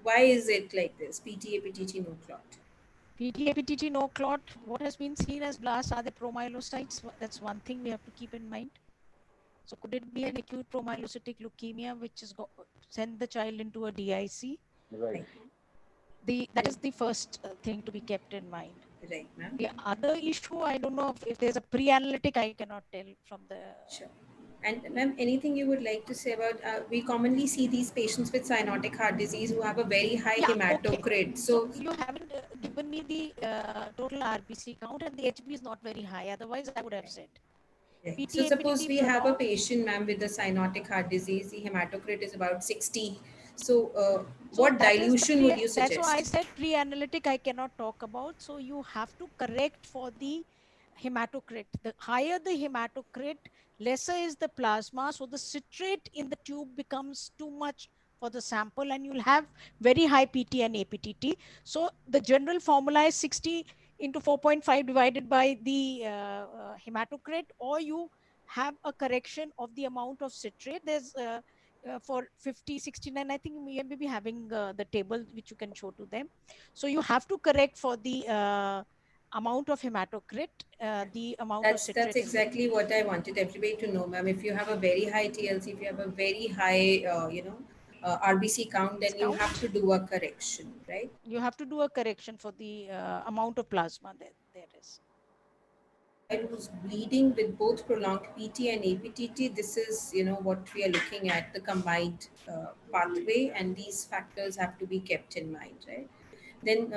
Why is it like this? PT-APTT no clot. PT-APTT no clot. What has been seen as blasts are the promyelocytes. That's one thing we have to keep in mind. So could it be an acute promyelocytic leukemia which is send the child into a DIC? Right. That is the first thing to be kept in mind. Right, ma'am. The other issue, I don't know if there's a pre-analytic, I cannot tell from the... Sure. And ma'am, anything you would like to say about, we commonly see these patients with cyanotic heart disease who have a very high hematocrit. Okay. So you haven't given me the total RBC count and the HB is not very high. Otherwise, I would have said. Right. So suppose we have a patient, ma'am, with a cyanotic heart disease. The hematocrit is about 60. So what dilution would you suggest? That's why I said pre-analytic I cannot talk about. So you have to correct for the hematocrit. The higher the hematocrit, lesser is the plasma. So the citrate in the tube becomes too much for the sample and you'll have very high PT and APTT. So the general formula is 60 into 4.5 divided by the hematocrit, or you have a correction of the amount of citrate. There's for 50, 69, I think we may be having the table which you can show to them. So you have to correct for the amount of hematocrit, the amount of citrate. That's exactly what I wanted everybody to know, ma'am. If you have a very high TLC, if you have a very high, RBC count, then you have to do a correction, right? You have to do a correction for the amount of plasma there is. Child who's bleeding with both prolonged PT and APTT, this is, what we are looking at, the combined pathway, and these factors have to be kept in mind, right? Then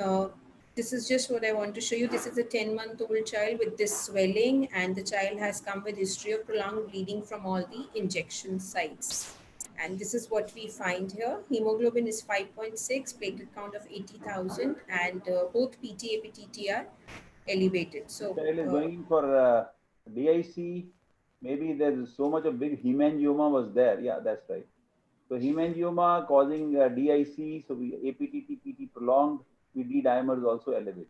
this is just what I want to show you. This is a 10-month-old child with this swelling, and the child has come with history of prolonged bleeding from all the injection sites. And this is what we find here. Hemoglobin is 5.6, platelet count of 80,000, and both PT, APTT are elevated. So child is going in for DIC. Maybe there's so much of big hemangioma was there. Yeah, that's right. So hemangioma causing DIC. So APTT, PT prolonged, PD dimer is also elevated.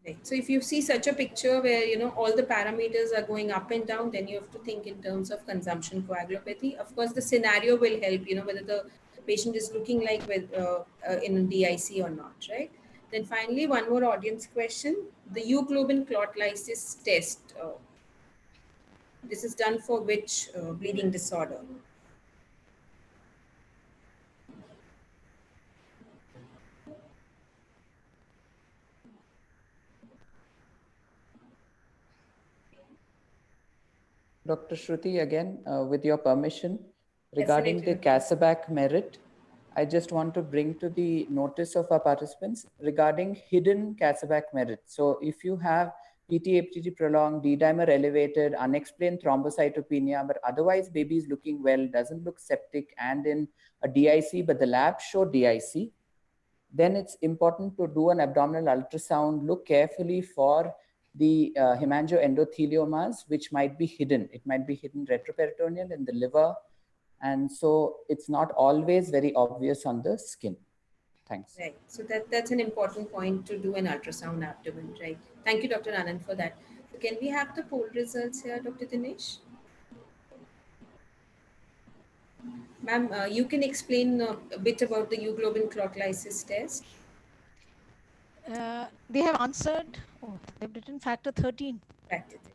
Right. So if you see such a picture where all the parameters are going up and down, then you have to think in terms of consumption coagulopathy. Of course, the scenario will help. Whether the patient is looking like with in DIC or not, right? Then finally, one more audience question: the euglobin clot lysis test. This is done for which bleeding disorder? Dr. Shruti, again, with your permission, regarding the Casaback merit, I just want to bring to the notice of our participants regarding hidden Casaback merit. So if you have PT-APTT prolonged, D-dimer elevated, unexplained thrombocytopenia, but otherwise baby is looking well, doesn't look septic and in a DIC, but the lab showed DIC, then it's important to do an abdominal ultrasound, look carefully for the hemangioendotheliomas, which might be hidden. It might be hidden retroperitoneal in the liver. And so it's not always very obvious on the skin. Thanks. Right. So that's an important point to do an ultrasound abdomen, right? Thank you, Dr. Anand, for that. So can we have the poll results here, Dr. Dinesh? Ma'am, you can explain a bit about the euglobin clot lysis test. They have answered. Oh, they've written factor 13. Factor 13.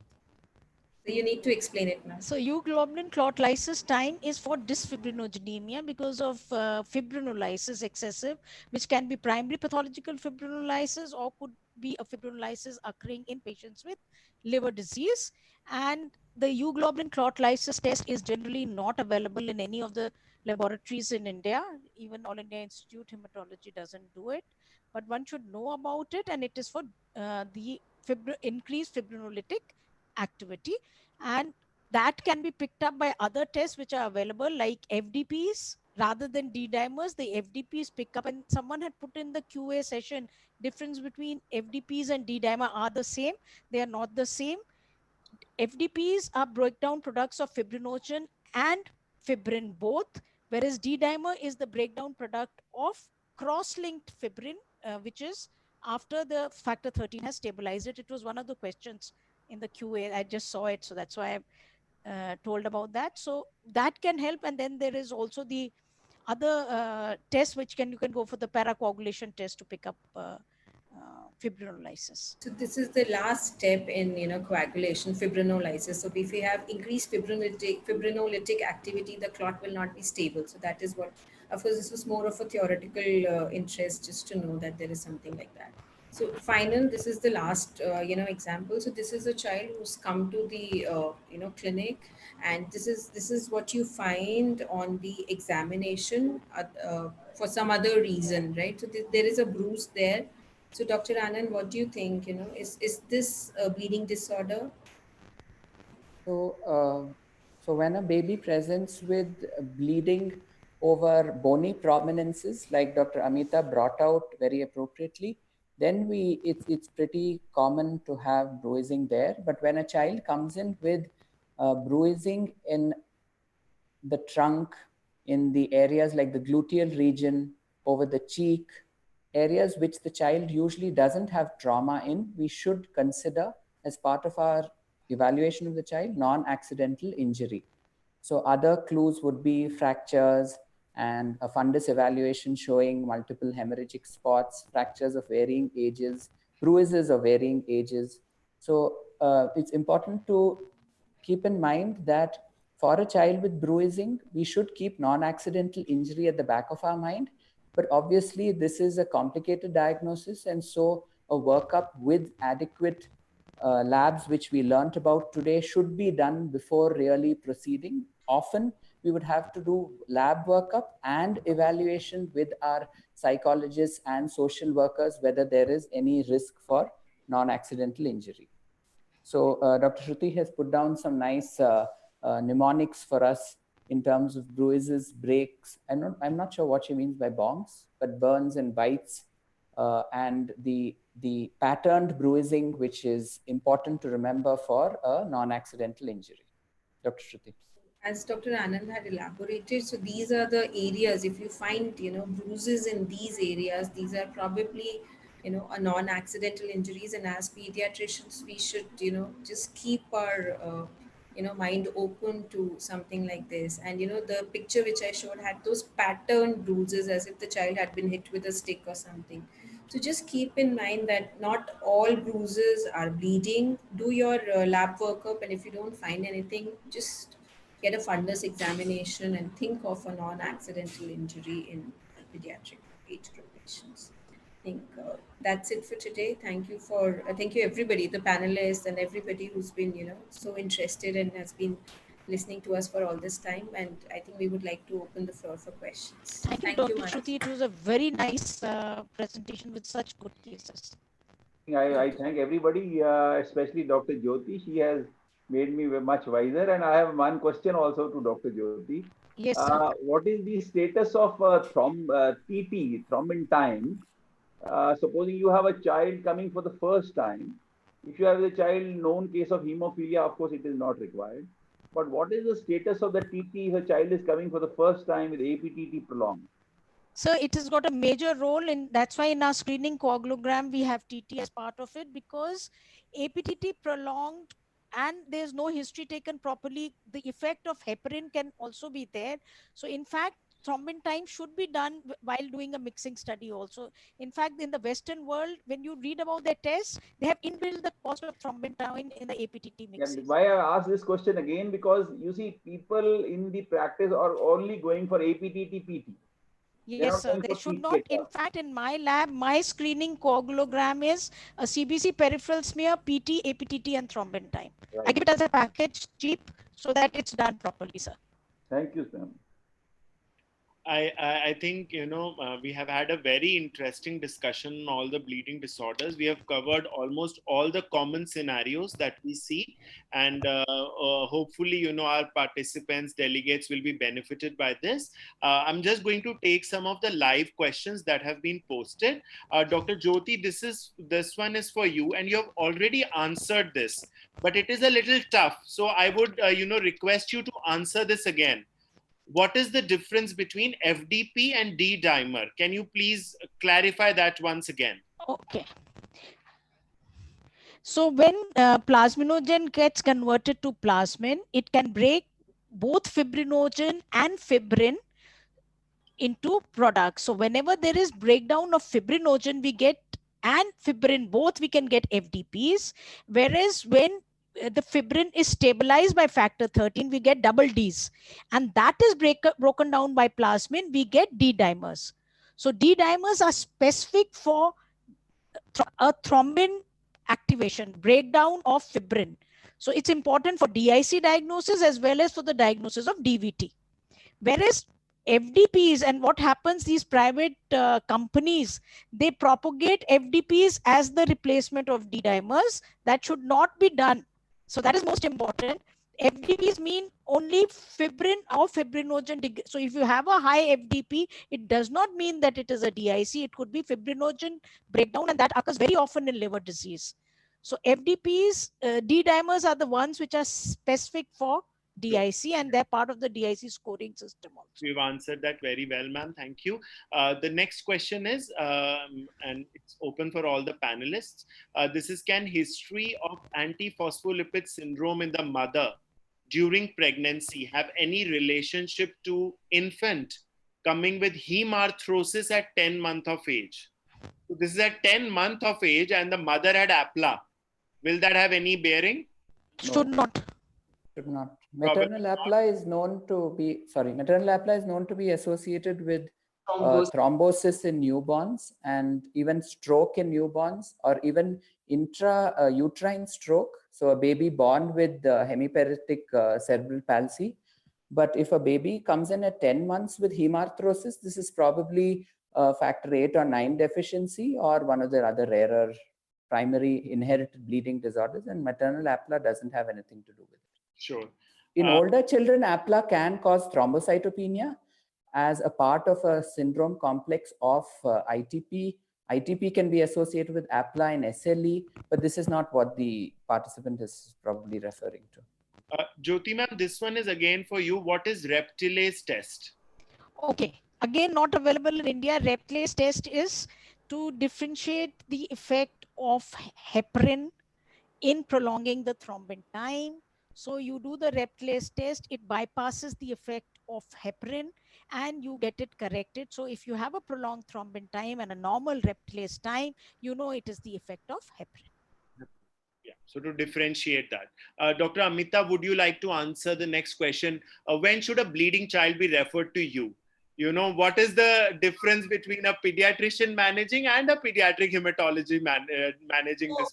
So you need to explain it now. So euglobin clot lysis time is for dysfibrinogenemia because of fibrinolysis excessive, which can be primary pathological fibrinolysis or could be a fibrinolysis occurring in patients with liver disease. And the euglobin clot lysis test is generally not available in any of the laboratories in India. Even All India Institute Hematology doesn't do it, but one should know about it, and it is for the increased fibrinolytic activity, and that can be picked up by other tests which are available like FDPs rather than D-dimers. The FDPs pick up, and someone had put in the QA session, difference between FDPs and D-dimer are the same. They are not the same. FDPs are breakdown products of fibrinogen and fibrin both, whereas D-dimer is the breakdown product of cross-linked fibrin, which is after the factor 13 has stabilized it. It was one of the questions in the QA. I just saw it, so that's why I told about that. So that can help. And then there is also the other test which you can go for the paracoagulation test to pick up fibrinolysis. So this is the last step in coagulation, fibrinolysis. So if we have increased fibrinolytic activity, the clot will not be stable. So that is what, of course, this was more of a theoretical interest, just to know that there is something like that. So final, this is the last example. So this is a child who's come to the clinic, and this is what you find on the examination for some other reason, right? So there is a bruise there. So Dr. Anand, what do you think? Is this a bleeding disorder? So when a baby presents with bleeding over bony prominences, like Dr. Amita brought out very appropriately, then it's pretty common to have bruising there. But when a child comes in with bruising in the trunk, in the areas like the gluteal region, over the cheek, areas which the child usually doesn't have trauma in, we should consider as part of our evaluation of the child non-accidental injury. So other clues would be fractures and a fundus evaluation showing multiple hemorrhagic spots, fractures of varying ages, bruises of varying ages. So it's important to keep in mind that for a child with bruising, we should keep non-accidental injury at the back of our mind. But obviously, this is a complicated diagnosis. And so a workup with adequate labs, which we learnt about today, should be done before really proceeding. Often, we would have to do lab workup and evaluation with our psychologists and social workers, whether there is any risk for non-accidental injury. So Dr. Shruti has put down some nice mnemonics for us in terms of bruises, breaks. I'm not sure what she means by bonks, but burns and bites, and the patterned bruising, which is important to remember for a non-accidental injury. Dr. Shruti. As Dr. Anand had elaborated, so these are the areas, if you find, bruises in these areas, these are probably, a non-accidental injuries. And as pediatricians, we should, just keep our, mind open to something like this. And, the picture which I showed had those patterned bruises as if the child had been hit with a stick or something. So just keep in mind that not all bruises are bleeding. Do your lab workup, and if you don't find anything, just get a fundus examination and think of a non-accidental injury in pediatric age group patients. I think that's it for today. Thank you everybody, the panelists and everybody who's been, so interested and has been listening to us for all this time. And I think we would like to open the floor for questions. Thank you, Dr. Shruti. It was a very nice presentation with such good cases. I thank everybody, especially Dr. Jyoti. She has made me much wiser. And I have one question also to Dr. Jyoti. Yes, sir. What is the status of TT, thrombin time? Supposing you have a child coming for the first time, if you have a child known case of hemophilia, of course, it is not required. But what is the status of the TT if a child is coming for the first time with APTT prolonged? So it has got a major role in, that's why in our screening coagulogram, we have TT as part of it, because APTT prolonged and there's no history taken properly, the effect of heparin can also be there. So in fact, thrombin time should be done while doing a mixing study also. In fact, in the Western world, when you read about their tests, they have inbuilt the cost of thrombin time in the APTT mixing. And why I ask this question again, because you see, people in the practice are only going for APTT PT. Yes, sir. They should not. In fact, in my lab, my screening coagulogram is a CBC peripheral smear, PT, APTT, and thrombin time. Right. I give it as a package, cheap, so that it's done properly, sir. Thank you, Sam. I think, we have had a very interesting discussion on all the bleeding disorders. We have covered almost all the common scenarios that we see. And hopefully, our participants, delegates will be benefited by this. I'm just going to take some of the live questions that have been posted. Dr. Jyoti, this one is for you, and you have already answered this, but it is a little tough. So I would, request you to answer this again. What is the difference between FDP and D-dimer? Can you please clarify that once again? Okay. So when plasminogen gets converted to plasmin, it can break both fibrinogen and fibrin into products. So whenever there is breakdown of fibrinogen, we get, and fibrin both, we can get FDPs. Whereas when the fibrin is stabilized by factor 13, we get double Ds. And that is broken down by plasmin, we get D dimers. So D dimers are specific for a thrombin activation, breakdown of fibrin. So it's important for DIC diagnosis as well as for the diagnosis of DVT. Whereas FDPs, and what happens, these private companies, they propagate FDPs as the replacement of D dimers. That should not be done. So that is most important. FDPs mean only fibrin or fibrinogen. So if you have a high FDP, it does not mean that it is a DIC. It could be fibrinogen breakdown, and that occurs very often in liver disease. So FDPs, D dimers are the ones which are specific for DIC, and they're part of the DIC scoring system also. You've answered that very well, ma'am. Thank you. The next question is, and it's open for all the panelists. This is, can history of antiphospholipid syndrome in the mother during pregnancy have any relationship to infant coming with hemarthrosis at 10 months of age? So this is at 10 months of age and the mother had APLA. Will that have any bearing? Should not. Should not. Maternal APLA is known to be, maternal APLA is known to be associated with thrombosis in newborns and even stroke in newborns, or even intrauterine stroke. So a baby born with hemiparetic cerebral palsy. But if a baby comes in at 10 months with hemarthrosis, this is probably factor 8 or 9 deficiency or one of the other rarer primary inherited bleeding disorders, and maternal APLA doesn't have anything to do with it. Sure. In older children, APLA can cause thrombocytopenia as a part of a syndrome complex of ITP. ITP can be associated with APLA and SLE, but this is not what the participant is probably referring to. Jyoti ma'am, this one is again for you. What is reptilase test? Okay, again not available in India. Reptilase test is to differentiate the effect of heparin in prolonging the thrombin time. So you do the reptilase test, it bypasses the effect of heparin and you get it corrected. So if you have a prolonged thrombin time and a normal reptilase time, you know it is the effect of heparin. Yeah, so to differentiate that. Dr. Amita, would you like to answer the next question? When should a bleeding child be referred to you? You know, what is the difference between a pediatrician managing and a pediatric hematology managing this?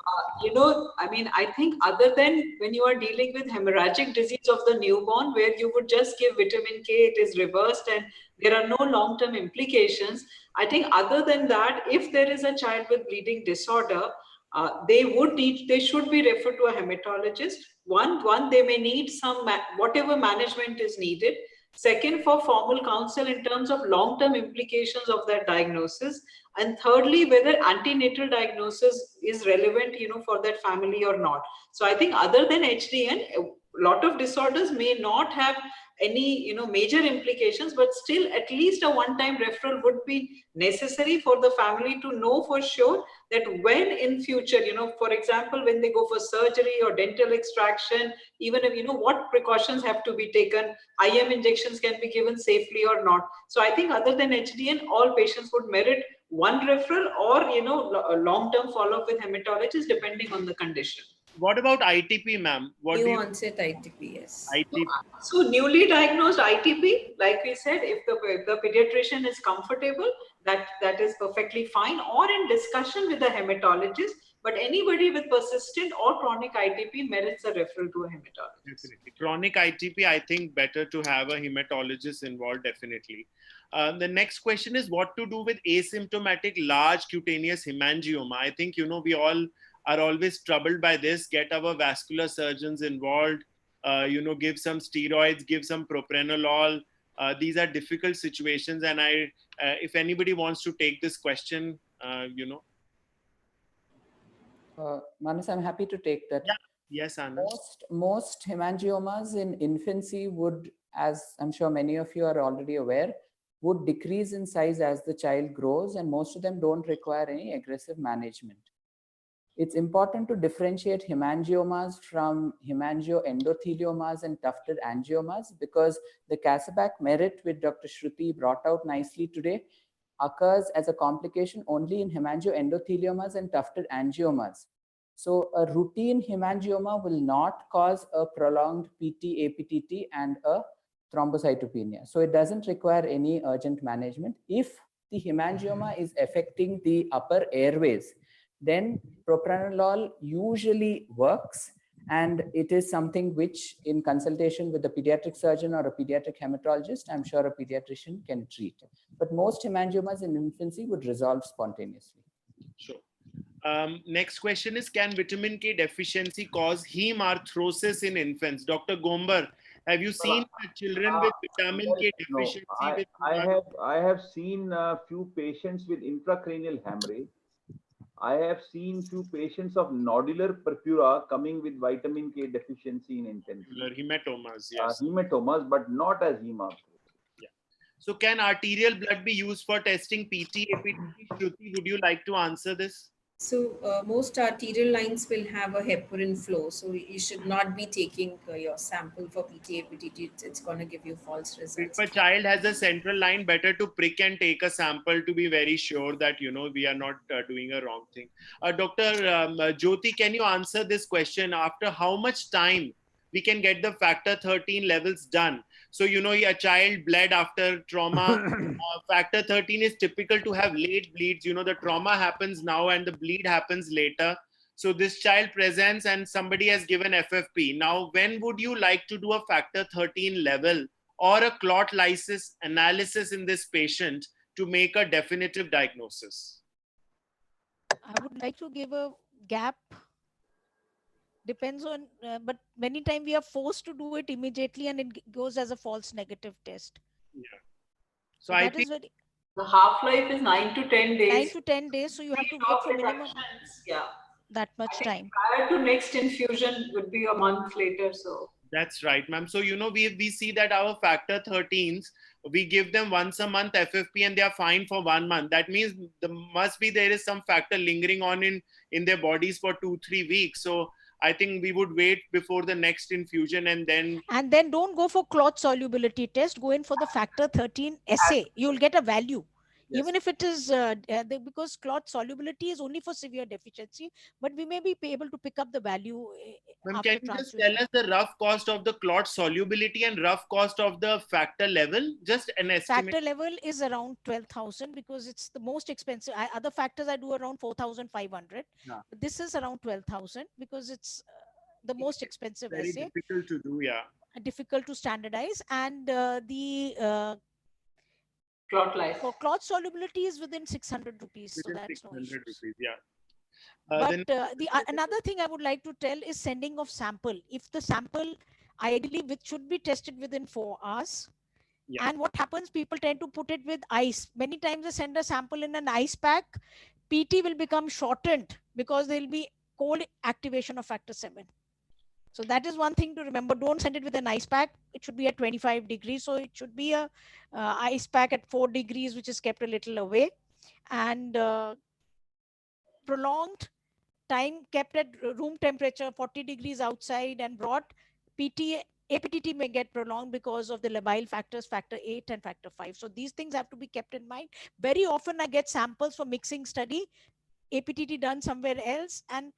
I mean, I think other than when you are dealing with hemorrhagic disease of the newborn, where you would just give vitamin K, it is reversed and there are no long-term implications. I think other than that, if there is a child with bleeding disorder, they should be referred to a hematologist. One, they may need some, whatever management is needed. Second, for formal counsel in terms of long-term implications of that diagnosis. And thirdly, whether antenatal diagnosis is relevant, for that family or not. So I think other than HDN, a lot of disorders may not have any, major implications, but still at least a one-time referral would be necessary for the family to know for sure that when in future, for example, when they go for surgery or dental extraction, even if, what precautions have to be taken, IM injections can be given safely or not. So I think other than HDN, all patients would merit one referral or, a long-term follow-up with hematologist depending on the condition. What about ITP, ma'am? New onset ITP, yes. ITP. So newly diagnosed ITP, like we said, if the pediatrician is comfortable, that is perfectly fine, or in discussion with the hematologist. But anybody with persistent or chronic ITP merits a referral to a hematologist. Definitely. Chronic ITP, I think better to have a hematologist involved, definitely. The next question is what to do with asymptomatic large cutaneous hemangioma. I think, we all are always troubled by this. Get our vascular surgeons involved, give some steroids, give some propranolol. These are difficult situations. And if anybody wants to take this question, Manas, I'm happy to take that. Yeah. Yes, Anand. Most hemangiomas in infancy would, as I'm sure many of you are already aware, would decrease in size as the child grows, and most of them don't require any aggressive management. It's important to differentiate hemangiomas from hemangioendotheliomas and tufted angiomas, because the Casaback merit, which Dr. Shruti brought out nicely today, occurs as a complication only in hemangioendotheliomas and tufted angiomas. So a routine hemangioma will not cause a prolonged PT, APTT and a thrombocytopenia. So it doesn't require any urgent management. If the hemangioma is affecting the upper airways, then propranolol usually works, and it is something which, in consultation with a pediatric surgeon or a pediatric hematologist, I'm sure a pediatrician can treat. But most hemangiomas in infancy would resolve spontaneously. Sure. Next question is, can vitamin K deficiency cause hemarthrosis in infants? Dr. Gombar, have you seen children with vitamin K deficiency? No, I have seen a few patients with intracranial hemorrhage. I have seen few patients of nodular purpura coming with vitamin K deficiency in infancy. Hematomas, yes. Hematomas, but not as hemarthrosis. Yeah. So can arterial blood be used for testing PT, APT? Shruti, would you like to answer this? So most arterial lines will have a heparin flow. So you should not be taking your sample for PT, APT. It's going to give you false results. If a child has a central line, better to prick and take a sample to be very sure that, we are not doing a wrong thing. Dr. Jyoti, can you answer this question? After how much time we can get the factor 13 levels done? So, a child bled after trauma. Factor 13 is typical to have late bleeds. The trauma happens now and the bleed happens later. So this child presents and somebody has given FFP. Now, when would you like to do a factor 13 level or a clot lysis analysis in this patient to make a definitive diagnosis? I would like to give a gap. Depends on, but many times we are forced to do it immediately and it goes as a false negative test. Yeah. So I think the half-life is 9 to 10 days. 9 to 10 days. So you have to wait for minimum that much time. Prior to next infusion would be a month later. So that's right, ma'am. So, we see that our factor 13s, we give them once a month FFP and they are fine for 1 month. That means there is some factor lingering on in their bodies for 2-3 weeks. So I think we would wait before the next infusion and then don't go for clot solubility test. Go in for the factor 13 assay. You'll get a value. Yes. Even if it is because clot solubility is only for severe deficiency, but we may be able to pick up the value. Ma'am, can you just tell us the rough cost of the clot solubility and rough cost of the factor level? Just an estimate. Factor level is around 12,000 because it's the most expensive. Other factors I do around 4,500. Yeah. But this is around 12,000 because it's the most expensive assay. Very difficult to do, yeah. Difficult to standardize, and clot lysis. For clot solubility is within 600 rupees. So that's 600 no rupees, yeah. But another thing I would like to tell is sending of sample. If the sample ideally which should be tested within 4 hours. Yeah. And what happens, people tend to put it with ice. Many times they send a sample in an ice pack. PT will become shortened because there will be cold activation of factor 7. So that is one thing to remember. Don't send it with an ice pack. It should be at 25 degrees. So it should be a ice pack at 4 degrees, which is kept a little away. And prolonged time kept at room temperature, 40 degrees outside and brought. APTT may get prolonged because of the labile factors, factor 8 and factor 5. So these things have to be kept in mind. Very often I get samples for mixing study, APTT done somewhere else. And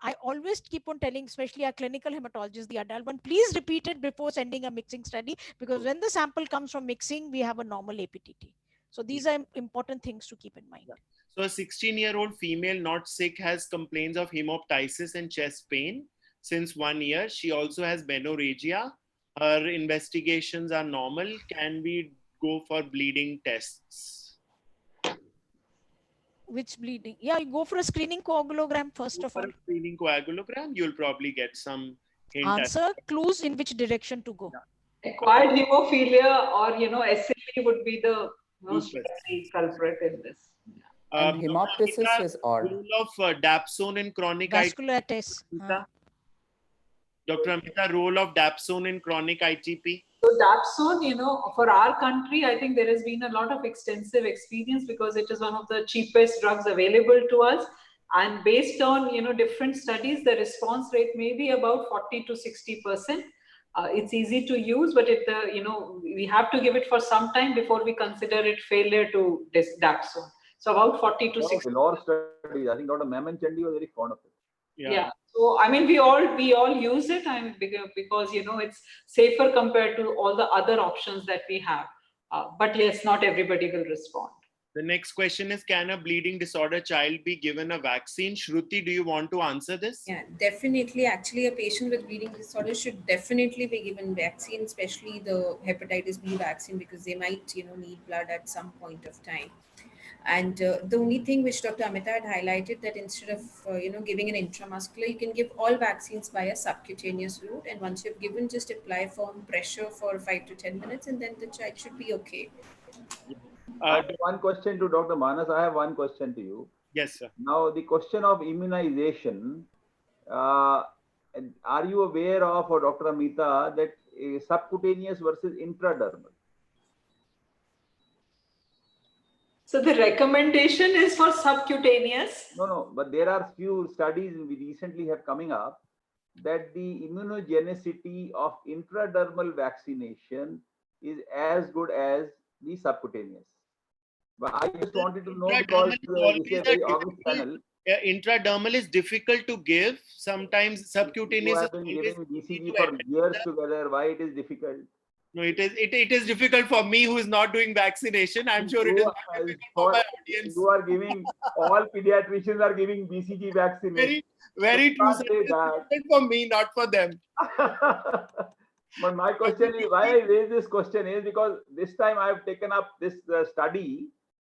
I always keep on telling, especially our clinical hematologists, the adult one, please repeat it before sending a mixing study, because when the sample comes from mixing, we have a normal APTT. So these are important things to keep in mind. Yeah. So a 16-year-old female not sick has complaints of hemoptysis and chest pain since 1 year. She also has menorrhagia. Her investigations are normal. Can we go for bleeding tests? Which bleeding? Yeah, you go for a screening coagulogram first of all. Screening coagulogram, you'll probably get some hint. Answer, clues in which direction to go. Yeah. Acquired hemophilia or SLE would be the most likely culprit in this. And hemoptysis is odd. Role of dapsone in chronic vasculitis. Dr. Amita, role of dapsone in chronic ITP? So Dapsone, you know, for our country, I think there has been a lot of extensive experience because it is one of the cheapest drugs available to us. And based on, you know, different studies, the response rate may be about 40 to 60%. It's easy to use, but you know, we have to give it for some time before we consider it failure to Dapsone. So about 40 to 60. A lot of studies. I think Dr. Maman Chandi was very fond of it. Yeah. So I mean, we all use it, and because you know it's safer compared to all the other options that we have. But yes, not everybody will respond. The next question is, can a bleeding disorder child be given a vaccine? Shruti, do you want to answer this? Yeah, definitely. Actually, a patient with bleeding disorder should definitely be given vaccine, especially the hepatitis B vaccine, because they might, you know, need blood at some point of time. And the only thing which Dr. Amita had highlighted, that instead of you know, giving an intramuscular, you can give all vaccines by a subcutaneous route. And once you've given, just apply firm pressure for 5 to 10 minutes, and then the child should be okay. One question to Dr. Manas. I have one question to you. Yes, sir. Now, the question of immunization, are you aware of, or Dr. Amita, that subcutaneous versus intradermal? So the recommendation is for subcutaneous. No, but there are few studies we recently have coming up that the immunogenicity of intradermal vaccination is as good as the subcutaneous. But I just wanted to know, because this is a very august panel. Intradermal is difficult to give. Sometimes subcutaneous. You have been giving BCG for years together. Why it is difficult? No, it is difficult for me who is not doing vaccination. I'm sure it is not difficult for my audience. You are giving, all pediatricians are giving BCG vaccination. Very true. Sir. It is difficult for me, not for them. But my question is, why I raise this question is because this time I have taken up this study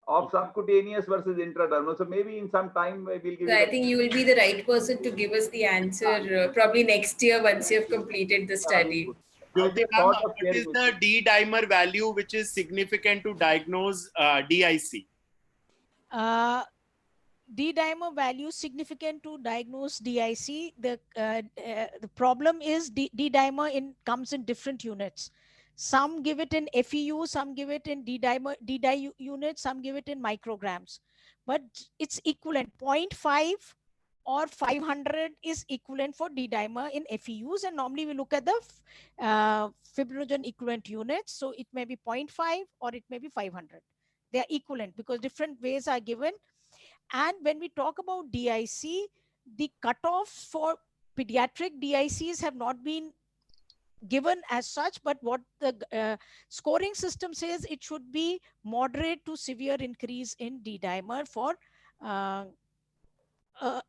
of subcutaneous versus intradermal. So maybe in some time we'll give. So I think you will be the right person to give us the answer probably next year once you have completed the study. What is the D dimer value which is significant to diagnose DIC? D dimer value significant to diagnose DIC. The problem is D dimer comes in different units. Some give it in FEU, some give it in D di units, some give it in micrograms. But it's equivalent. 0.5 or 500 is equivalent for D dimer in FEUs, and normally we look at the fibrinogen equivalent units. So it may be 0.5 or it may be 500. They are equivalent because different ways are given. And when we talk about DIC, the cutoff for pediatric DICs have not been given as such, but what the scoring system says, it should be moderate to severe increase in D dimer for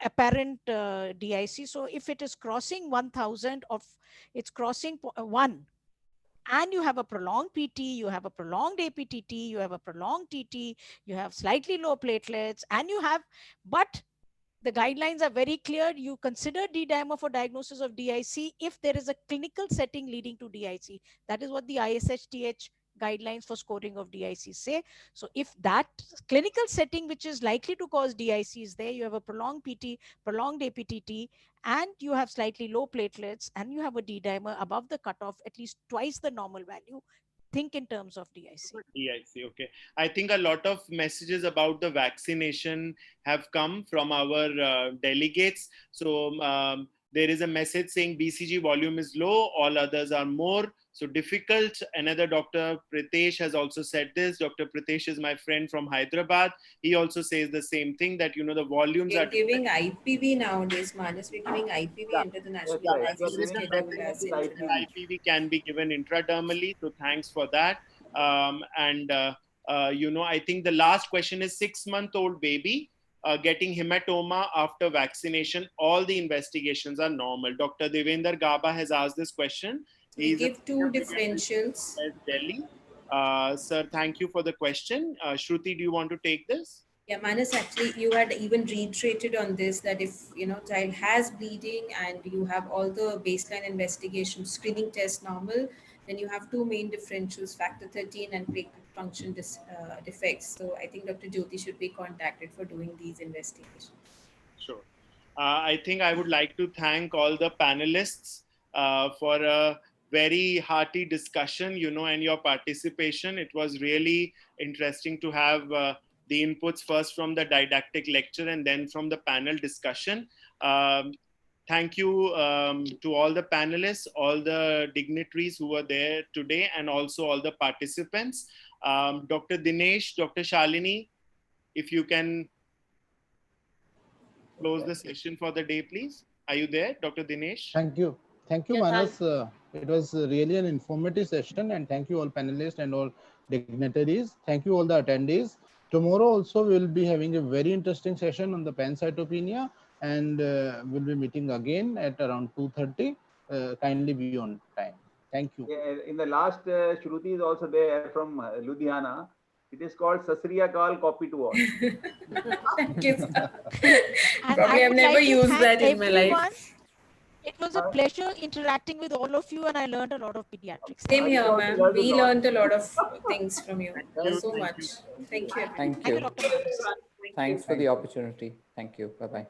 apparent DIC. So if it is crossing 1000, of it's crossing 1, and you have a prolonged PT, you have a prolonged APTT, you have a prolonged TT, you have slightly low platelets, and you have, but the guidelines are very clear. You consider D dimer for diagnosis of DIC if there is a clinical setting leading to DIC. That is what the ISHTH guidelines for scoring of DIC say. So if that clinical setting which is likely to cause DIC is there, you have a prolonged PT, prolonged APTT, and you have slightly low platelets, and you have a D dimer above the cutoff, at least twice the normal value, think in terms of DIC. DIC, okay. I think a lot of messages about the vaccination have come from our delegates. So there is a message saying BCG volume is low, all others are more. So difficult. Another Dr. Pritesh has also said this. Dr. Pritesh is my friend from Hyderabad. He also says the same thing, that, you know, the volumes We're are giving IPV nowadays, Manas. We're giving IPV under the national vaccine schedule as intradermal. IPV can be given intradermally. So thanks for that. You know, I think the last question is 6-month-old baby getting hematoma after vaccination. All the investigations are normal. Dr. Devendra Gaba has asked this question. We give 2 differentials. Delhi. Sir, thank you for the question. Shruti, do you want to take this? Yeah, Manas, actually, you had even reiterated on this that if, you know, child has bleeding and you have all the baseline investigation screening test normal, then you have 2 main differentials, factor 13 and platelet function defects. So I think Dr. Jyoti should be contacted for doing these investigations. Sure. I think I would like to thank all the panelists for a very hearty discussion, and your participation. It was really interesting to have the inputs first from the didactic lecture and then from the panel discussion. Thank you to all the panelists, all the dignitaries who were there today, and also all the participants. Dr. Dinesh, Dr. Shalini, if you can close the session for the day, please. Are you there, Dr. Dinesh? Thank you. Thank you, Yeah, Manas. It was really an informative session, and thank you all panelists and all dignitaries. Thank you all the attendees. Tomorrow also we will be having a very interesting session on the pancytopenia, and we'll be meeting again at around 2:30. Kindly be on time. Thank you. Yeah, in the last Shruti is also there from Ludhiana. It is called Sasriya Kal, copy to all. Thank you. And Probably I I've would never like to used thank that in my everyone. life. It was a pleasure interacting with all of you, and I learned a lot of pediatrics. Same I here, also ma'am. learned a We lot. learned a lot of things from you. Thank you. So Thank much. you. Thank you. Thank Thank you, you. Dr. Manas. Thanks for the opportunity. Thank you. Bye-bye.